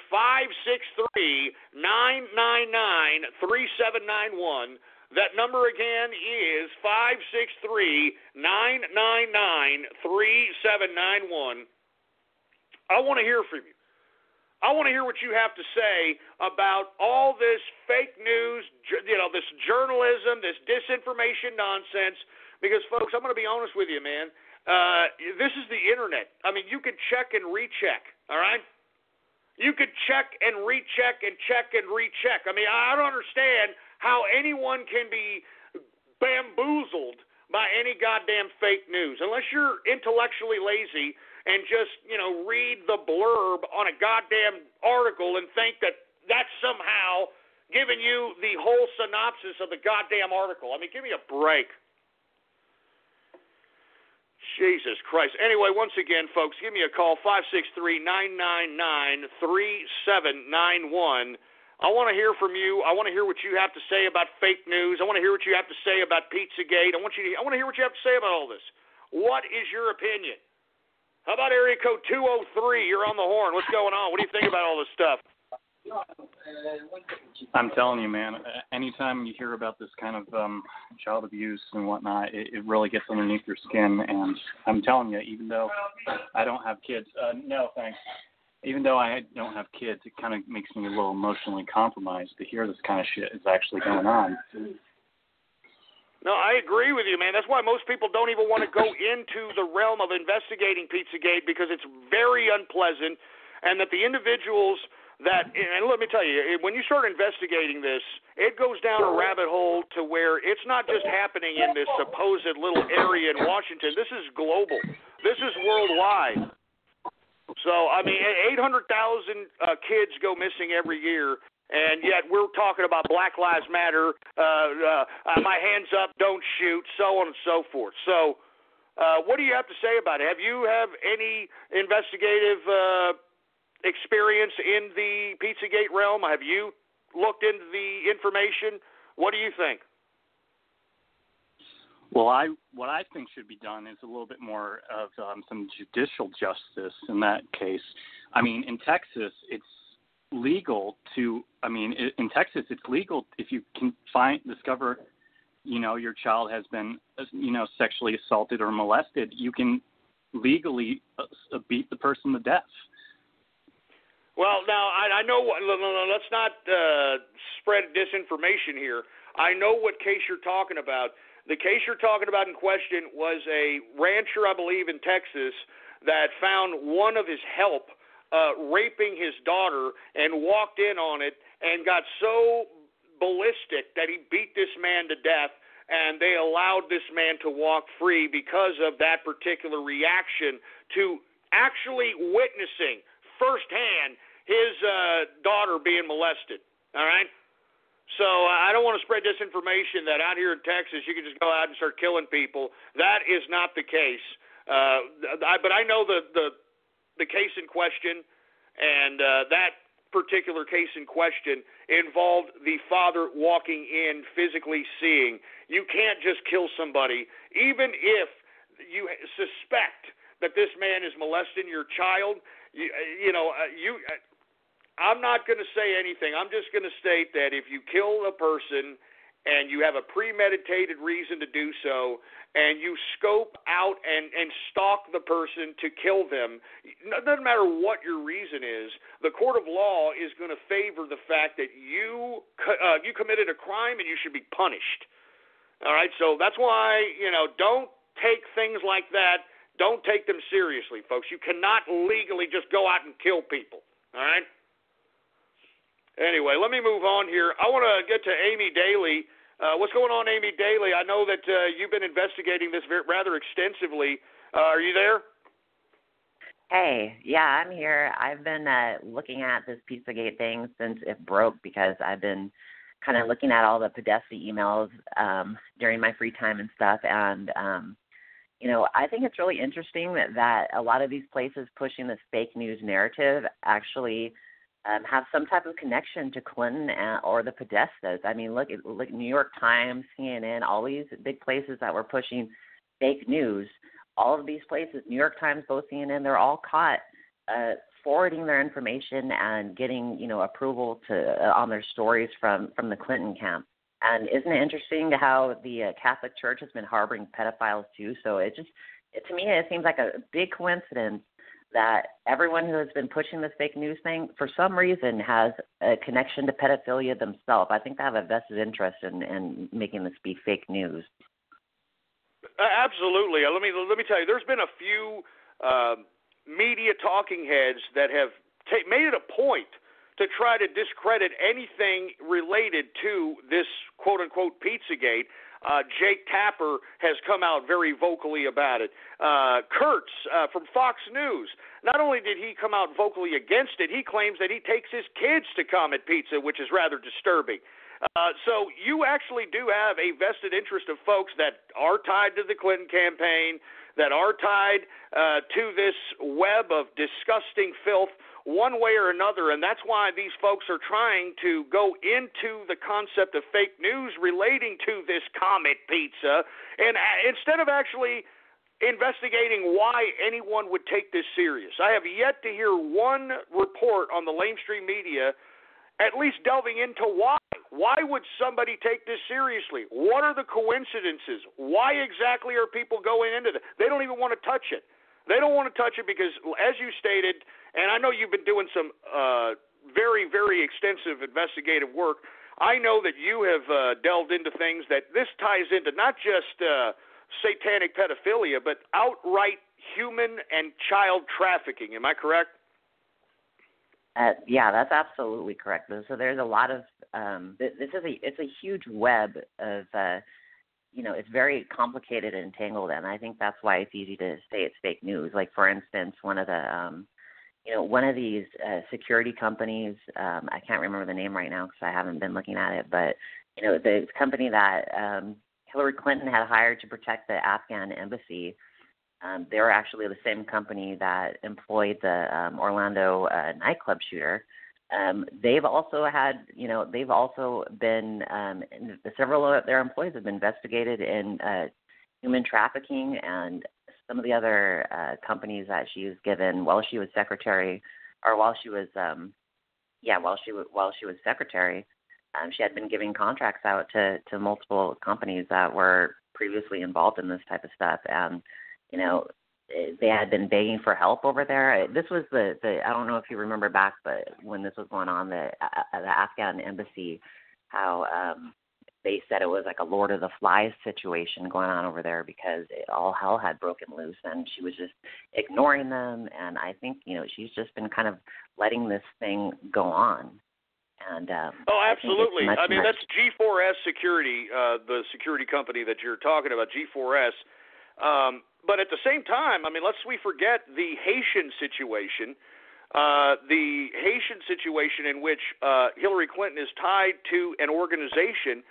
563-999-3791. That number again is 563-999-3791. I want to hear from you. I want to hear what you have to say about all this fake news, this journalism, this disinformation nonsense. Because, folks, I'm going to be honest with you, man. This is the internet. I mean, you can check and recheck, all right? You could check and recheck and check and recheck. I mean, I don't understand how anyone can be bamboozled by any goddamn fake news. Unless you're intellectually lazy and just, read the blurb on a goddamn article and think that that's somehow giving you the whole synopsis of the goddamn article. I mean, give me a break. Jesus Christ. Anyway, once again, folks, give me a call, 563-999-3791. I want to hear from you. I want to hear what you have to say about fake news. I want to hear what you have to say about Pizzagate. I want to hear what you have to say about all this. What is your opinion? How about area code 203? You're on the horn. What's going on? What do you think about all this stuff? I'm telling you, man, anytime you hear about this kind of child abuse and whatnot, it really gets underneath your skin. And I'm telling you, even though I don't have kids, no thanks. Even though I don't have kids, it kind of makes me a little emotionally compromised to hear this kind of shit is actually going on. No, I agree with you, man. That's why most people don't even want to go into the realm of investigating Pizzagate, because it's very unpleasant, and that the individuals that, and let me tell you, when you start investigating this, it goes down a rabbit hole to where it's not just happening in this supposed little area in Washington. This is global. This is worldwide. So, I mean, 800,000 kids go missing every year, and yet we're talking about Black Lives Matter, my hands up, don't shoot, so on and so forth. So what do you have to say about it? Have you have any investigative experience in the Pizzagate realm? Have you looked into the information? What do you think? Well, what I think should be done is a little bit more of some judicial justice in that case. I mean, in Texas, it's legal in Texas, it's legal if you can discover, your child has been, sexually assaulted or molested, you can legally beat the person to death. Well, now, I know, let's not spread disinformation here. I know what case you're talking about. The case you're talking about in question was a rancher, I believe, in Texas that found one of his help raping his daughter and walked in on it and got so ballistic that he beat this man to death, and they allowed this man to walk free because of that particular reaction to actually witnessing firsthand his daughter being molested. All right? So I don't want to spread disinformation that out here in Texas you can just go out and start killing people. That is not the case. But I know the case in question, and that particular case in question involved the father walking in, physically seeing. You can't just kill somebody, even if you suspect that this man is molesting your child. I'm not going to say anything. I'm just going to state that if you kill a person and you have a premeditated reason to do so, and you scope out and stalk the person to kill them, it doesn't matter what your reason is, the court of law is going to favor the fact that you committed a crime and you should be punished. All right, so that's why, don't take things like that, don't take them seriously, folks. You cannot legally just go out and kill people. All right? Anyway, let me move on here. I want to get to Amy Daly. What's going on, Amy Daly? I know that you've been investigating this rather extensively. Are you there? Hey, yeah, I'm here. I've been looking at this Pizzagate thing since it broke because I've been kind of looking at all the Podesta emails during my free time and stuff. And, I think it's really interesting that a lot of these places pushing this fake news narrative actually have some type of connection to Clinton or the Podestas. I mean, look, New York Times, CNN, all these big places that were pushing fake news, all of these places, New York Times, both CNN, they're all caught forwarding their information and getting, approval on their stories from the Clinton camp. And isn't it interesting how the Catholic Church has been harboring pedophiles too? So to me, it seems like a big coincidence that everyone who has been pushing this fake news thing, for some reason, has a connection to pedophilia themselves. I think they have a vested interest in making this be fake news. Absolutely. Let me tell you, there's been a few media talking heads that have made it a point to try to discredit anything related to this quote-unquote Pizzagate. Jake Tapper has come out very vocally about it. Kurtz from Fox News, not only did he come out vocally against it, he claims that he takes his kids to Comet Pizza, which is rather disturbing. So you actually do have a vested interest of folks that are tied to the Clinton campaign, that are tied to this web of disgusting filth one way or another, and that's why these folks are trying to go into the concept of fake news relating to this Comet Pizza, and instead of actually investigating why anyone would take this serious. I have yet to hear one report on the mainstream media at least delving into why. Why would somebody take this seriously? What are the coincidences? Why exactly are people going into this? They don't even want to touch it. They don't want to touch it because, as you stated, and I know you've been doing some very, very extensive investigative work, I know that you have delved into things that this ties into not just satanic pedophilia, but outright human and child trafficking. Am I correct? Yeah, that's absolutely correct. So there's a lot of it's a huge web of it's very complicated and entangled, and I think that's why it's easy to say it's fake news. Like, for instance, one of these security companies, I can't remember the name right now because I haven't been looking at it, but the company that Hillary Clinton had hired to protect the Afghan embassy, they were actually the same company that employed the Orlando nightclub shooter. They've also been several of their employees have been investigated in human trafficking, and some of the other companies that she was given while she was secretary, or while she was secretary, she had been giving contracts out to multiple companies that were previously involved in this type of stuff, and they had been begging for help over there. This was the I don't know if you remember back, but when this was going on, the Afghan embassy, how they said it was like a Lord of the Flies situation going on over there because all hell had broken loose, and she was just ignoring them. And I think she's just been kind of letting this thing go on. And absolutely. I mean, that's G4S Security, the security company that you're talking about, G4S. But at the same time, I mean, lest we forget the Haitian situation. In which Hillary Clinton is tied to an organization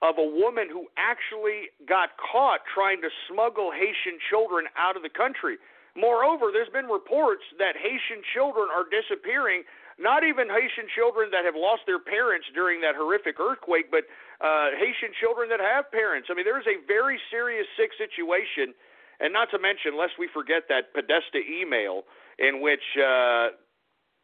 of a woman who actually got caught trying to smuggle Haitian children out of the country. Moreover, there's been reports that Haitian children are disappearing, not even Haitian children that have lost their parents during that horrific earthquake, but Haitian children that have parents. I mean, there is a very serious, sick situation, and not to mention, lest we forget that Podesta email in which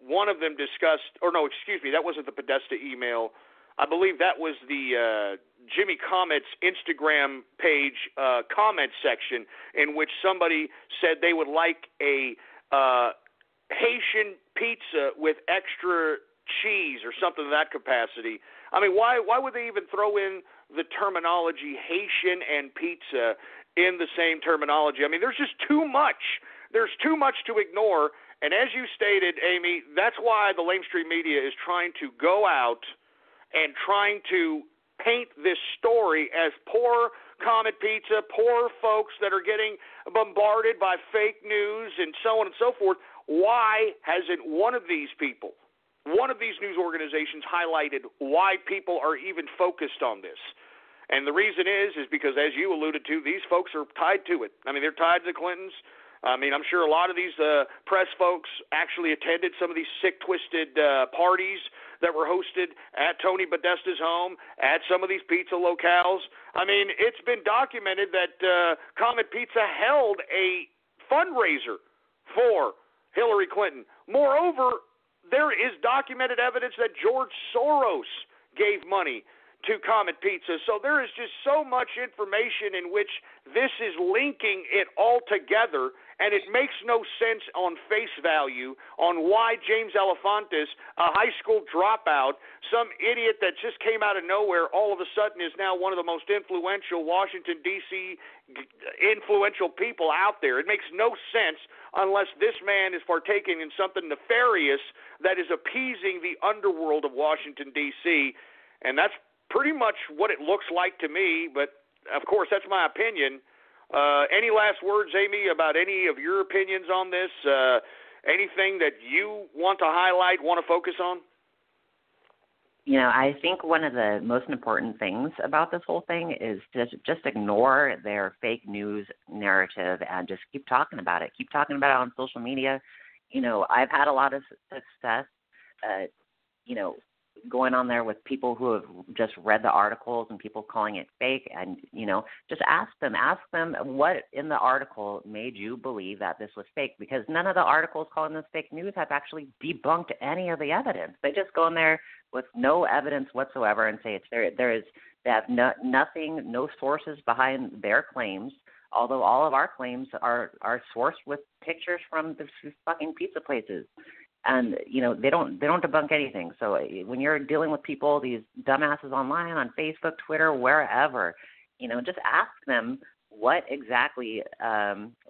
one of them discussed, or no, excuse me, that wasn't the Podesta email. I believe that was the Jimmy Comet's Instagram page comment section in which somebody said they would like a Haitian pizza with extra cheese or something of that capacity. I mean, why would they even throw in the terminology Haitian and pizza in the same terminology? I mean, there's just too much. There's too much to ignore. And as you stated, Amy, that's why the lamestream media is trying to go out and trying to paint this story as poor Comet Pizza, poor folks that are getting bombarded by fake news and so on and so forth. Why hasn't one of these people, one of these news organizations highlighted why people are even focused on this? And the reason is because, as you alluded to, these folks are tied to it. I mean, they're tied to the Clintons. I mean, I'm sure a lot of these press folks actually attended some of these sick, twisted parties that were hosted at Tony Podesta's home, at some of these pizza locales. I mean, it's been documented that Comet Pizza held a fundraiser for Hillary Clinton. Moreover, there is documented evidence that George Soros gave money to Comet Pizza. So there is just so much information in which this is linking it all together, and it makes no sense on face value on why James Elefantis, a high school dropout, some idiot that just came out of nowhere, all of a sudden is now one of the most influential Washington, D.C. influential people out there. It makes no sense unless this man is partaking in something nefarious that is appeasing the underworld of Washington, D.C., and that's pretty much what it looks like to me, but of course that's my opinion. Any last words, Amy, about any of your opinions on this? Anything that you want to highlight, want to focus on? You know, I think one of the most important things about this whole thing is to just ignore their fake news narrative and just keep talking about it. Keep talking about it on social media. You know, I've had a lot of success, going on there with people who have just read the articles and people calling it fake, and just ask them what in the article made you believe that this was fake, because none of the articles calling this fake news have actually debunked any of the evidence. They just go in there with no evidence whatsoever and say it's there. They have nothing, no sources behind their claims, although all of our claims are sourced with pictures from the fucking pizza places. And, they don't debunk anything. So when you're dealing with people, these dumbasses online, on Facebook, Twitter, wherever, just ask them what exactly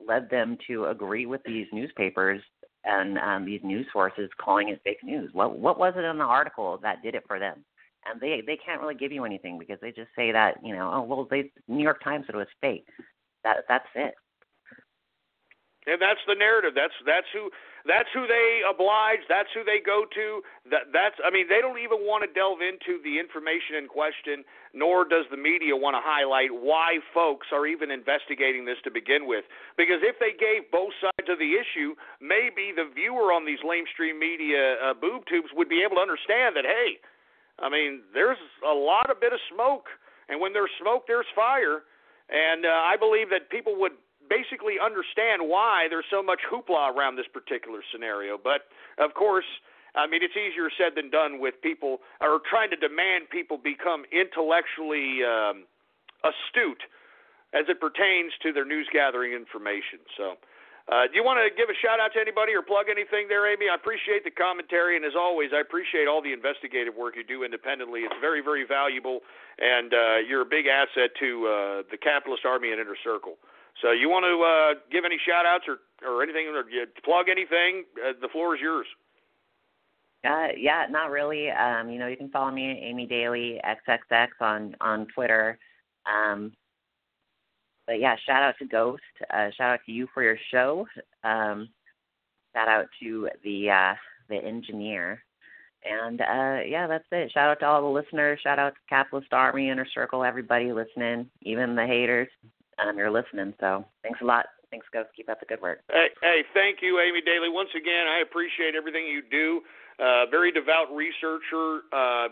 led them to agree with these newspapers and these news sources calling it fake news. What was it in the article that did it for them? And they can't really give you anything because they just say that, the New York Times said it was fake. That's it. And that's the narrative. That's who they oblige. That's who they go to. They don't even want to delve into the information in question, nor does the media want to highlight why folks are even investigating this to begin with. Because if they gave both sides of the issue, maybe the viewer on these lamestream media boob tubes would be able to understand that, hey, there's a lot of bit of smoke, and when there's smoke, there's fire. And I believe that people would basically understand why there's so much hoopla around this particular scenario. But, of course, it's easier said than done with people, or trying to demand people become intellectually astute as it pertains to their news-gathering information. So do you want to give a shout-out to anybody or plug anything there, Amy? I appreciate the commentary, and as always, I appreciate all the investigative work you do independently. It's very, very valuable, and you're a big asset to the capitalist army and inner circle. So you want to give any shout-outs or anything, or plug anything, the floor is yours. Yeah, not really. You can follow me, Amy Daly XXX on Twitter. But yeah, shout out to Ghost. Shout out to you for your show. Shout out to the engineer. And yeah, that's it. Shout out to all the listeners. Shout out to Capitalist Army, Inner Circle, everybody listening, even the haters. You're listening. So thanks a lot. Thanks, Ghost. Keep up the good work. Hey, thank you, Amy Daly. Once again, I appreciate everything you do. Very devout researcher,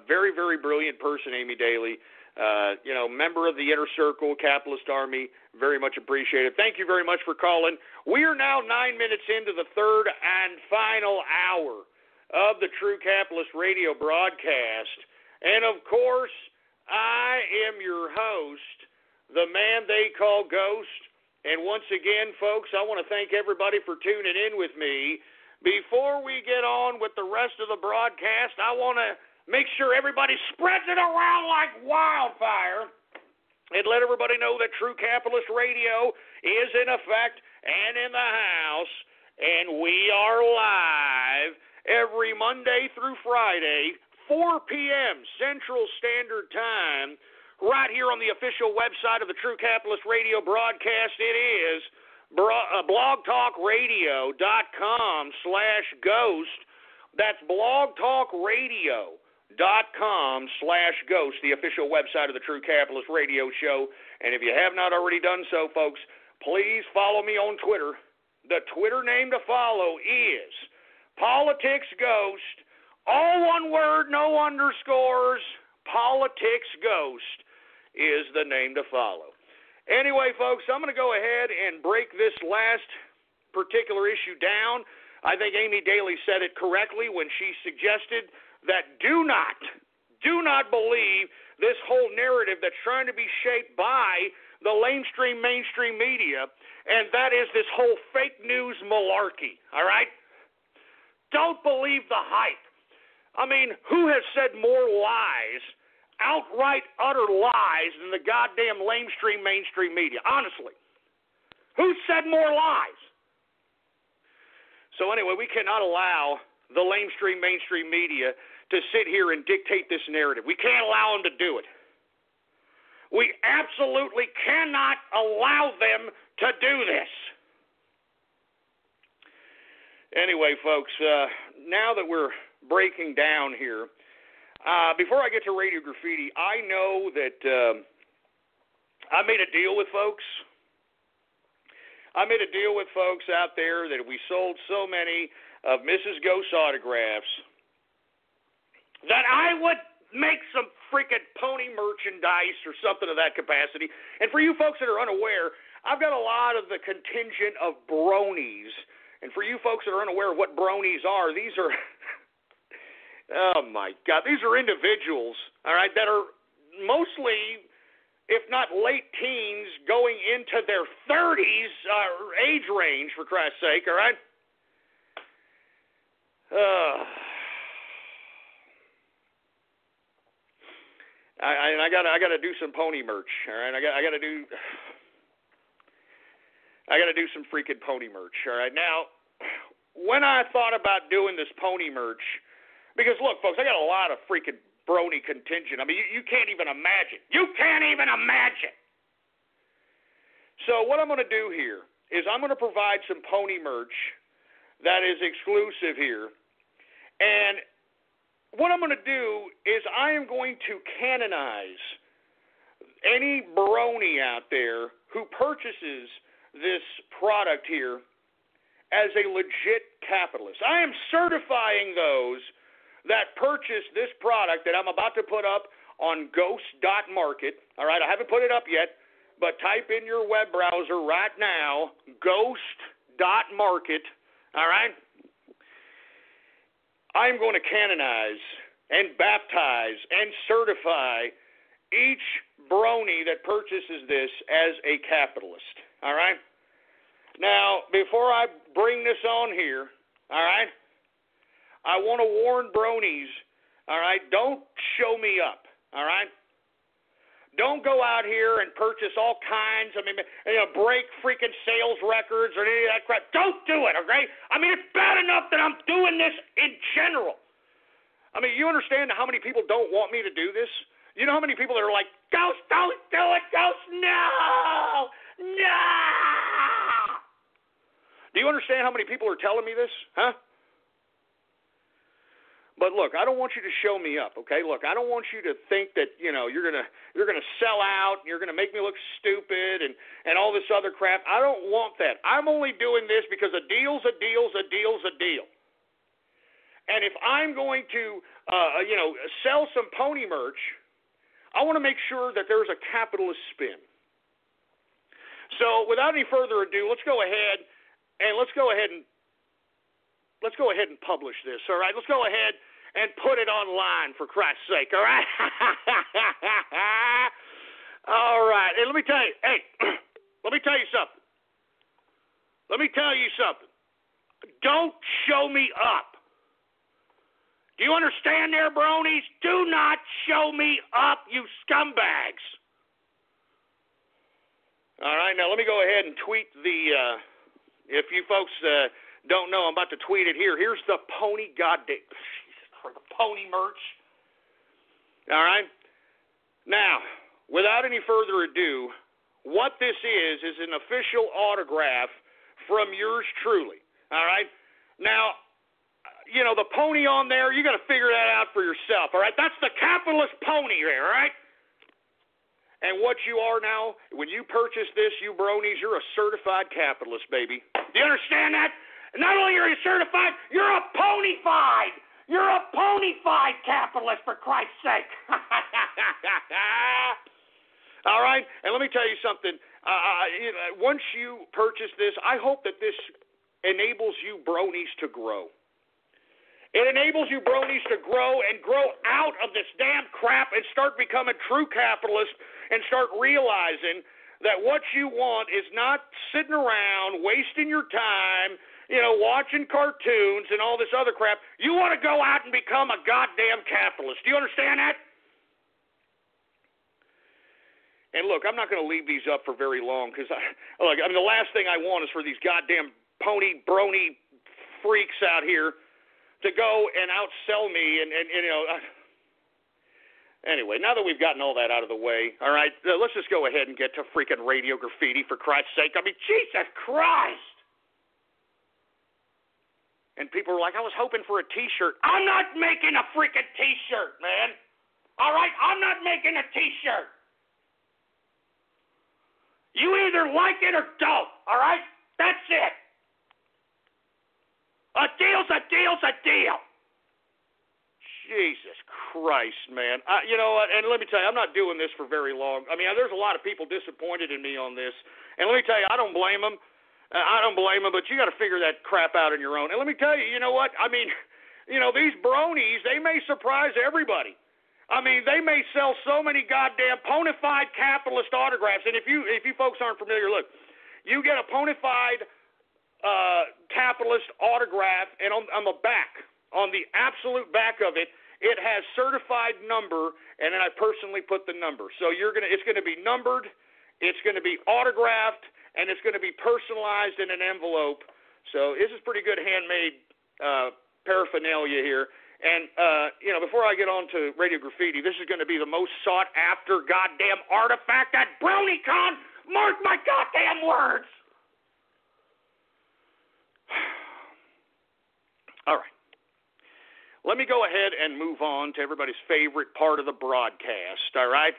very, very brilliant person, Amy Daly. Member of the Inner Circle, Capitalist Army, very much appreciated. Thank you very much for calling. We are now 9 minutes into the third and final hour of the True Capitalist Radio broadcast. And, of course, I am your host, the man they call Ghost. And once again, folks, I want to thank everybody for tuning in with me. Before we get on with the rest of the broadcast, I want to make sure everybody spreads it around like wildfire and let everybody know that True Capitalist Radio is in effect and in the house, and we are live every Monday through Friday, 4 p.m. Central Standard Time, right here on the official website of the True Capitalist Radio broadcast. It is blogtalkradio.com/ghost. That's blogtalkradio.com/ghost, the official website of the True Capitalist Radio Show. And if you have not already done so, folks, please follow me on Twitter. The Twitter name to follow is Politics Ghost, all one word, no underscores. Politics Ghost is the name to follow. Anyway, folks, I'm going to go ahead and break this last particular issue down. I think Amy Daly said it correctly when she suggested that do not believe this whole narrative that's trying to be shaped by the mainstream media, and that is this whole fake news malarkey, all right? Don't believe the hype. I mean, who has said more lies, outright utter lies, than the goddamn mainstream media? Honestly. Who said more lies? So anyway, we cannot allow the mainstream media to sit here and dictate this narrative. We can't allow them to do it. We absolutely cannot allow them to do this. Anyway, folks, now that we're breaking down here, before I get to Radio Graffiti, I know that I made a deal with folks. I made a deal with folks out there that if we sold so many of Mrs. Ghost's autographs, that I would make some freaking pony merchandise or something of that capacity. And for you folks that are unaware, I've got a lot of the contingent of bronies. And for you folks that are unaware of what bronies are, these are, oh my God, these are individuals, all right, that are mostly, if not late teens, going into their 30s age range, for Christ's sake, all right? I gotta do some pony merch, all right? I gotta do some freaking pony merch, all right? Now, when I thought about doing this pony merch, because look, folks, I got a lot of freaking brony contingent. I mean, you can't even imagine. You can't even imagine. So what I'm going to do here is I'm going to provide some pony merch that is exclusive here. And what I'm going to do is I am going to canonize any brony out there who purchases this product here as a legit capitalist. I am certifying those that purchase this product that I'm about to put up on ghost.market. All right, I haven't put it up yet, but type in your web browser right now, ghost.market. All right? I'm going to canonize and baptize and certify each brony that purchases this as a capitalist. All right? Now, before I bring this on here, all right, I want to warn bronies, all right, don't show me up, all right? Don't go out here and purchase all kinds, break freaking sales records or any of that crap. Don't do it, okay? I mean, it's bad enough that I'm doing this in general. I mean, you understand how many people don't want me to do this? You know how many people that are like, Ghost, don't do it, Ghost, no! No! Do you understand how many people are telling me this? Huh? But look, I don't want you to show me up, okay? Look, I don't want you to think that, you're gonna sell out, and you're gonna make me look stupid and all this other crap. I don't want that. I'm only doing this because a deal's a deal's a deal's a deal. And if I'm going to sell some pony merch, I want to make sure that there's a capitalist spin. So without any further ado, let's go ahead and publish this, all right? Let's go ahead and put it online, for Christ's sake, all right? All right. And let me tell you something. Don't show me up. Do you understand there, bronies? Do not show me up, you scumbags. All right, now let me go ahead and tweet if you folks don't know, I'm about to tweet it here. Here's the pony for the pony merch. All right? Now, without any further ado, what this is an official autograph from yours truly. All right? Now, the pony on there, you got to figure that out for yourself, all right? That's the capitalist pony there, all right? And what you are now, when you purchase this, you bronies, you're a certified capitalist, baby. Do you understand that? And not only are you certified, you're a pony-fied. You're a pony-fied capitalist, for Christ's sake. All right? And let me tell you something. Once you purchase this, I hope that this enables you bronies to grow. It enables you bronies to grow and grow out of this damn crap and start becoming true capitalists and start realizing that what you want is not sitting around wasting your time, watching cartoons and all this other crap. You want to go out and become a goddamn capitalist. Do you understand that? And look, I'm not going to leave these up for very long because, the last thing I want is for these goddamn pony brony freaks out here to go and outsell me Anyway, now that we've gotten all that out of the way, all right, let's just go ahead and get to freaking Radio Graffiti, for Christ's sake. I mean, Jesus Christ! And people are like, I was hoping for a T-shirt. I'm not making a freaking T-shirt, man. All right? I'm not making a T-shirt. You either like it or don't, all right? That's it. A deal's a deal's a deal. Jesus Christ, man. You know what? And let me tell you, I'm not doing this for very long. I mean, there's a lot of people disappointed in me on this. And let me tell you, I don't blame them. But you got to figure that crap out on your own. And let me tell you, you know what? I mean, these bronies, they may surprise everybody. I mean, they may sell so many goddamn ponified capitalist autographs. And if you folks aren't familiar, look, you get a ponified capitalist autograph, and on the back, on the absolute back of it, it has certified number, and then I personally put the number. So it's going to be numbered, it's going to be autographed, and it's going to be personalized in an envelope. So this is pretty good handmade paraphernalia here. And, before I get on to Radio Graffiti, this is going to be the most sought-after goddamn artifact at BronyCon. Mark my goddamn words. All right. Let me go ahead and move on to everybody's favorite part of the broadcast, all right?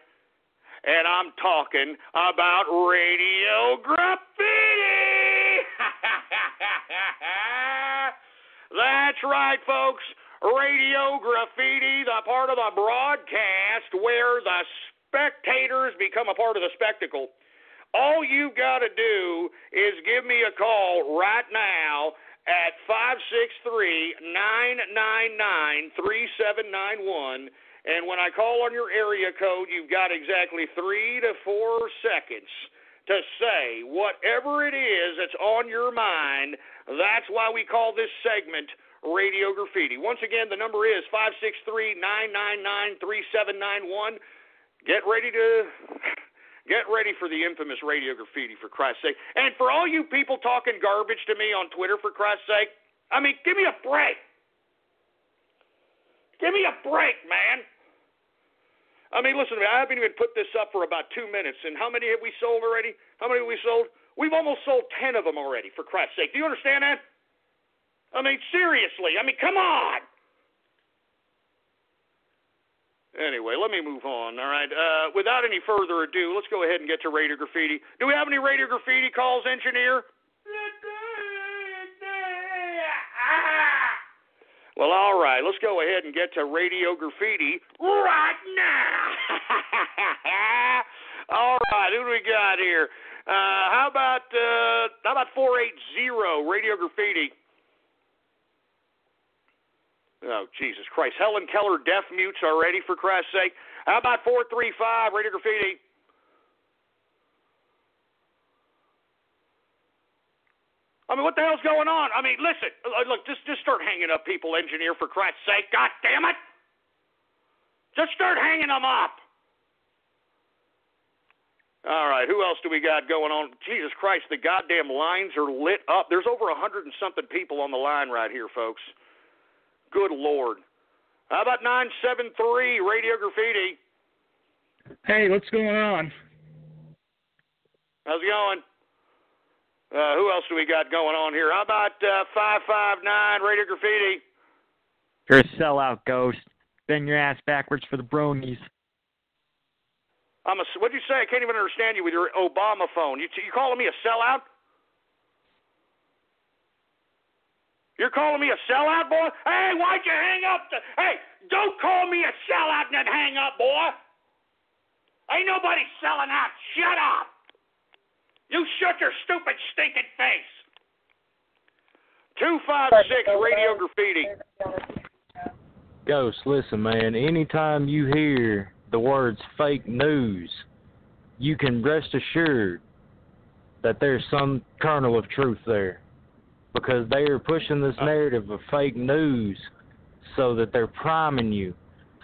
And I'm talking about Radio Graffiti. That's right, folks. Radio Graffiti, the part of the broadcast where the spectators become a part of the spectacle. All you got to do is give me a call right now at 563-999-3791. And when I call on your area code, you've got exactly 3 to 4 seconds to say whatever it is that's on your mind. That's why we call this segment Radio Graffiti. Once again, the number is 563-999-3791. Get ready for the infamous Radio Graffiti, for Christ's sake. And for all you people talking garbage to me on Twitter, for Christ's sake, I mean, give me a break. Give me a break, man. I mean, listen to me. I haven't even put this up for about 2 minutes, and how many have we sold already? How many have we sold? We've almost sold 10 of them already, for Christ's sake. Do you understand that? I mean, seriously. I mean, come on. Anyway, let me move on, all right? Without any further ado, let's go ahead and get to Radio Graffiti. Do we have any Radio Graffiti calls, engineer? Well, all right, let's go ahead and get to Radio Graffiti right now. All right, who do we got here? How about 480 Radio Graffiti? Oh, Jesus Christ. Helen Keller deaf mutes already, for Christ's sake. How about 435 Radio Graffiti? I mean, what the hell's going on? I mean, listen, look, just start hanging up people, engineer, for Christ's sake. God damn it. Just start hanging them up. All right, who else do we got going on? Jesus Christ, the goddamn lines are lit up. There's over 100 and something people on the line right here, folks. Good Lord. How about 973 Radio Graffiti? Hey, what's going on? How's it going? Who else do we got going on here? How about 559 Radio Graffiti? You're a sellout, Ghost. Bend your ass backwards for the bronies. What'd you say? I can't even understand you with your Obama phone. You calling me a sellout? You're calling me a sellout, boy? Hey, why'd you hang up? Hey, don't call me a sellout and then hang up, boy. Ain't nobody selling out. Shut up. You shut your stupid, stinking face. 256 Radio Graffiti. Ghost, listen, man. Anytime you hear the words fake news, you can rest assured that there's some kernel of truth there. Because they are pushing this narrative of fake news so that they're priming you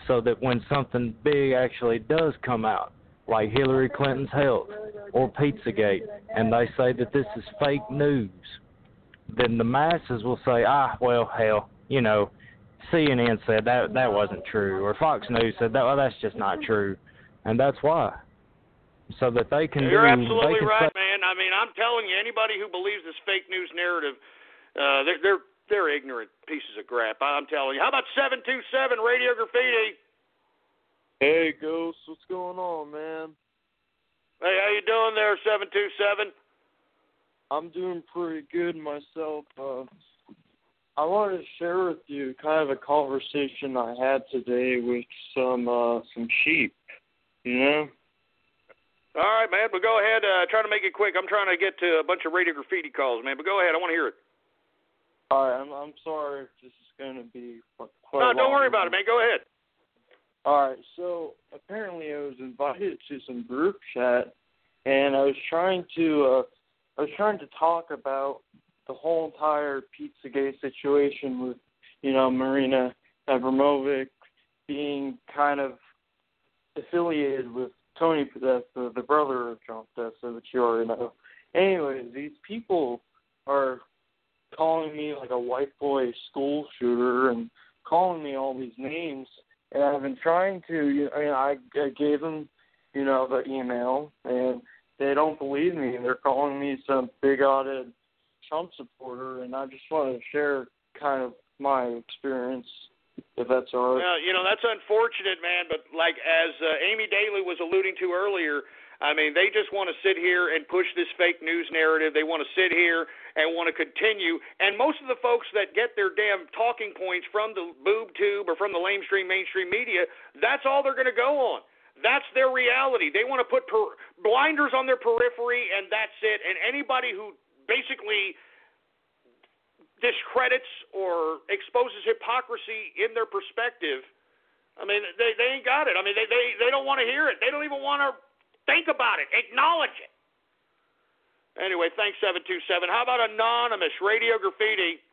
so that when something big actually does come out, like Hillary Clinton's health or Pizzagate, and they say that this is fake news, then the masses will say, well, hell, you know, CNN said that wasn't true, or Fox News said that, well, that's just not true, and that's why. So that they can You're absolutely right, man. I mean, I'm telling you, anybody who believes this fake news narrative, they're ignorant pieces of crap. I'm telling you. How about 727 Radio Graffiti? Hey, Ghost, what's going on, man? Hey, how you doing there, 727? I'm doing pretty good myself. I wanted to share with you kind of a conversation I had today with some sheep, you know? All right, man, but go ahead. Try to make it quick. I'm trying to get to a bunch of Radio Graffiti calls, man, but go ahead. I want to hear it. All right, I'm sorry if this is going to be quite No, don't worry about it, man. Go ahead. All right, so apparently I was invited to some group chat, and I was trying to talk about the whole entire Pizzagate situation with, you know, Marina Abramovic being kind of affiliated with Tony Podesta, the brother of John Podesta, which you already know. Anyways, these people are calling me like a white boy school shooter and calling me all these names. And I've been trying to, I gave them, you know, the email, and they don't believe me. They're calling me some bigoted Trump supporter, and I just wanted to share kind of my experience, if that's all right. You know, that's unfortunate, man, but like as Amy Daly was alluding to earlier, I mean, they just want to sit here and push this fake news narrative. They want to sit here and want to continue. And most of the folks that get their damn talking points from the boob tube or from the mainstream media, that's all they're going to go on. That's their reality. They want to put blinders on their periphery, and that's it. And anybody who basically discredits or exposes hypocrisy in their perspective, I mean, they ain't got it. I mean, they don't want to hear it. They don't even want to think about it. Acknowledge it. Anyway, thanks, 727. How about Anonymous Radio Graffiti?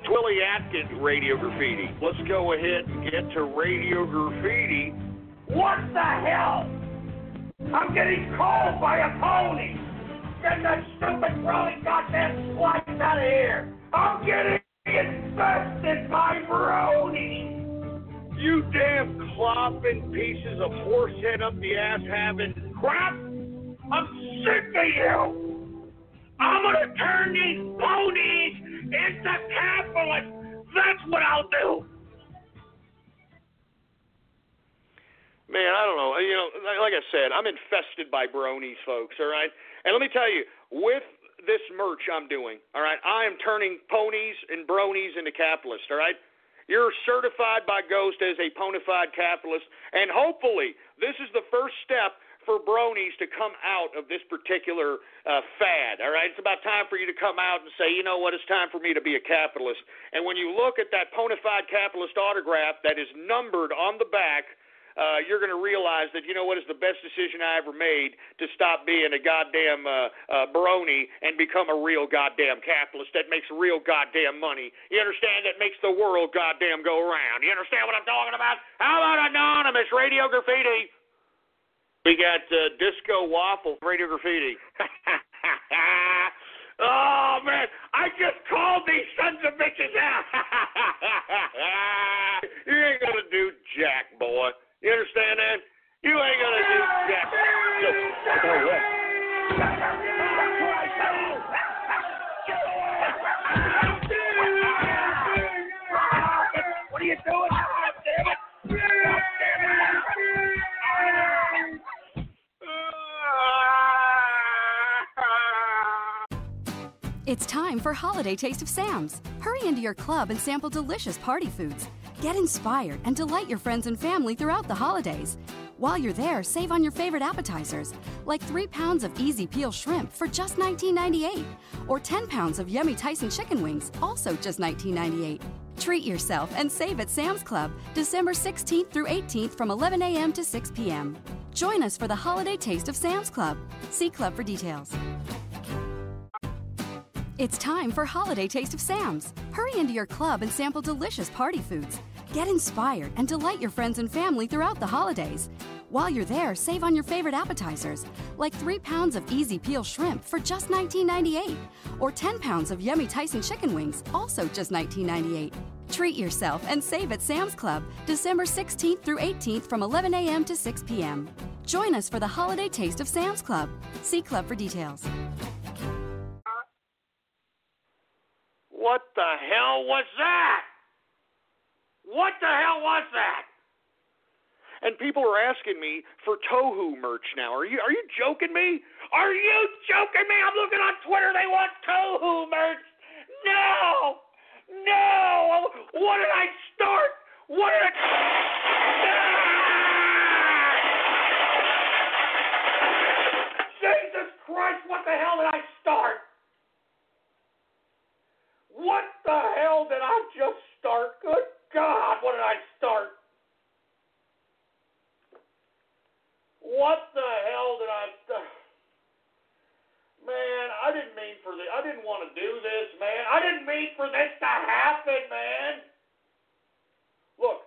Twilly Atkins Radio Graffiti. Let's go ahead and get to Radio Graffiti. What the hell? I'm getting called by a pony. Get that stupid growing goddamn slice out of here. I'm getting insulted infested by bronies. You damn clopping pieces of horse head up the ass having crap. I'm sick of you. I'm going to turn these ponies into capitalists. That's what I'll do. Man, I don't know. You know, like I said, I'm infested by bronies, folks, all right? And let me tell you, with this merch I'm doing, all right, I am turning ponies and bronies into capitalists, all right? You're certified by Ghost as a ponified capitalist, and hopefully this is the first step for bronies to come out of this particular fad, all right? It's about time for you to come out and say, you know what, it's time for me to be a capitalist. And when you look at that ponified capitalist autograph that is numbered on the back, you're going to realize that, you know what, is the best decision I ever made to stop being a goddamn brony and become a real goddamn capitalist that makes real goddamn money. You understand? That makes the world goddamn go around. You understand what I'm talking about? How about anonymous radio graffiti? We got Disco Waffle Radio Graffiti. Oh, man, I just called these sons of bitches out. You ain't going to do jack, boy. You understand that? You ain't going to do jack. What are you doing? God damn it. God damn it. It's time for Holiday Taste of Sam's. Hurry into your club and sample delicious party foods. Get inspired and delight your friends and family throughout the holidays. While you're there, save on your favorite appetizers, like 3 pounds of easy peel shrimp for just $19.98, or 10 pounds of yummy Tyson chicken wings, also just $19.98. Treat yourself and save at Sam's Club, December 16th through 18th from 11 a.m. to 6 p.m. Join us for the Holiday Taste of Sam's Club. See Club for details. It's time for Holiday Taste of Sam's. Hurry into your club and sample delicious party foods. Get inspired and delight your friends and family throughout the holidays. While you're there, save on your favorite appetizers, like 3 pounds of easy peel shrimp for just $19.98, or 10 pounds of yummy Tyson chicken wings, also just $19.98. Treat yourself and save at Sam's Club, December 16th through 18th from 11 a.m. to 6 p.m. Join us for the Holiday Taste of Sam's Club. See Club for details. What the hell was that? What the hell was that? And people are asking me for Tohu merch now. Are you joking me? Are you joking me? I'm looking on Twitter. They want Tohu merch. No. No. What did I start? What did I... Jesus Christ, what the hell did I start? What the hell did I just start? Good God, what did I start? What the hell did I start? Man, I didn't want to do this, man. I didn't mean for this to happen, man. Look,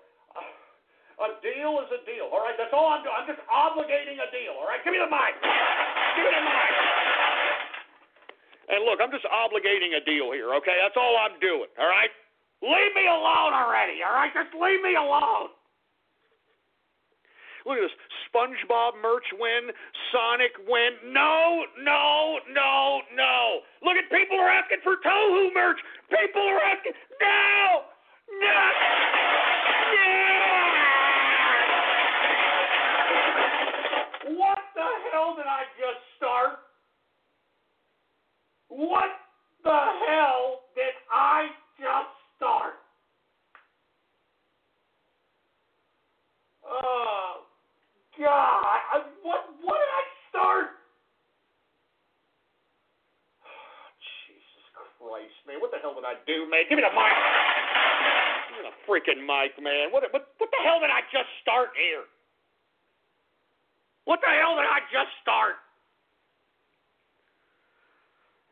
a deal is a deal, all right? That's all I'm doing. I'm just obligating a deal, all right? Give me the mic. Give me the mic. And look, I'm just obligating a deal here, okay? That's all I'm doing, all right? Leave me alone already, all right? Just leave me alone. Look at this. SpongeBob merch win. Sonic win. No. Look at people are asking for Tohu merch. People are asking. No. What the hell did I just start? What the hell did I just start? Oh, God. What did I start? Jesus Christ, man. What the hell did I do, man? Give me the mic. Give me the freaking mic, man. What the hell did I just start here? What the hell did I just start?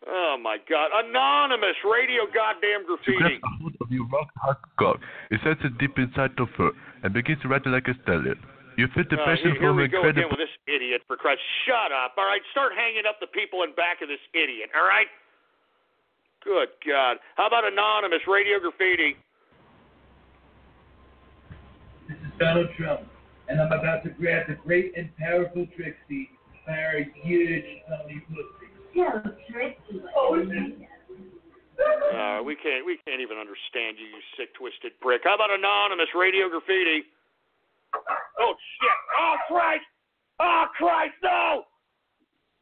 Oh, my God. Anonymous radio goddamn graffiti. She grabs a hold of your rock hard cock. It sets it deep inside of her and begins to rattle like a stallion. You feel the passion here from we go again incredible... with this idiot, for Christ. Shut up, all right? Start hanging up the people in back of this idiot, all right? Good God. How about anonymous radio graffiti? This is Donald Trump, and I'm about to grab the great and powerful Trixie by her huge tummy pussy. So Trixie. Oh, is it? We can't even understand you, you sick, twisted prick. How about anonymous radio graffiti? Oh, shit. Oh, Christ. Oh, Christ, no.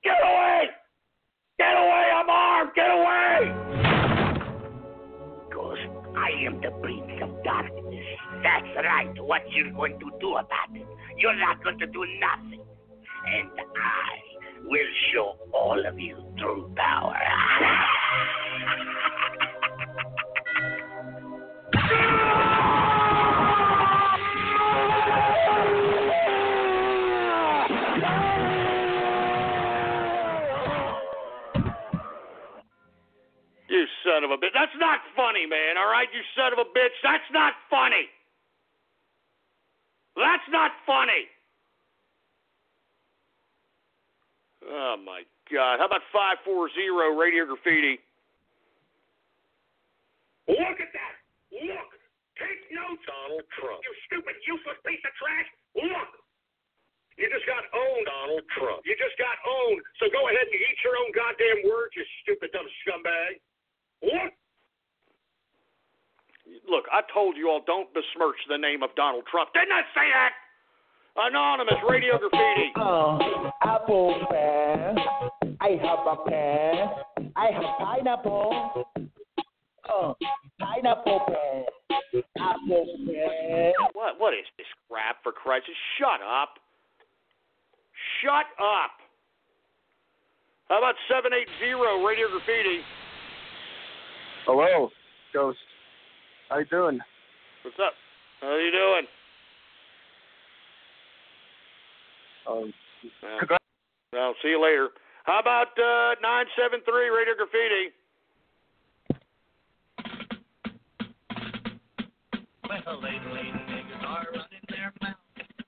Get away. Get away. I'm armed. Get away. Ghost, I am the Prince of Darkness. That's right. What you're going to do about it? You're not going to do nothing. And I will show all of you true power. You son of a bitch. That's not funny, man, all right? You son of a bitch. That's not funny. That's not funny. Oh, my God. How about 540 radio graffiti? Look at that. Look. Take notes, Donald Trump. You stupid, useless piece of trash. Look. You just got owned, Donald Trump. You just got owned. So go ahead and eat your own goddamn words, you stupid, dumb scumbag. Look. Look, I told you all don't besmirch the name of Donald Trump. Didn't I say that? Anonymous radio graffiti. Apple pear. I have a pear. I have pineapple. Pineapple pear. Apple pear. What is this crap, for Christ's sake? Shut up. Shut up. How about 780 radio graffiti? Hello, Ghost. How you doing? What's up? How you doing? Well, see you later. How about 973 radio graffiti? Well, lately niggas are running their mouth,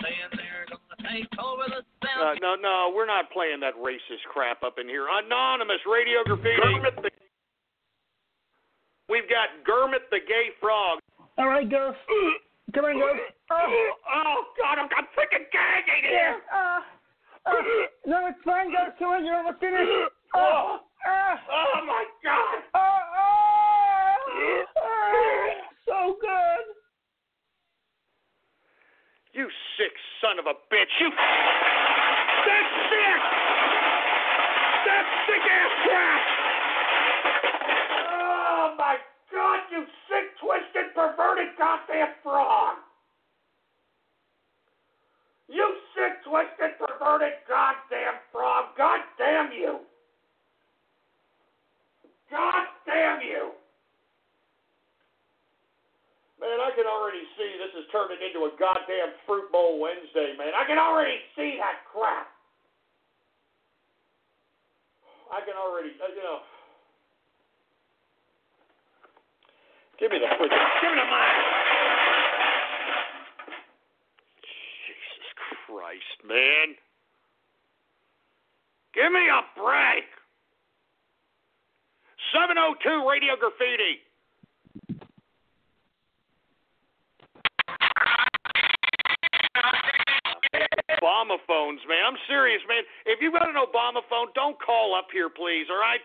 saying they're gonna take over the South. No, we're not playing that racist crap up in here. Anonymous radio graffiti. We've got Kermit the Gay Frog. All right, Ghost. Come on, Ghost. Oh, God, I'm freaking gagging here. No, it's fine, Ghost. Come on, you're almost finished. Oh, my God. So good. You sick son of a bitch. You. That's sick. That's sick-ass crap. Oh, my God, you sick, twisted, perverted goddamn frog. You sick, twisted, perverted goddamn frog. God damn you. God damn you. Man, I can already see this is turning into a goddamn Fruit Bowl Wednesday, man. I can already see that crap. I can already, Give me the mic. Jesus Christ, man. Give me a break. 702 Radio Graffiti. Obama phones, man. I'm serious, man. If you've got an Obama phone, don't call up here, please, all right?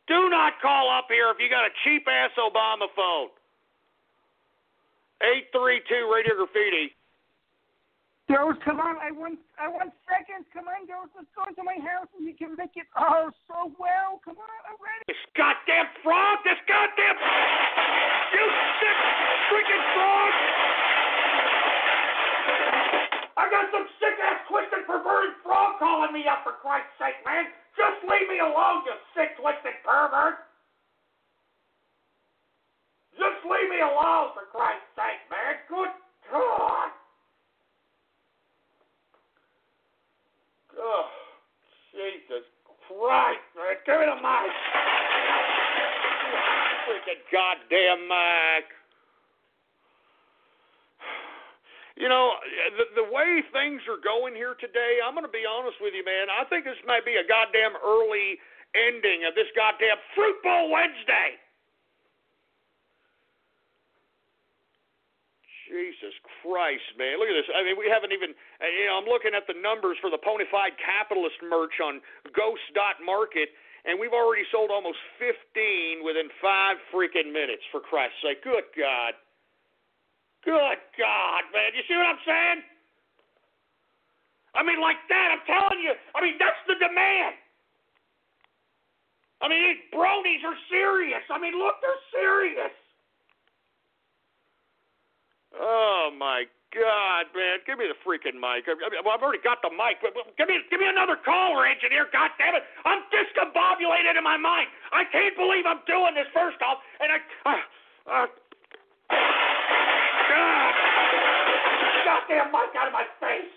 Do not call up here if you got a cheap-ass Obama phone. 832 Radio Graffiti. Ghost, come on. I want seconds. Come on, Ghost. Let's go into my house and you can make it so well. Come on, I'm ready. This goddamn frog! This goddamn... You sick freaking frog! I got some sick-ass, twisted, perverted frog calling me up, for Christ's sake, man. Just leave me alone, you sick, twisted pervert. Just leave me alone, for Christ's sake, man. Good God. Oh, Jesus Christ, man. Give me the mic. Freaking goddamn mic. You know, the way things are going here today, I'm going to be honest with you, man. I think this might be a goddamn early ending of this goddamn Fruit Bowl Wednesday. Jesus Christ, man. Look at this. I mean, we haven't even, I'm looking at the numbers for the Ponyfied Capitalist merch on Ghost.market, and we've already sold almost 15 within 5 freaking minutes, for Christ's sake. Good God. Good God, man. You see what I'm saying? I mean, like that, I'm telling you. I mean, that's the demand. I mean, these bronies are serious. I mean, look, they're serious. Oh, my God, man. Give me the freaking mic. I've already got the mic, but give me another caller, engineer. God damn it. I'm discombobulated in my mind. I can't believe I'm doing this, first off, and God. Goddamn mic out of my face.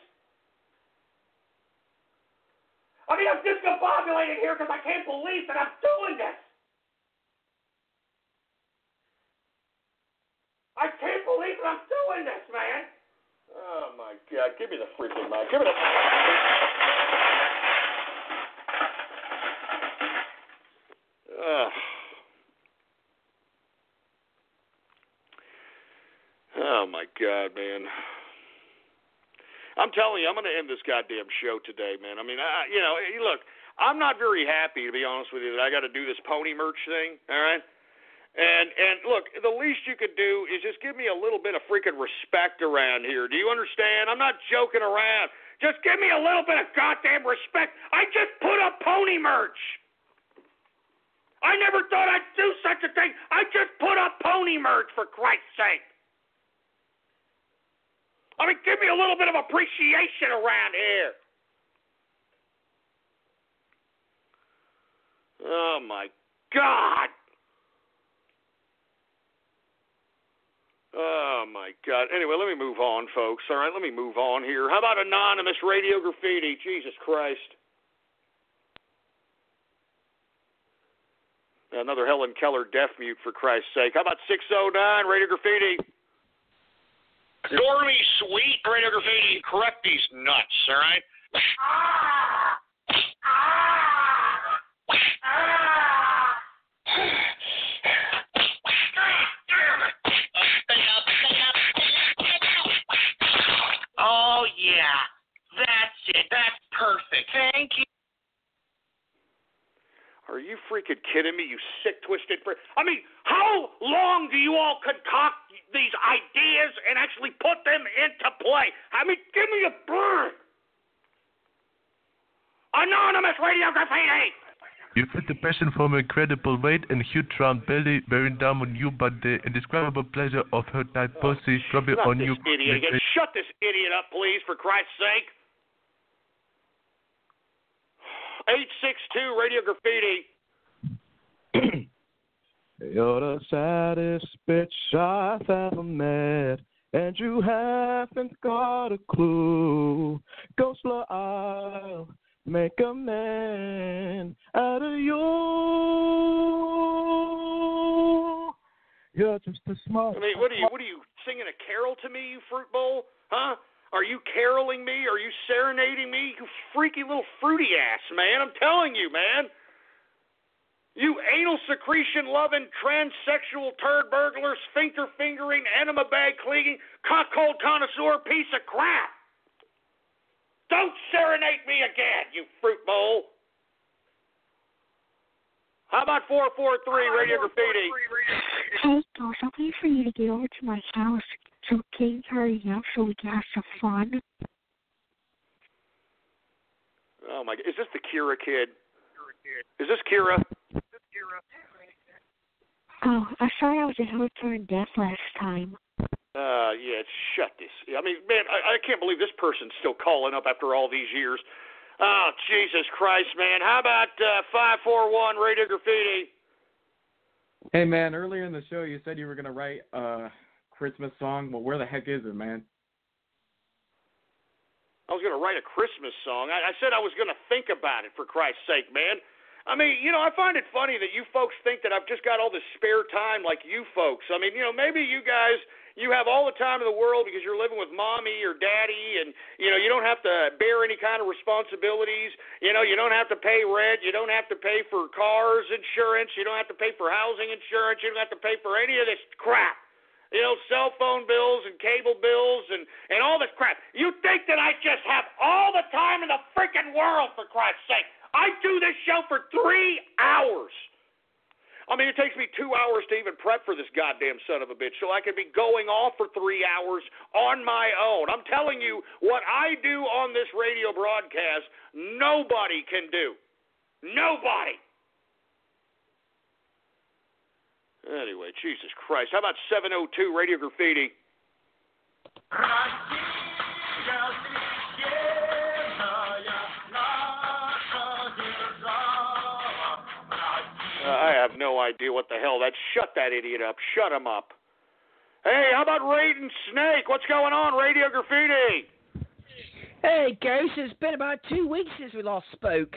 I mean, I'm discombobulated here because I can't believe that I'm doing this. I can't believe that I'm doing this, man. Oh, my God. Give me the freaking mic. Give me the... Oh, my God, man. I'm telling you, I'm going to end this goddamn show today, man. I mean, look, I'm not very happy, to be honest with you, that I got to do this pony merch thing, all right? And look, the least you could do is just give me a little bit of freaking respect around here. Do you understand? I'm not joking around. Just give me a little bit of goddamn respect. I just put up pony merch. I never thought I'd do such a thing. I just put up pony merch, for Christ's sake. I mean, give me a little bit of appreciation around here. Oh, my God. Oh, my God. Anyway, let me move on, folks. All right, let me move on here. How about anonymous radio graffiti? Jesus Christ. Another Helen Keller deaf mute, for Christ's sake. How about 609 radio graffiti? Normie Sweet radio graffiti. Correct these nuts, all right? Oh, yeah. That's it. That's perfect. Thank you. Are you freaking kidding me, you sick, twisted frick? I mean, how long do you all concoct these ideas and actually put them into play? I mean, give me a break. Anonymous radio graffiti! You feel the passion from her incredible weight and huge round belly bearing down on you, but the indescribable pleasure of her tight pussy dropping on you. Idiot again. Shut this idiot up, please, for Christ's sake. 862 radio graffiti. You're the saddest bitch I've ever met, and you haven't got a clue. Ghostler, I'll make a man out of you. You're just a smart. I mean, what are you singing a carol to me, you fruit bowl? Huh? Are you caroling me? Are you serenading me? You freaky little fruity ass, man. I'm telling you, man. You anal secretion loving, transsexual turd burglar, sphincter fingering, enema bag clinging, cockhold connoisseur piece of crap. Don't serenade me again, you fruit bowl. How about 443 radio graffiti? Hey, Ghost, I'm waiting for you to get over to my house so Kate's hurry up so we can have some fun. Oh, my God. Is this the Kira kid? Is this Kira? Oh, I thought I was a hell turn deaf last time. Yeah, shut this. I mean, man, I can't believe this person's still calling up after all these years. Oh, Jesus Christ, man. How about 541 radio graffiti? Hey, man, earlier in the show you said you were going to write a Christmas song. Well, where the heck is it, man? I was going to write a Christmas song. I said I was going to think about it, for Christ's sake, man. I mean, I find it funny that you folks think that I've just got all this spare time like you folks. I mean, maybe you guys, you have all the time in the world because you're living with mommy or daddy, and you don't have to bear any kind of responsibilities. You don't have to pay rent. You don't have to pay for cars insurance. You don't have to pay for housing insurance. You don't have to pay for any of this crap. Cell phone bills and cable bills and all this crap. You think that I just have all the time in the freaking world, for Christ's sake? I do this show for 3 hours. I mean, it takes me 2 hours to even prep for this goddamn son of a bitch, so I could be going off for 3 hours on my own. I'm telling you, what I do on this radio broadcast, nobody can do. Nobody. Anyway, Jesus Christ. How about 702 Radio Graffiti? I have no idea what the hell that. Shut that idiot up. Shut him up. Hey, how about Raiden Snake? What's going on, Radio Graffiti? Hey, Ghost. It's been about 2 weeks since we last spoke.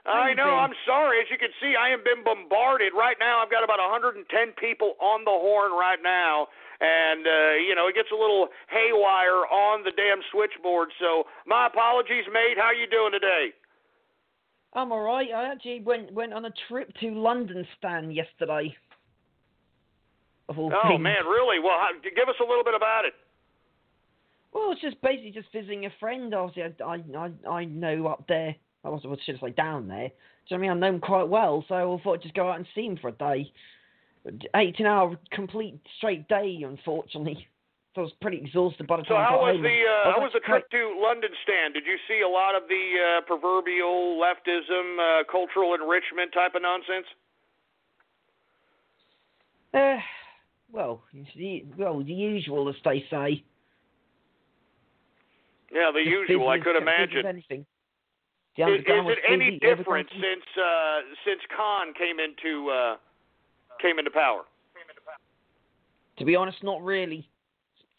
I know. I'm sorry. As you can see, I have been bombarded. Right now, I've got about 110 people on the horn right now. And, it gets a little haywire on the damn switchboard. So my apologies, mate. How you doing today? I'm all right. I actually went on a trip to London Stan yesterday. Oh, man, really? Well, give us a little bit about it. Well, it's just basically just visiting a friend. Obviously, I know up there. I should say down there. So, I know him quite well, so I thought I'd just go out and see him for a day. 18-hour complete straight day, unfortunately. So I was pretty exhausted by the time I got home. So how was the trip to London Stan? Did you see a lot of the proverbial leftism, cultural enrichment type of nonsense? The usual, as they say. Yeah, the usual. I could imagine. Is it any different since Khan came into power? To be honest, not really.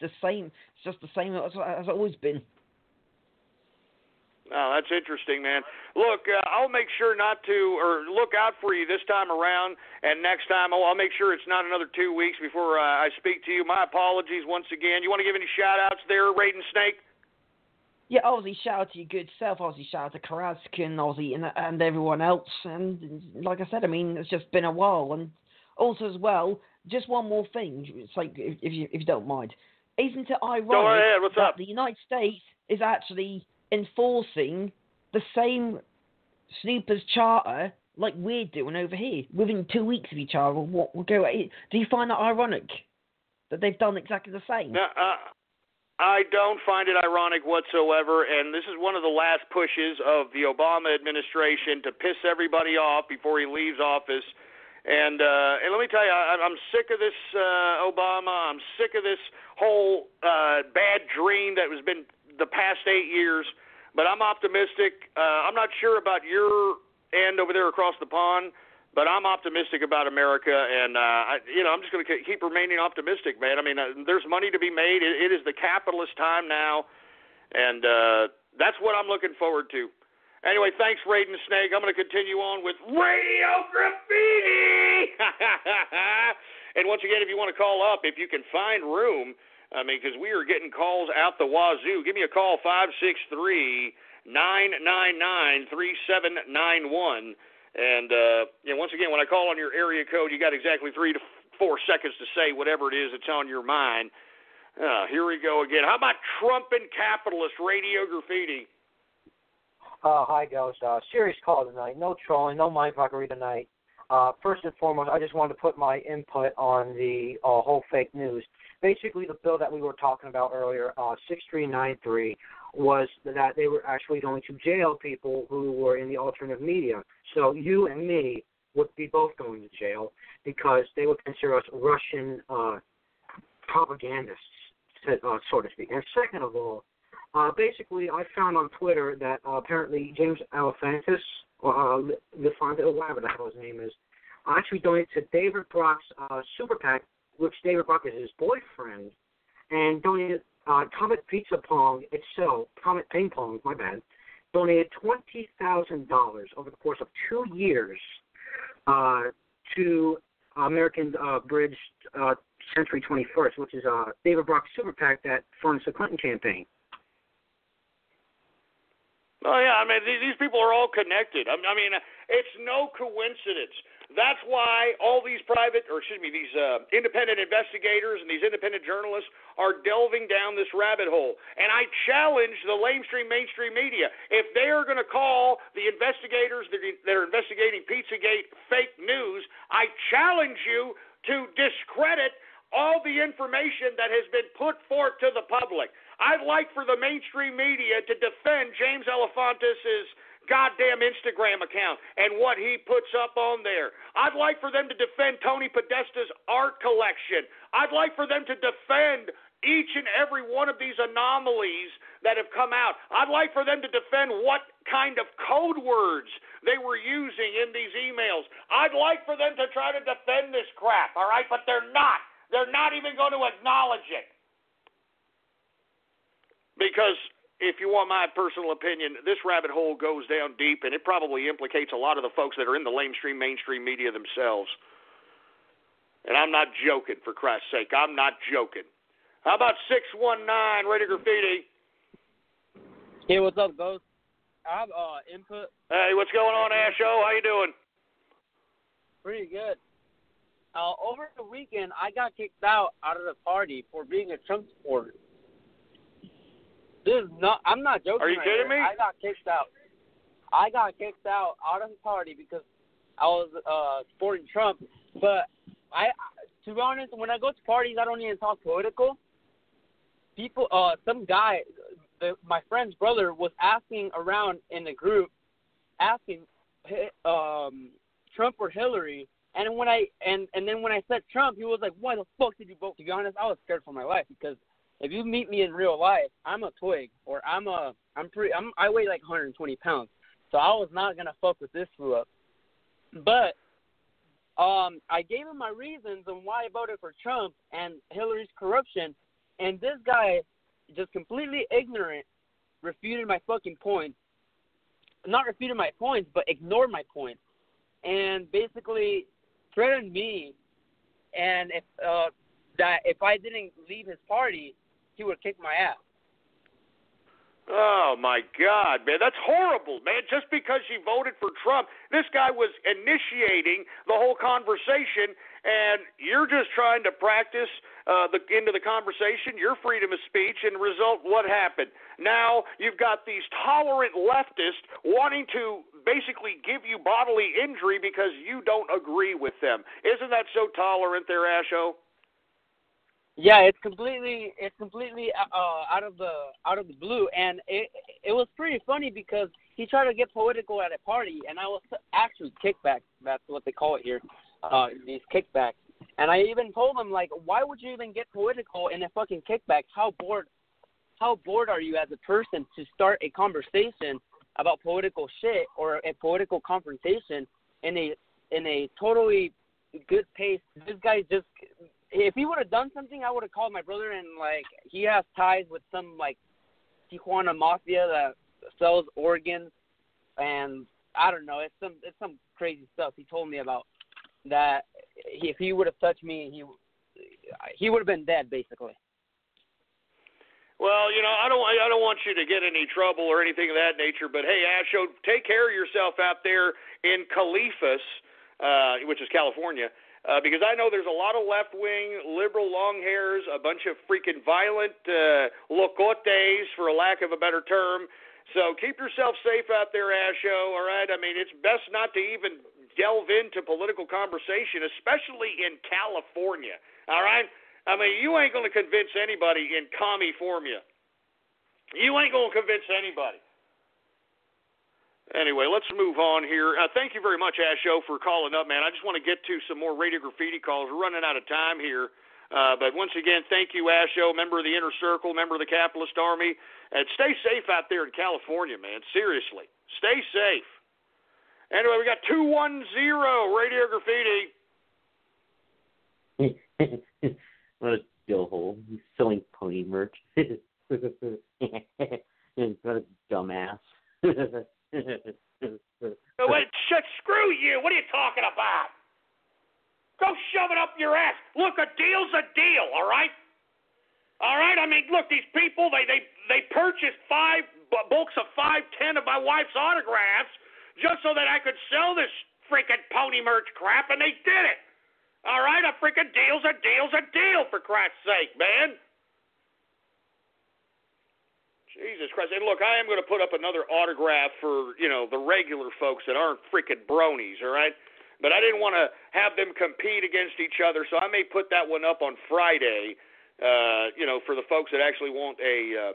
It's the same. It's just the same as it's always been. Oh, that's interesting, man. Look, I'll make sure not to, or look out for you this time around, and next time I'll make sure it's not another 2 weeks before I speak to you. My apologies once again. You want to give any shout-outs there, Raiden Snake? Yeah, obviously, shout out to your good self. Obviously, shout out to Karazkin, obviously, and everyone else. And like I said, it's just been a while. And also, as well, just one more thing. It's like, if you don't mind, isn't it ironic Go ahead. What's that up? the United States is actually enforcing the same Snoopers charter like we're doing over here within 2 weeks of each other? Do you find that ironic that they've done exactly the same? No, I don't find it ironic whatsoever, and this is one of the last pushes of the Obama administration to piss everybody off before he leaves office. And let me tell you, I'm sick of this Obama. I'm sick of this whole bad dream that has been the past 8 years. But I'm optimistic. I'm not sure about your end over there across the pond, but I'm optimistic about America, and I'm just going to keep remaining optimistic, man. There's money to be made. It is the capitalist time now, and that's what I'm looking forward to. Anyway, thanks, Raiden Snake. I'm going to continue on with Radio Graffiti. And once again, if you want to call up, if you can find room, because we are getting calls out the wazoo. Give me a call, 563-999-3791. And once again, when I call on your area code, you got exactly 3 to 4 seconds to say whatever it is that's on your mind. Here we go again. How about Trump and capitalist, Radio Graffiti? Hi, Ghost. Serious call tonight. No trolling, no mindfuckery tonight. First and foremost, I just wanted to put my input on the whole fake news. Basically, the bill that we were talking about earlier, 6393, was that they were actually going to jail people who were in the alternative media. So you and me would be both going to jail because they would consider us Russian propagandists, so to speak. And second of all, basically, I found on Twitter that apparently James Alefantis, or whatever the hell his name is, actually donated to David Brock's Super PAC, which David Brock is his boyfriend, and donated Comet Pizza Pong itself, Comet Ping Pong, my bad, donated $20,000 over the course of 2 years to American Bridge Century 21st, which is David Brock's super PAC that funds the Clinton campaign. Oh, yeah, I mean, these people are all connected. I mean, it's no coincidence. That's why all these these independent investigators and these independent journalists are delving down this rabbit hole. And I challenge the mainstream media. If they are going to call the investigators that are investigating Pizzagate fake news, I challenge you to discredit all the information that has been put forth to the public. I'd like for the mainstream media to defend James Elefantis' goddamn Instagram account and what he puts up on there. I'd like for them to defend Tony Podesta's art collection. I'd like for them to defend each and every one of these anomalies that have come out. I'd like for them to defend what kind of code words they were using in these emails. I'd like for them to try to defend this crap, all right? But they're not. They're not even going to acknowledge it. Because if you want my personal opinion, this rabbit hole goes down deep, and it probably implicates a lot of the folks that are in the mainstream media themselves. And I'm not joking, for Christ's sake. I'm not joking. How about 619 Radio Graffiti? Hey, what's up, Ghost? I have input. Hey, what's going on, Asho? How you doing? Pretty good. Over the weekend, I got kicked out of the party for being a Trump supporter. I'm not joking. Are you kidding me? I got kicked out. I got kicked out of the party because I was supporting Trump. But to be honest, when I go to parties, I don't even talk political. People, some guy, my friend's brother, was asking around in the group, asking Trump or Hillary. And then when I said Trump, he was like, "Why the fuck did you vote?" To be honest, I was scared for my life because if you meet me in real life, I'm a twig, or I weigh like 120 pounds, so I was not gonna fuck with this fool up. But I gave him my reasons on why I voted for Trump and Hillary's corruption, and this guy, just completely ignorant, refuted my fucking points. Not refuted my points, but ignored my points, and basically threatened me, and if I didn't leave his party, he would kick my ass. Oh, my God, man. That's horrible, man. Just because you voted for Trump, this guy was initiating the whole conversation, and you're just trying to practice into the conversation, your freedom of speech, and result, what happened? Now you've got these tolerant leftists wanting to basically give you bodily injury because you don't agree with them. Isn't that so tolerant there, Asho? Yeah, it's completely out of the blue, and it was pretty funny because he tried to get political at a party, and I was actually kickback. That's what they call it here, these kickbacks. And I even told him, like, why would you even get political in a fucking kickback? How bored are you as a person to start a conversation about political shit or a political confrontation in a totally good pace? This guy just. If he would have done something, I would have called my brother, and like he has ties with some like Tijuana mafia that sells organs, and I don't know, it's some crazy stuff he told me about. That if he would have touched me, he would have been dead basically. Well, I don't want you to get any trouble or anything of that nature, but hey, Asho, take care of yourself out there in Califas, which is California. Because I know there's a lot of left-wing, liberal long hairs, a bunch of freaking violent locotes, for a lack of a better term. So keep yourself safe out there, Asho, all right? I mean, it's best not to even delve into political conversation, especially in California, all right? I mean, you ain't going to convince anybody in California. You ain't going to convince anybody. Anyway, let's move on here. Thank you very much, Asho, for calling up, man. I just want to get to some more Radio Graffiti calls. We're running out of time here. But once again, thank you, Asho, member of the Inner Circle, member of the Capitalist Army. And stay safe out there in California, man. Seriously. Stay safe. Anyway, we got 210 Radio Graffiti. What a dillhole. He's selling pony merch. What a dumbass. Wait, screw you. What are you talking about? Go shove it up your ass. Look, a deal's a deal, all right? All right? I mean, look, these people, they purchased books of 5-10 of my wife's autographs just so that I could sell this freaking pony merch crap, and they did it. All right? A freaking deal's a deal, for Christ's sake, man. Jesus Christ. And look, I am going to put up another autograph for, the regular folks that aren't freaking bronies, all right? But I didn't want to have them compete against each other, so I may put that one up on Friday, for the folks that actually want a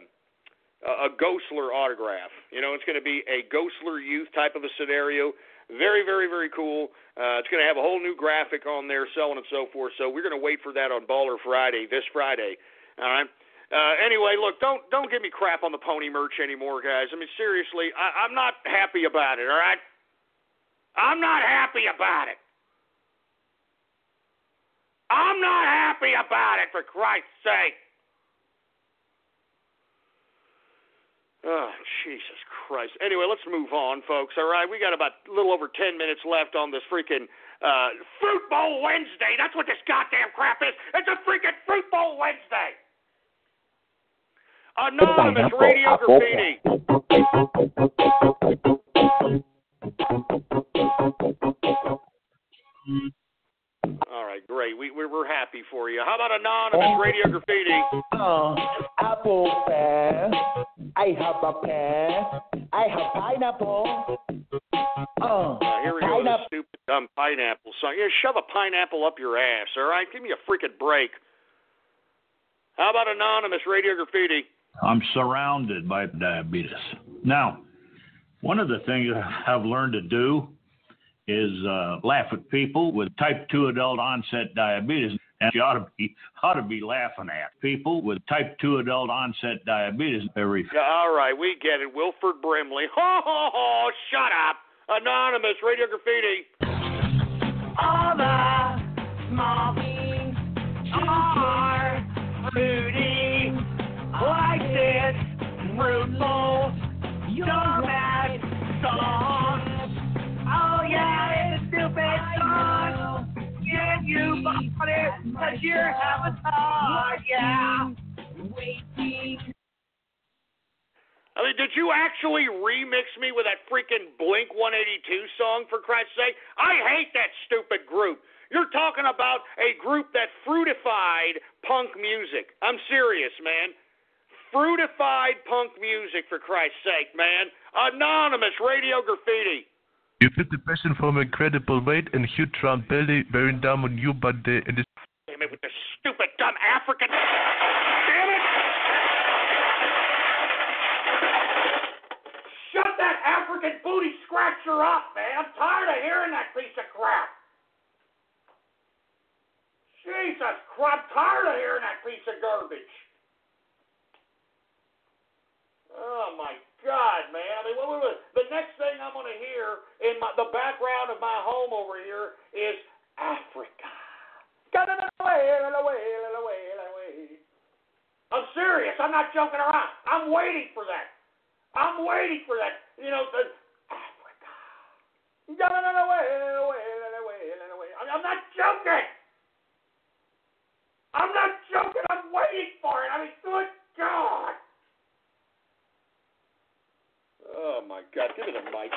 Ghostler autograph. It's going to be a Ghostler youth type of a scenario. Very, very, very cool. It's going to have a whole new graphic on there, so on and so forth. So we're going to wait for that on Baller Friday, this Friday, all right? Anyway, look, don't give me crap on the pony merch anymore, guys. I mean, seriously, I'm not happy about it, all right? I'm not happy about it. I'm not happy about it, for Christ's sake. Oh, Jesus Christ. Anyway, let's move on, folks, all right? We got about a little over 10 minutes left on this freaking Fruit Bowl Wednesday. That's what this goddamn crap is. It's a freaking Fruit Bowl Wednesday. Anonymous Radio Graffiti. All right, great. We're happy for you. How about Anonymous Radio Graffiti? Apple pear. I have a pear. I have pineapple. Here we go with this stupid, dumb pineapple song. Yeah, shove a pineapple up your ass, all right? Give me a freaking break. How about Anonymous Radio Graffiti? I'm surrounded by diabetes. Now, one of the things I've learned to do is laugh at people with type 2 adult onset diabetes. And you ought to be laughing at people with type 2 adult onset diabetes. All right, we get it. Wilford Brimley. Ho, ho, ho, shut up. Anonymous Radio Graffiti. All the small things are fruity, like this fruitful dumbass song. Oh yeah, it's a stupid song. Yeah, you bought it, but you're having fun, yeah. I mean, did you actually remix me with that freaking Blink 182 song, for Christ's sake? I hate that stupid group. You're talking about a group that fruitified punk music. I'm serious, man. Fruitified punk music, for Christ's sake, man. Anonymous Radio Graffiti. You fit the passion from incredible weight and huge round belly bearing down on you, but Damn it, with this stupid, dumb African... Damn it! Shut that African booty scratcher up, man. I'm tired of hearing that piece of crap. Jesus Christ, I'm tired of hearing that piece of garbage. Oh, my God, man. I mean, the next thing I'm going to hear in the background of my home over here is Africa. I'm serious. I'm not joking around. I'm waiting for that. I'm waiting for that. Africa. I'm not joking. I'm not joking. I'm waiting for it. I mean, good God. Oh, my God. Give me the mic.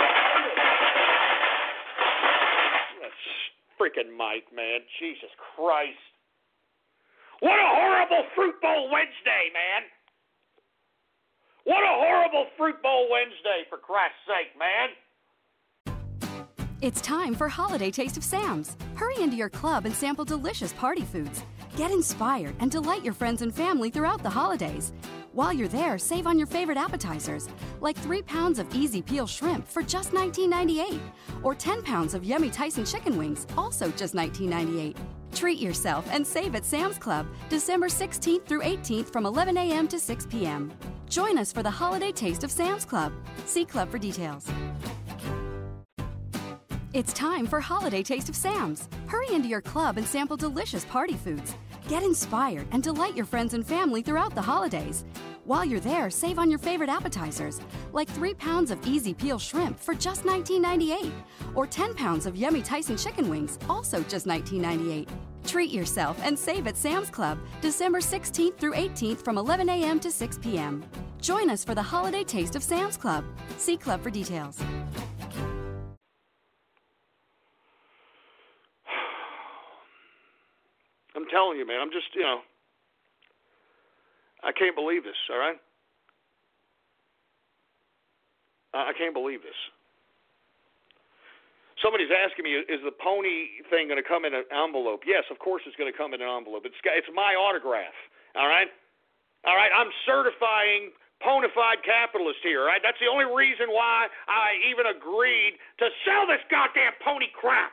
That freaking mic, man. Jesus Christ. What a horrible Fruit Bowl Wednesday, man. What a horrible Fruit Bowl Wednesday, for Christ's sake, man. It's time for Holiday Taste of Sam's. Hurry into your club and sample delicious party foods. Get inspired and delight your friends and family throughout the holidays. While you're there, save on your favorite appetizers, like 3 pounds of easy peel shrimp for just $19.98, or 10 pounds of yummy Tyson chicken wings, also just $19.98. Treat yourself and save at Sam's Club, December 16th through 18th from 11 a.m. to 6 p.m. Join us for the Holiday Taste of Sam's Club. See Club for details. It's time for Holiday Taste of Sam's. Hurry into your club and sample delicious party foods. Get inspired and delight your friends and family throughout the holidays. While you're there, save on your favorite appetizers, like 3 pounds of easy peel shrimp for just $19.98, or 10 pounds of yummy Tyson chicken wings, also just $19.98. Treat yourself and save at Sam's Club, December 16th through 18th from 11 a.m. to 6 p.m. Join us for the holiday taste of Sam's Club. See Club for details. I'm telling you, man, I'm just, I can't believe this, all right? I can't believe this. Somebody's asking me, is the pony thing going to come in an envelope? Yes, of course it's going to come in an envelope. It's my autograph, all right? All right, I'm certifying bona fide capitalist here, all right? That's the only reason why I even agreed to sell this goddamn pony crap,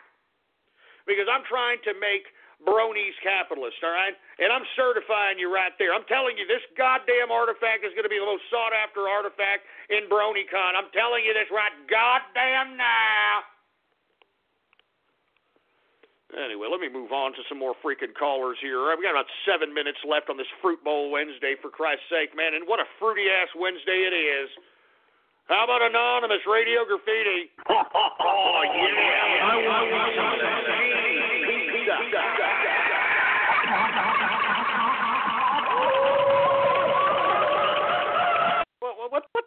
because I'm trying to make bronies capitalist, all right? And I'm certifying you right there. I'm telling you, this goddamn artifact is going to be the most sought-after artifact in BronyCon. I'm telling you this right goddamn now. Anyway, let me move on to some more freaking callers here. We got about 7 minutes left on this Fruit Bowl Wednesday, for Christ's sake, man. And what a fruity-ass Wednesday it is. How about Anonymous Radio Graffiti? Oh, yeah. I want some of that pizza.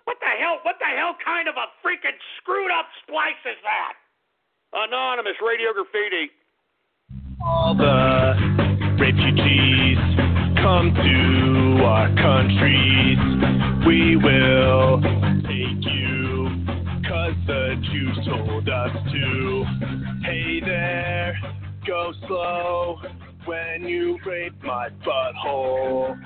What the hell? What the hell kind of a freaking screwed-up splice is that? Anonymous Radio Graffiti. All the refugees come to our countries. We will take you, 'cause the Jews told us to. Hey there, go slow when you rape my butthole.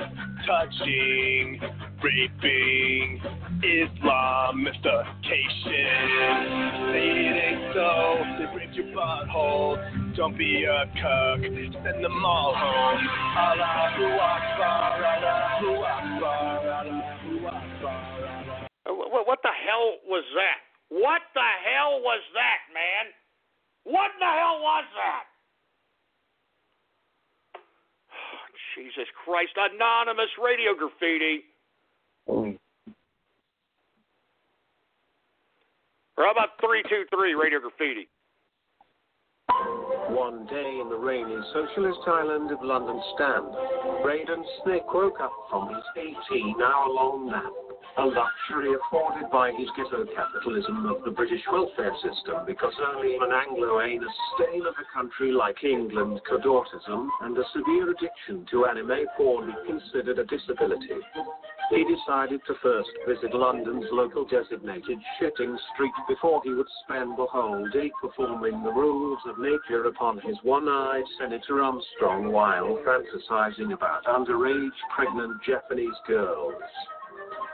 Touching, raping, Islamification. It ain't so, they raped your butthole. Don't be a cuck, send them all home. Allahu Akbar, Allahu Akbar, Allahu Akbar. What the hell was that? What the hell was that, man? What the hell was that? Jesus Christ, Anonymous Radio Graffiti. Or how about 323 Radio Graffiti? One day in the rainy socialist island of London Stand, Braden Snick woke up from his 18-hour-long nap, a luxury afforded by his ghetto capitalism of the British welfare system, because only an Anglo-anus stain of a country like England could autism and a severe addiction to anime porn be considered a disability. He decided to first visit London's local designated shitting street before he would spend the whole day performing the rules of nature upon his one-eyed Senator Armstrong while fantasizing about underage pregnant Japanese girls.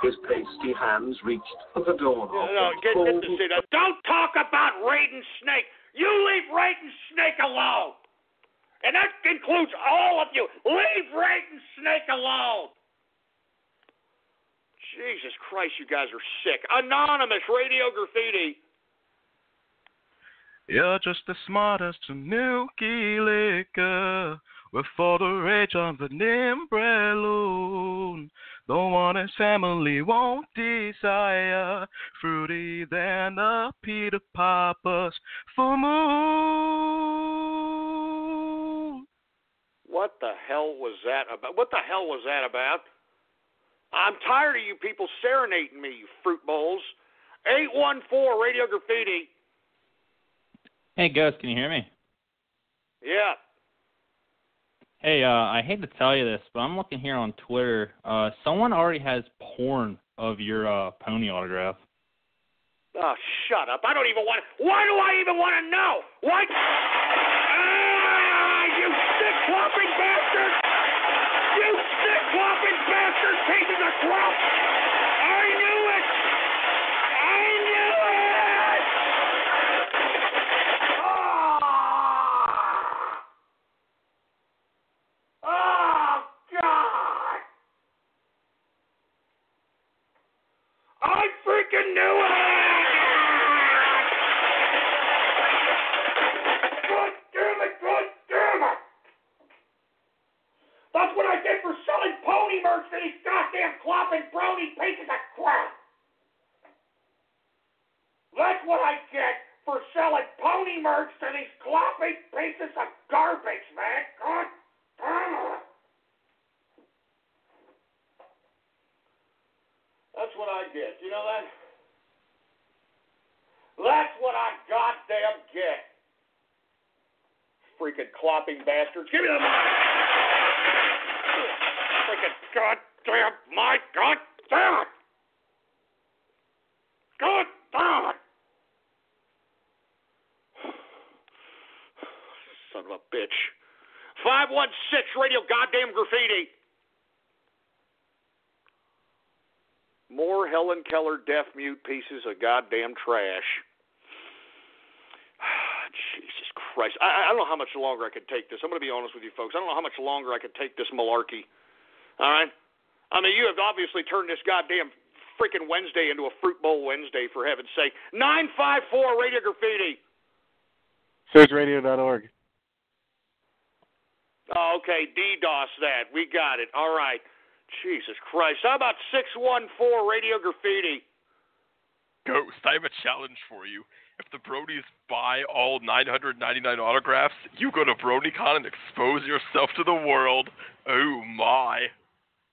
His pasty hands reached for the doorknob. No, get to see that. Don't talk about Raiden Snake. You leave Raiden Snake alone. And that includes all of you. Leave Raiden Snake alone. Jesus Christ, you guys are sick. Anonymous Radio Graffiti. You're just the smartest milky liquor with all the rage on the umbrella. The one his family won't desire, fruity than a Peter Papa's full moon. What the hell was that about? What the hell was that about? I'm tired of you people serenading me, you fruit bowls. 814 Radio Graffiti. Hey, Ghost, can you hear me? Yeah. Hey, I hate to tell you this, but I'm looking here on Twitter. Someone already has porn of your pony autograph. Oh, shut up. I don't even want to. Why do I even want to know? What? You sick-flopping bastard! You sick-flopping bastard! Pieces of crap! I knew it! I knew it! Oh, God! I freaking knew it! God damn it! God damn it! That's what I get for selling pony merch to these goddamn clopping what I get for selling pony merch to these cloppy pieces of garbage, man. God damn it. That's what I get. You know that? That's what I goddamn get. Freaking clopping bastards. Give me the mic. Freaking goddamn mic. God damn it. God damn it. Son of a bitch. 516 Radio Goddamn Graffiti. More Helen Keller deaf mute pieces of goddamn trash. Jesus Christ. I don't know how much longer I could take this. I'm going to be honest with you folks. I don't know how much longer I could take this malarkey. All right? I mean, you have obviously turned this goddamn freaking Wednesday into a Fruit Bowl Wednesday, for heaven's sake. 954 Radio Graffiti. SearchRadio.org. Oh, okay, DDoS that. We got it. All right. Jesus Christ. How about 614 Radio Graffiti? Ghost, I have a challenge for you. If the Bronies buy all 999 autographs, you go to BronyCon and expose yourself to the world. Oh, my.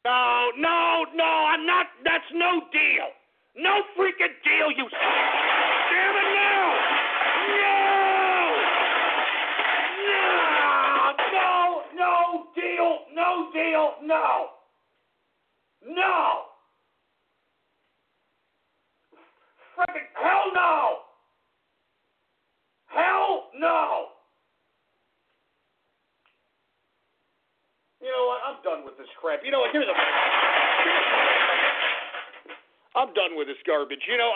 No, I'm not. That's no deal. No freaking deal, you... Damn it, no! No deal, no. No! Frickin' hell no! Hell no! You know what? I'm done with this crap. You know what? Give me the... I'm done with this garbage. You know,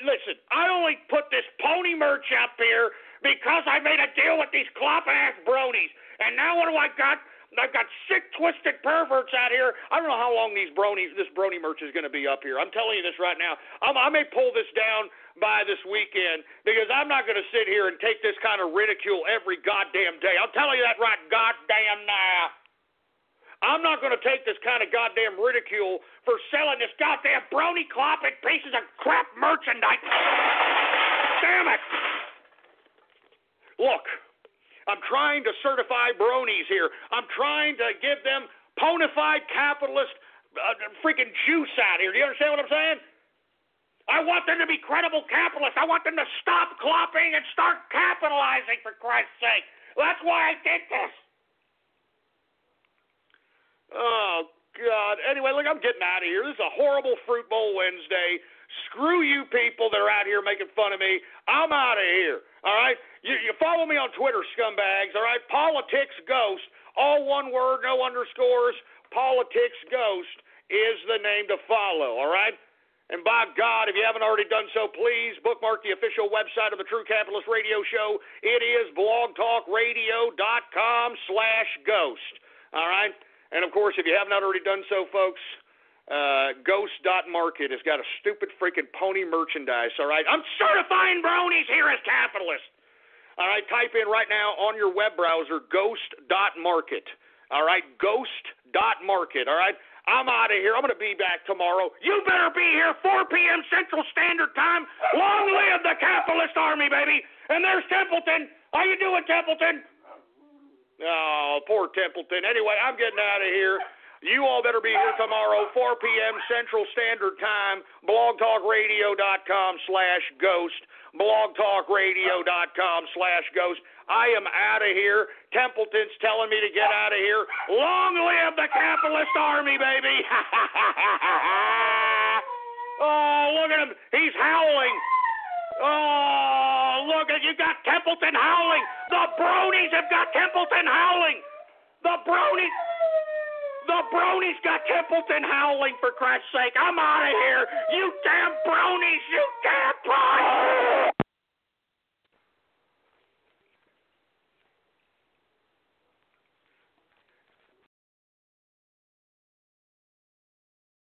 listen, I only put this pony merch up here because I made a deal with these clop-ass bronies. And now what do I got? I've got sick, twisted perverts out here. I don't know how long this brony merch is going to be up here. I'm telling you this right now. I may pull this down by this weekend because I'm not going to sit here and take this kind of ridicule every goddamn day. I'll tell you that right goddamn now. I'm not going to take this kind of goddamn ridicule for selling this goddamn brony clopping pieces of crap merchandise. Damn it. Look. I'm trying to certify bronies here. I'm trying to give them bona fide capitalist freaking juice out here. Do you understand what I'm saying? I want them to be credible capitalists. I want them to stop clopping and start capitalizing, for Christ's sake. That's why I did this. Oh, God. Anyway, look, I'm getting out of here. This is a horrible Fruit Bowl Wednesday. Screw you people that are out here making fun of me. I'm out of here. All right? You follow me on Twitter, scumbags. All right? Politics Ghost. All one word, no underscores. Politics Ghost is the name to follow. All right? And by God, if you haven't already done so, please bookmark the official website of the True Capitalist Radio Show. It is blogtalkradio.com/ghost. All right? And, of course, if you have not already done so, folks, Ghost.market has got a stupid freaking pony merchandise, all right? I'm certifying bronies here as capitalists. All right, type in right now on your web browser, Ghost.market. All right, Ghost.market, all right? I'm out of here. I'm going to be back tomorrow. You better be here 4 p.m. Central Standard Time. Long live the capitalist army, baby. And there's Templeton. How you doing, Templeton? Oh, poor Templeton. Anyway, I'm getting out of here. You all better be here tomorrow, 4 p.m. Central Standard Time, blogtalkradio.com/ghost, blogtalkradio.com/ghost. I am out of here. Templeton's telling me to get out of here. Long live the capitalist army, baby. Oh, look at him. He's howling. Oh, look at you got Templeton howling. The bronies have got Templeton howling. The bronies got Templeton howling, for Christ's sake. I'm out of here. You damn bronies, you damn bronies.